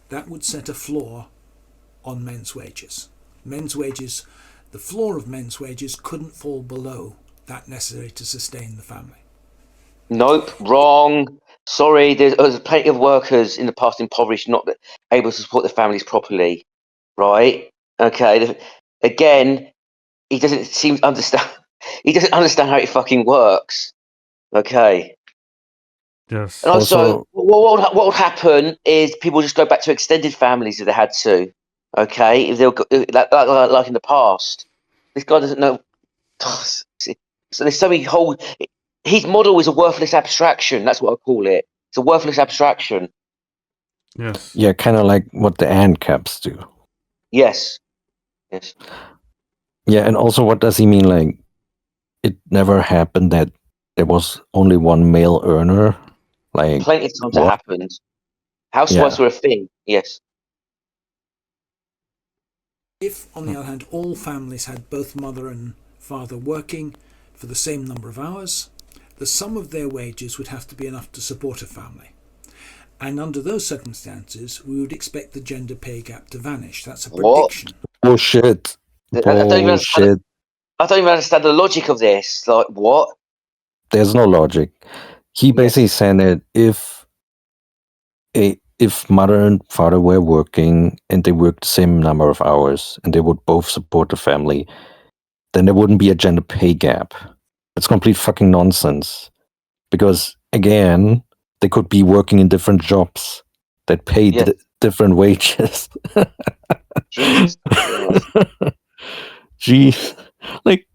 that would set a floor on men's wages. Men's wages, the floor of men's wages couldn't fall below that necessary to sustain the family. Nope, wrong. Sorry, there's plenty of workers in the past impoverished, not able to support their families properly. Right? Okay. Again, he doesn't seem to understand. He doesn't understand how it fucking works. Okay. Yes. And also, what would happen is people just go back to extended families if they had to. Okay, if they were like in the past. This guy doesn't know. So there's so many whole. His model is a worthless abstraction. That's what I call it. It's a worthless abstraction. Yes. Yeah, kind of like what the ANCAPs do. Yes. Yes. Yeah, and also what does he mean? Like, it never happened that there was only one male earner? Like, plenty of times it happened. Housewives were a thing. Yes. If, on the other hand, all families had both mother and father working for the same number of hours, the sum of their wages would have to be enough to support a family. And under those circumstances, we would expect the gender pay gap to vanish. That's a prediction. Bullshit. I don't even understand the logic of this. Like, what? There's no logic. He basically said that if mother and father were working and they worked the same number of hours and they would both support the family, then there wouldn't be a gender pay gap. It's complete fucking nonsense. Because, again, they could be working in different jobs that pay different wages. Jesus. Jeez. Like,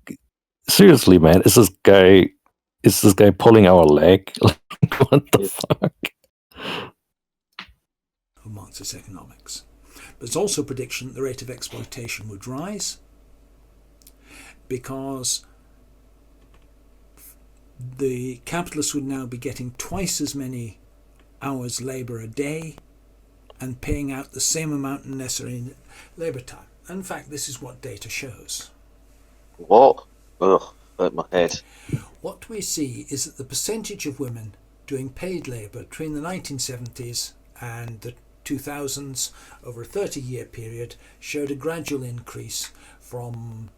seriously, man, is this guy pulling our leg? Like, what the fuck? Of Marxist economics. But it's also a prediction that the rate of exploitation would rise because the capitalists would now be getting twice as many hours labour a day and paying out the same amount in necessary labour time. In fact, this is what data shows. What? Ugh, hurt my head. What we see is that the percentage of women doing paid labour between the 1970s and the 2000s over a 30-year period showed a gradual increase from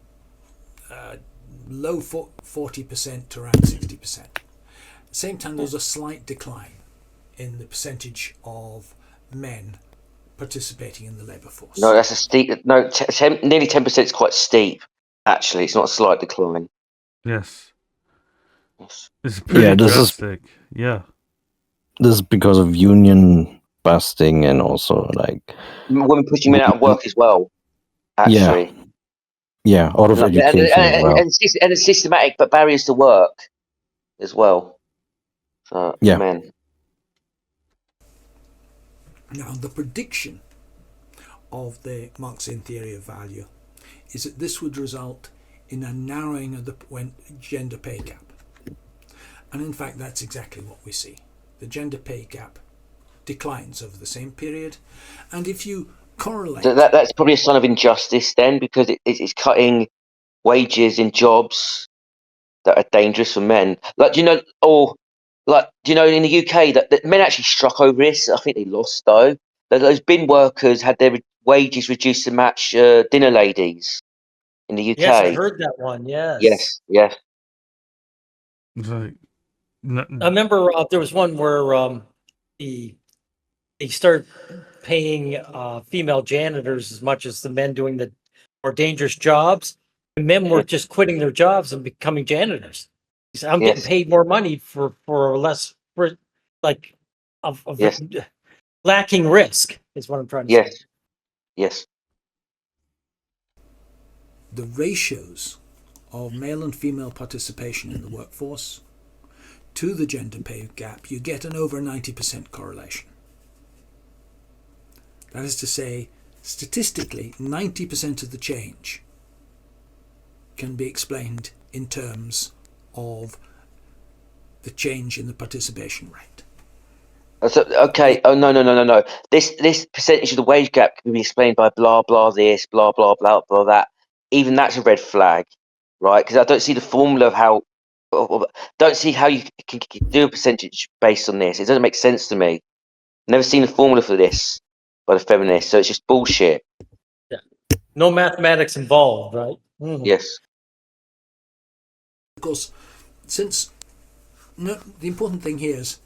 low 40% to around 60%. At the same time, there was a slight decline in the percentage of men participating in the labour force. No, that's a steep. No, nearly 10% is quite steep. Actually, it's not a slight decline. Yes. Yes. It's pretty Yeah, this is- drastic. Yeah. This is because of union busting and also like Women pushing men out of work as well. Actually, yeah, out of and, education as well. and systematic but barriers to work as well. For Yeah. men. Now, the prediction of the Marxian theory of value is that this would result in a narrowing of the gender pay gap. And in fact, that's exactly what we see. The gender pay gap declines over the same period. And if you correlate... That's probably a sign of injustice then, because it's cutting wages in jobs that are dangerous for men. Like, do you know, in the UK that men actually struck over this? I think they lost though. That those bin workers had their wages reduced to match dinner ladies in the UK. Yes, I heard that one. Yes. Yes. Like, I remember there was one where they started paying female janitors as much as the men doing the more dangerous jobs. And men were just quitting their jobs and becoming janitors. He said, I'm getting paid more money for less, lacking risk is what I'm trying to say. Yes. The ratios of male and female participation in the workforce to the gender pay gap, you get an over 90% correlation. That is to say, statistically, 90% of the change can be explained in terms of the change in the participation rate. So, okay. Oh no. This percentage of the wage gap can be explained by blah blah this, blah blah blah blah that. Even that's a red flag, right? Because I don't see the formula of how. Don't see how you can do a percentage based on this. It doesn't make sense to me. Never seen a formula for this by the feminists, so it's just bullshit. Yeah. No mathematics involved, right? Mm. Yes. Of course, since the important thing here is,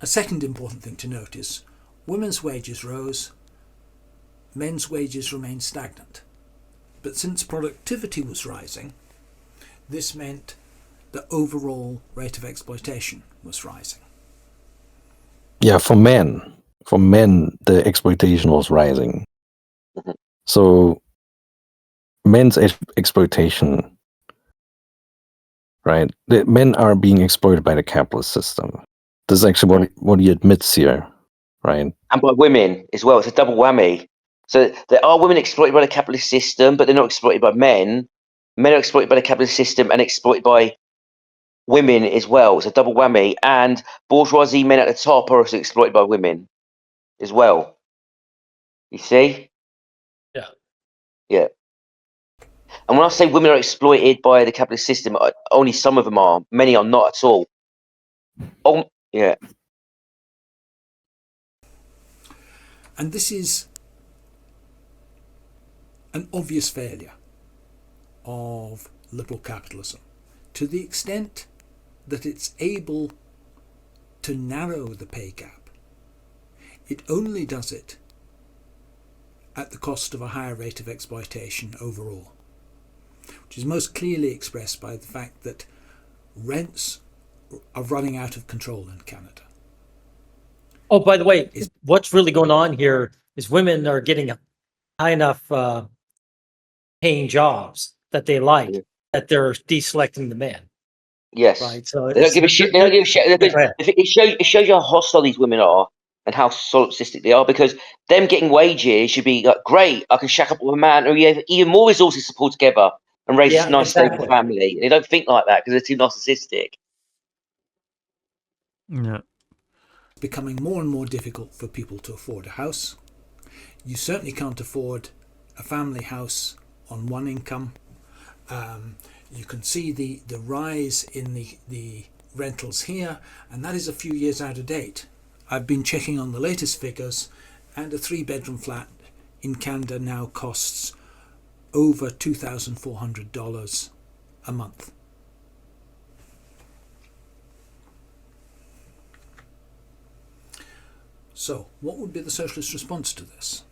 a second important thing to note is women's wages rose, men's wages remained stagnant. But since productivity was rising, this meant the overall rate of exploitation was rising. Yeah, for men, the exploitation was rising. Mm-hmm. So men's exploitation, right? The men are being exploited by the capitalist system. This is actually what he admits here, right? And by women as well. It's a double whammy. So there are women exploited by the capitalist system, but they're not exploited by men. Men are exploited by the capitalist system and exploited by women as well. It's a double whammy. And bourgeoisie men at the top are also exploited by women as well. You see? Yeah. And when I say women are exploited by the capitalist system, only some of them are. Many are not at all. Oh, yeah. And this is an obvious failure of liberal capitalism, to the extent that it's able to narrow the pay gap. It only does it at the cost of a higher rate of exploitation overall, which is most clearly expressed by the fact that rents are running out of control in Canada. Oh, by the way, what's really going on here is women are getting high enough paying jobs that they like, that they're deselecting the men. Yes. Right. So they don't give a shit. They don't give a shit. It shows you how hostile these women are and how solipsistic they are, because them getting wages should be like, great, I can shack up with a man, or you have even more resources to pull together and raise a nice stable family. And they don't think like that because they're too narcissistic. Yeah. becoming more and more difficult for people to afford a house. You certainly can't afford a family house on one income. You can see the rise in the rentals here, and that is a few years out of date. I've been checking on the latest figures, and a 3-bedroom flat in Canada now costs over $2,400 a month. So, what would be the socialist response to this?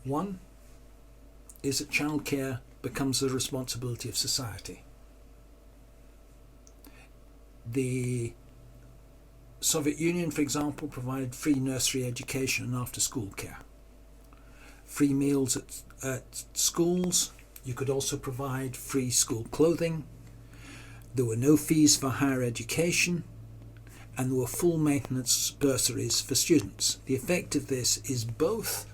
One is that childcare becomes the responsibility of society. The Soviet Union, for example, provided free nursery education and after-school care. Free meals at schools. You could also provide free school clothing. There were no fees for higher education, and there were full maintenance bursaries for students. The effect of this is both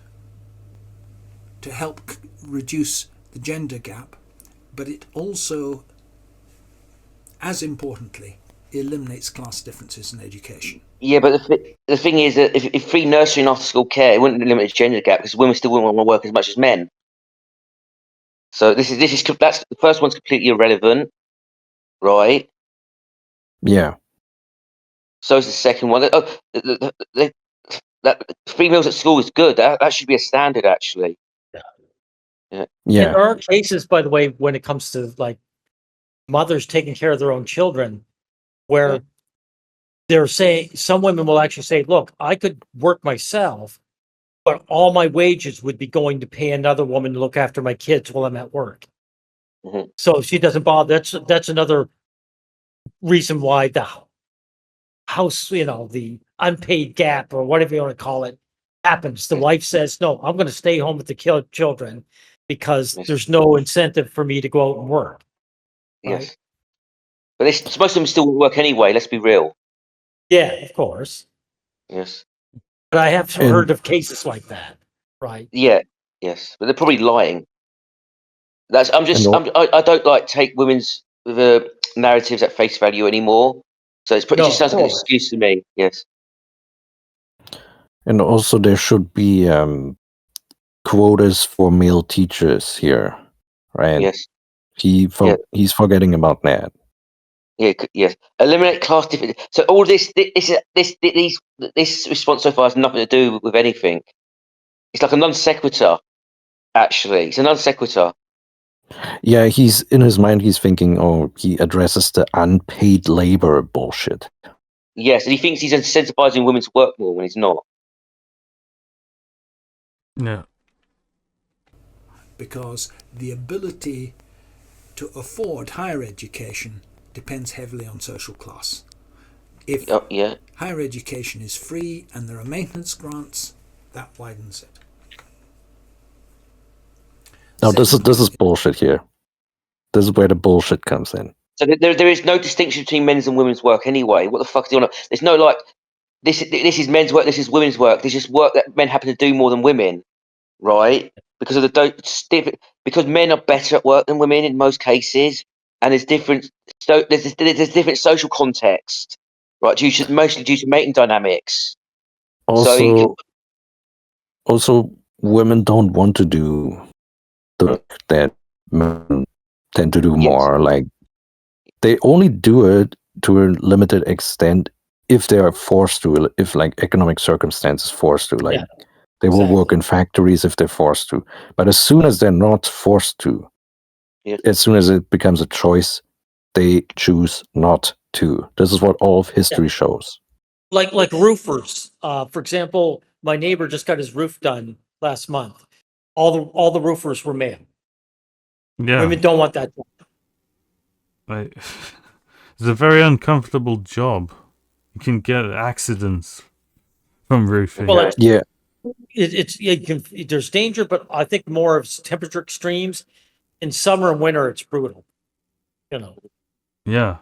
to help reduce the gender gap, but it also, as importantly, eliminates class differences in education. Yeah, but the thing is that if free nursery and after school care, it wouldn't limit the gender gap because women still wouldn't want to work as much as men. So that's the first one's completely irrelevant, right? Yeah. So is the second one. That free meals at school is good. That should be a standard, actually. And Yeah. there are cases, by the way, when it comes to like mothers taking care of their own children, where they're saying, some women will actually say, look, I could work myself, but all my wages would be going to pay another woman to look after my kids while I'm at work. Mhm. So she doesn't bother. That's another reason why the house, the unpaid gap or whatever you want to call it, happens. The wife says, no, I'm going to stay home with the children because there's no incentive for me to go out and work. Yes. Right? But most of them still wouldn't work anyway, let's be real. Yeah, of course. Yes. But I have heard of cases like that. Right. Yeah. Yes. But they're probably lying. I don't like take women's narratives at face value anymore. So it just sounds like an excuse to me. Yes. And also there should be quotas for male teachers here, right? Yes. He's forgetting about that. Yeah. Yes. Eliminate class difference. So all this response so far has nothing to do with anything. It's like a non sequitur. Actually, it's a non sequitur. Yeah, he's in his mind. He's thinking, oh, he addresses the unpaid labor bullshit. Yes, and he thinks he's incentivizing women to work more when he's not. Yeah. Because the ability to afford higher education depends heavily on social class. If higher education is free and there are maintenance grants, that widens it. Now, this is bullshit here. This is where the bullshit comes in. So there is no distinction between men's and women's work anyway. What the fuck do you want to... There's no like, this is men's work, this is women's work. There's just work that men happen to do more than women, right? Because of because men are better at work than women in most cases, and there's different social context, right? Mostly due to mating dynamics. Also, women don't want to do the work that men tend to do more. Like, they only do it to a limited extent if they are forced to, if like economic circumstances forced to. Like, they will work in factories if they're forced to. But as soon as they're not forced to, as soon as it becomes a choice, they choose not to. This is what all of history shows. Like roofers. For example, my neighbor just got his roof done last month. All the roofers were male. Yeah. Women don't want that job. Like, it's a very uncomfortable job. You can get accidents from roofing. Well, it's there's danger, but I think more of temperature extremes. In summer and winter, it's brutal. Yeah.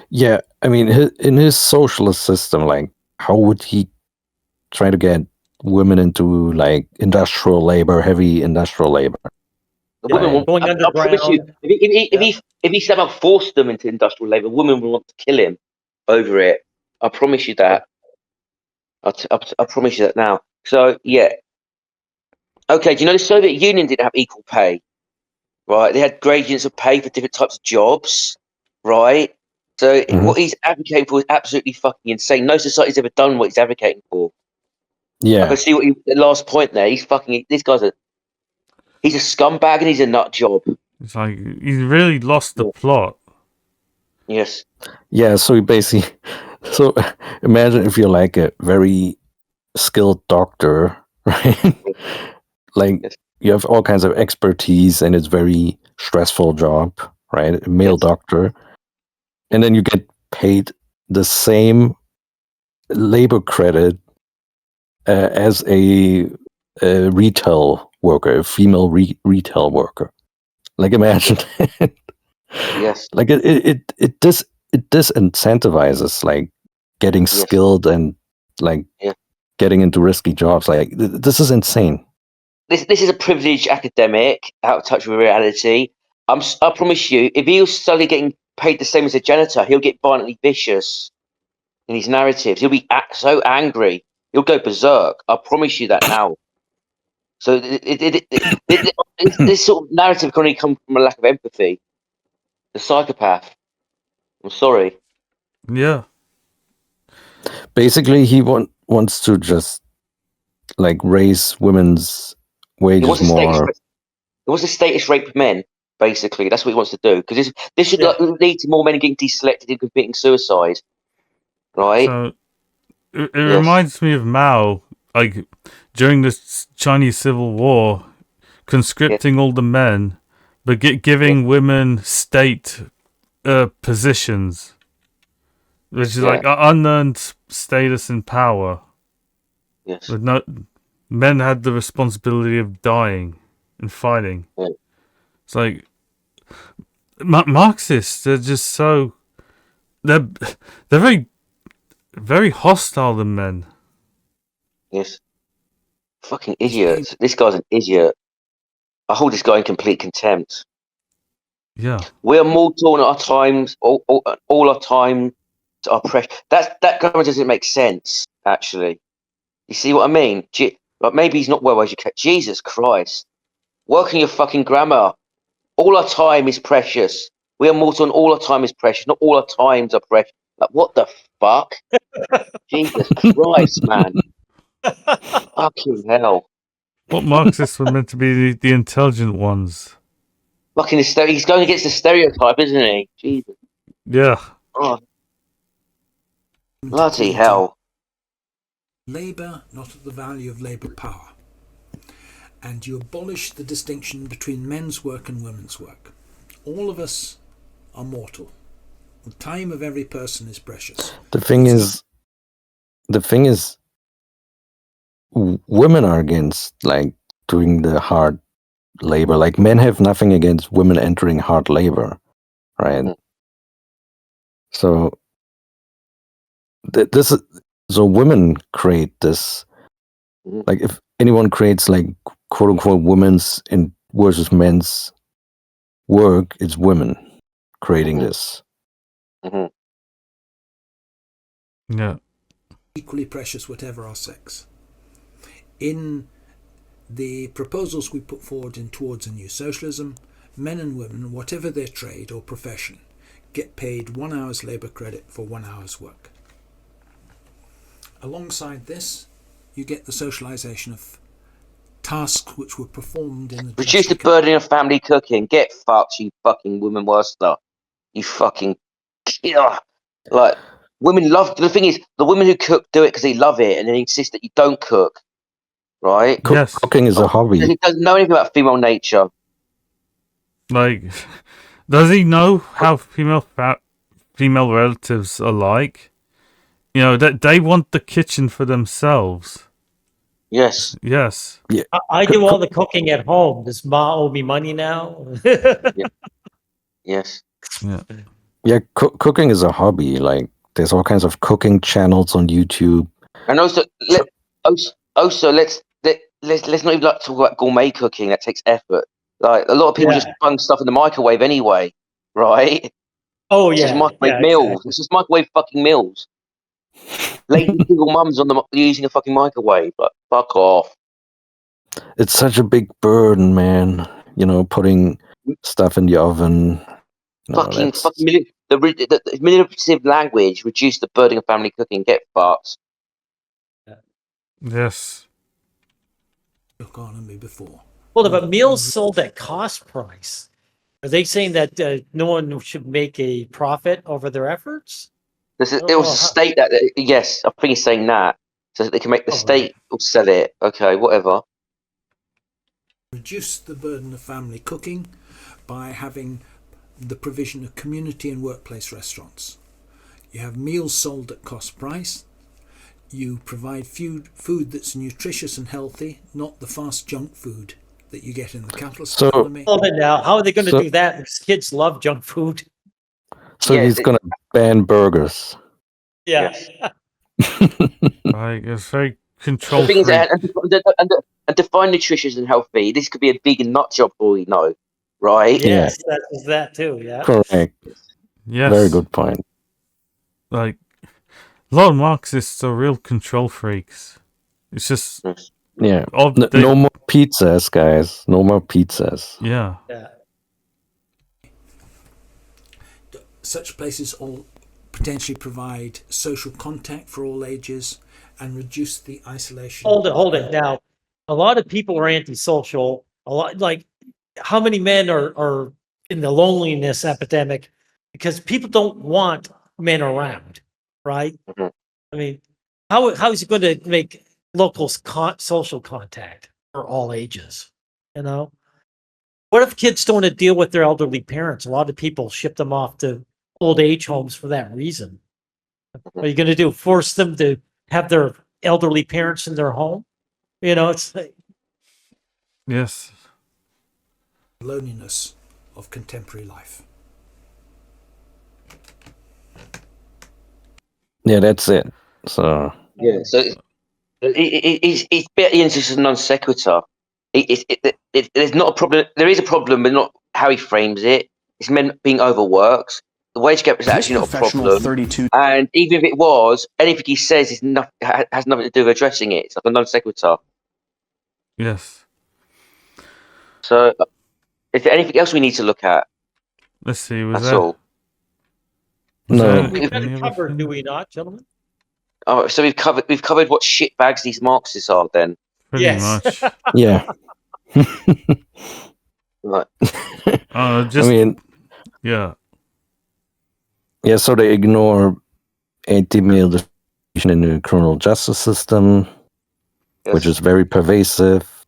Yeah, I mean, in his socialist system, like, how would he try to get women into like industrial labor, heavy industrial labor? Going underground. I promise you, if he somehow forced them into industrial labor, women would want to kill him. over it. I promise you that. I promise you that now. So yeah. Okay, do you know the Soviet Union didn't have equal pay? Right? They had gradients of pay for different types of jobs, right? So what he's advocating for is absolutely fucking insane. No society's ever done what he's advocating for. I Yeah. can see the last point there. He's fucking. This guy's he's a scumbag and he's a nut job. It's like he's really lost the plot. Yes. Yeah, so so imagine if you're like a very skilled doctor, right? Like you have all kinds of expertise and it's very stressful job, right? A male doctor. And then you get paid the same labor credit as a retail worker, a female retail worker. Like imagine Yes. Like it disincentivizes like getting skilled and like getting into risky jobs. Like this is insane. This is a privileged academic out of touch with reality. I promise you, if he was suddenly getting paid the same as a janitor, he'll get violently vicious in his narratives. He'll be so angry. He'll go berserk. I promise you that now. So this sort of narrative can only come from a lack of empathy. The psychopath. I'm sorry. Yeah. Basically, he wants to just like raise women's wages more. He wants to status rape men. Basically, that's what he wants to do. Because this should lead to more men getting deselected and committing suicide. Right? So it reminds me of Mao, like during the Chinese Civil War, conscripting all the men, but giving women state positions, which is like unearned status and power. Yes. But men had the responsibility of dying and fighting. Yeah. It's like Marxists. They're just so they're very very hostile to men. Yes. Fucking idiots. This guy's an idiot. I hold this guy in complete contempt. Yeah. We are mortal in our times. All our time are precious. That comment doesn't make sense. Actually, you see what I mean? Like maybe he's not well educated. Jesus Christ! Work on your fucking grammar. All our time is precious. We are mortal and all our time is precious. Not all our times are precious. Like, what the fuck? Jesus Christ, man. Fucking hell. What Marxists were meant to be the intelligent ones. Fucking he's going against the stereotype, isn't he? Jesus. Yeah. Oh. Bloody hell. Labour not at the value of labour power. And you abolish the distinction between men's work and women's work. All of us are mortal. The time of every person is precious. The thing is, women are against like doing the hard labor. Like men have nothing against women entering hard labor, right? So so women create this. Like if anyone creates like quote unquote women's in versus men's work, it's women creating this. Yeah. Equally precious, whatever our sex. In the proposals we put forward towards a new socialism, men and women, whatever their trade or profession, get paid 1 hour's labour credit for 1 hour's work. Alongside this, you get the socialisation of tasks which were performed in the Reduce the burden of family cooking. Get fucked, you fucking women worster. You fucking like women love. The thing is, the women who cook do it because they love it, and they insist that you don't cook. Right? Yes. Cooking is a hobby. He doesn't know anything about female nature. Like, does he know how female relatives are like? You know that they want the kitchen for themselves. Yes. Yes. Yeah. I do all the cooking at home. Does Ma owe me money now? Yes. Yeah. Yeah, cooking is a hobby. Like, there's all kinds of cooking channels on YouTube. And also, let's not even like talk about gourmet cooking. That takes effort. Like a lot of people just bung stuff in the microwave anyway, right? Oh It's just yeah, microwave yeah, meals. exactly. It's just microwave fucking meals. Lazy single mums on the using a fucking microwave. Like, fuck off. It's such a big burden, man. You know, putting stuff in the oven. No, Fucking that's the manipulative language reduce the burden of family cooking. Get fucked. Yes. Look on me before. Well, but meals sold at cost price. Are they saying that no one should make a profit over their efforts? It don't was know a how- state that yes, I think he's saying that so that they can make the Oh, state or sell it. Okay, whatever. Reduce the burden of family cooking by having the provision of community and workplace restaurants. You have meals sold at cost price. You provide food that's nutritious and healthy, not the fast junk food that you get in the capitalist economy. Hold it now. How are they going to So- do that? Because kids love junk food. so Yeah, he's gonna ban burgers. Yeah. Yes. Like, it's very control The thing is, freak. and define nutritious and healthy. This could be a vegan nut job for all you know, right? Yes, that is that too. Yeah. Correct. Yes. Very good point. Like, a lot of Marxists are real control freaks. It's just, Yeah. they- No more pizzas, guys. No more pizzas. yeah. Yeah. Such places all potentially provide social contact for all ages and reduce the isolation. Hold it. Now, a lot of people are antisocial. A lot, like, how many men are in the loneliness epidemic because people don't want men around, right? Mhm. I mean, how is it going to make local social contact for all ages? You know, what if kids don't want to deal with their elderly parents? A lot of people ship them off to old age homes for that reason. What are you going to do? Force them to have their elderly parents in their home? You know, it's like, Yes. Loneliness of contemporary life. Yeah, that's it. So Yeah. So it's better into a non sequitur. There's not a problem. There is a problem, but not how he frames it. It's men being overworked. The wage gap is actually not a problem. 32. And even if it was, anything he says is has nothing to do with addressing it. It's like a non sequitur. Yes. So, is there anything else we need to look at? Let's see. Was That's there? all. Was No. there we've got any it other covered, thing? do we not, gentlemen? Oh, so we've covered what shitbags these Marxists are. Then, Pretty Yes. much. yeah. right? Just I mean, yeah. yeah, so they ignore anti-male discrimination in the criminal justice system, which is very pervasive.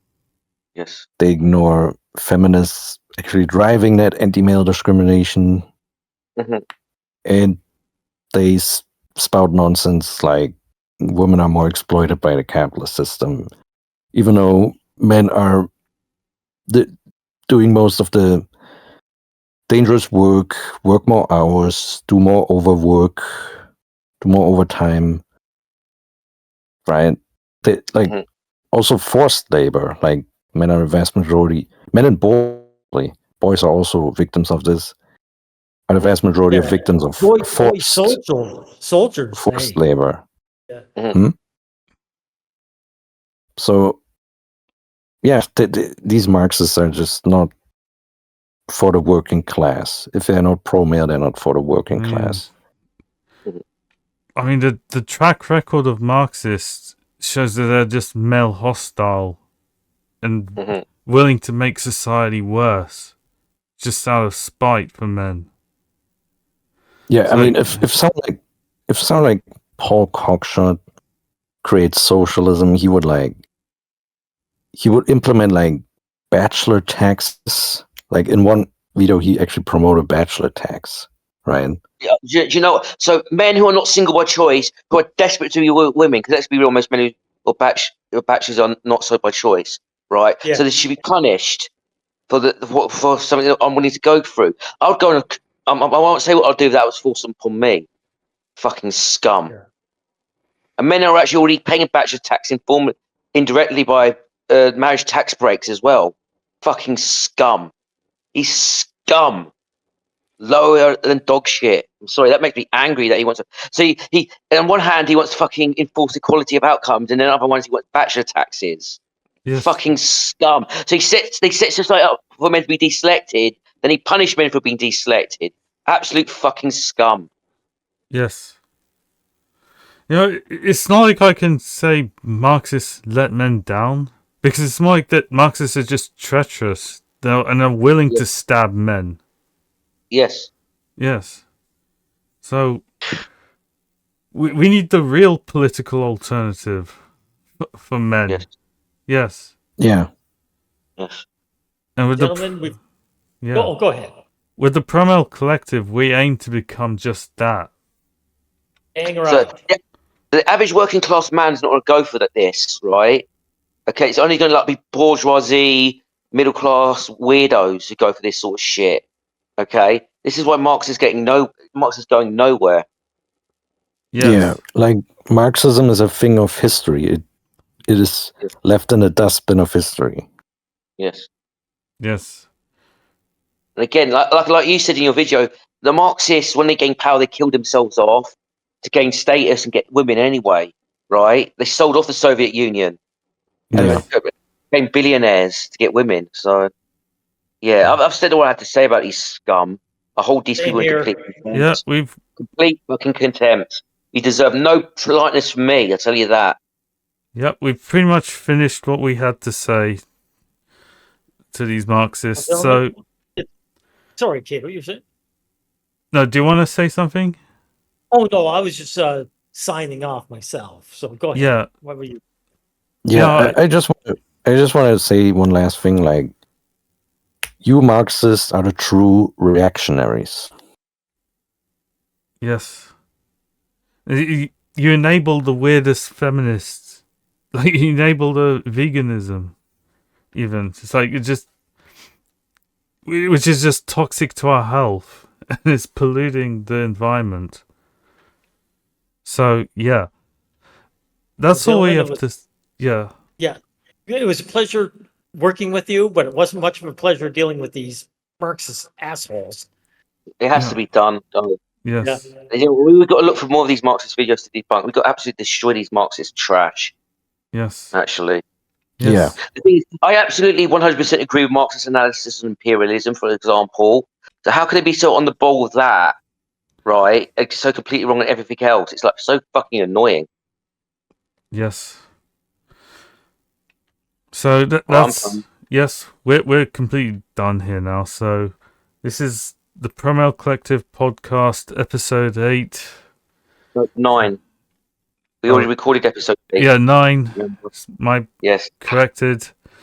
Yes. They ignore feminists actually driving that anti-male discrimination. Mhm. And they spout nonsense like women are more exploited by the capitalist system, even though men are doing most of the dangerous work more hours, do more overwork, do more overtime, right? They, like Mhm. also forced labor, like men are the vast majority, men and boys are also victims of this, are the vast majority of victims of Boy forced soldiers. Hey. labor. Yeah. Hmm? So, yeah, these Marxists are just not for the working class. If they're not pro-male, they're not for the working class. I mean, the track record of Marxists shows that they're just male hostile and willing to make society worse, just out of spite for men. Yeah, So, I mean, if someone like Paul Cockshott creates socialism, he would implement like bachelor taxes. Like in one video, he actually promoted bachelor tax, right? Yeah, do you know? So men who are not single by choice, who are desperate to be women, because let's be real, most men who are bachelors are not so by choice, right? Yeah. So they should be punished for something that I'm willing to go through. I would go and I won't say what I'll do if that was forced upon me. Fucking scum. Yeah. And men are actually already paying a bachelor tax indirectly by marriage tax breaks as well. Fucking scum. He's scum. lower than dog shit. I'm sorry, that makes me angry that he wants to. So he on one hand he wants to fucking enforce equality of outcomes, and then other ones he wants bachelor taxes. Yes. Fucking scum. So he sets society up for men to be deselected, then he punished men for being deselected. Absolute fucking scum. Yes. You know, it's not like I can say Marxists let men down, because it's more like that Marxists are just treacherous, and are willing to stab men. Yes. Yes. So we need the real political alternative for men. Yes. Yes. Yeah. Yes. And with Gentlemen, go ahead. With the Promel Collective, we aim to become just that. Hang around. So the average working class man's not going to go for this, right? Okay, it's only going to be bourgeoisie, middle class weirdos who go for this sort of shit. Okay, this is why Marx is going nowhere. Yes. Yeah, like Marxism is a thing of history. It is left in the dustbin of history. Yes. Yes. And again, like you said in your video, the Marxists, when they gained power, they killed themselves off to gain status and get women anyway, right? They sold off the Soviet Union and Yeah. became billionaires to get women. So, yeah, I've said all I had to say about these scum. I hold these people in complete contempt. Yeah, Complete fucking contempt. You deserve no politeness from me, I tell you that. Yep, we've pretty much finished what we had to say to these Marxists. So, Sorry, kid, what you saying? no, do you want to say something? Oh no, I was just signing off myself. So go ahead. Yeah. What were you? Yeah, I just want to say one last thing. Like, you Marxists are the true reactionaries. Yes. You enable the weirdest feminists. Like, you enable the veganism, even. It's like, which is just toxic to our health, and it's polluting the environment. So, yeah. That's all we have to... Yeah. Yeah. It was a pleasure working with you, but it wasn't much of a pleasure dealing with these Marxist assholes. It has to be done. Yes. Yeah, we've got to look for more of these Marxist videos to debunk. We've got to absolutely destroy these Marxist trash. Yes. Actually. Yeah. The thing is, I absolutely 100% agree with Marxist analysis of imperialism, for example. So how can they be so on the ball with that, right? It's so completely wrong on everything else. It's like so fucking annoying. Yes. So that's yes, we're completely done here now. So this is the Promel Collective podcast, episode 8. 9. We already recorded episode 8. Yeah, 9. My corrected.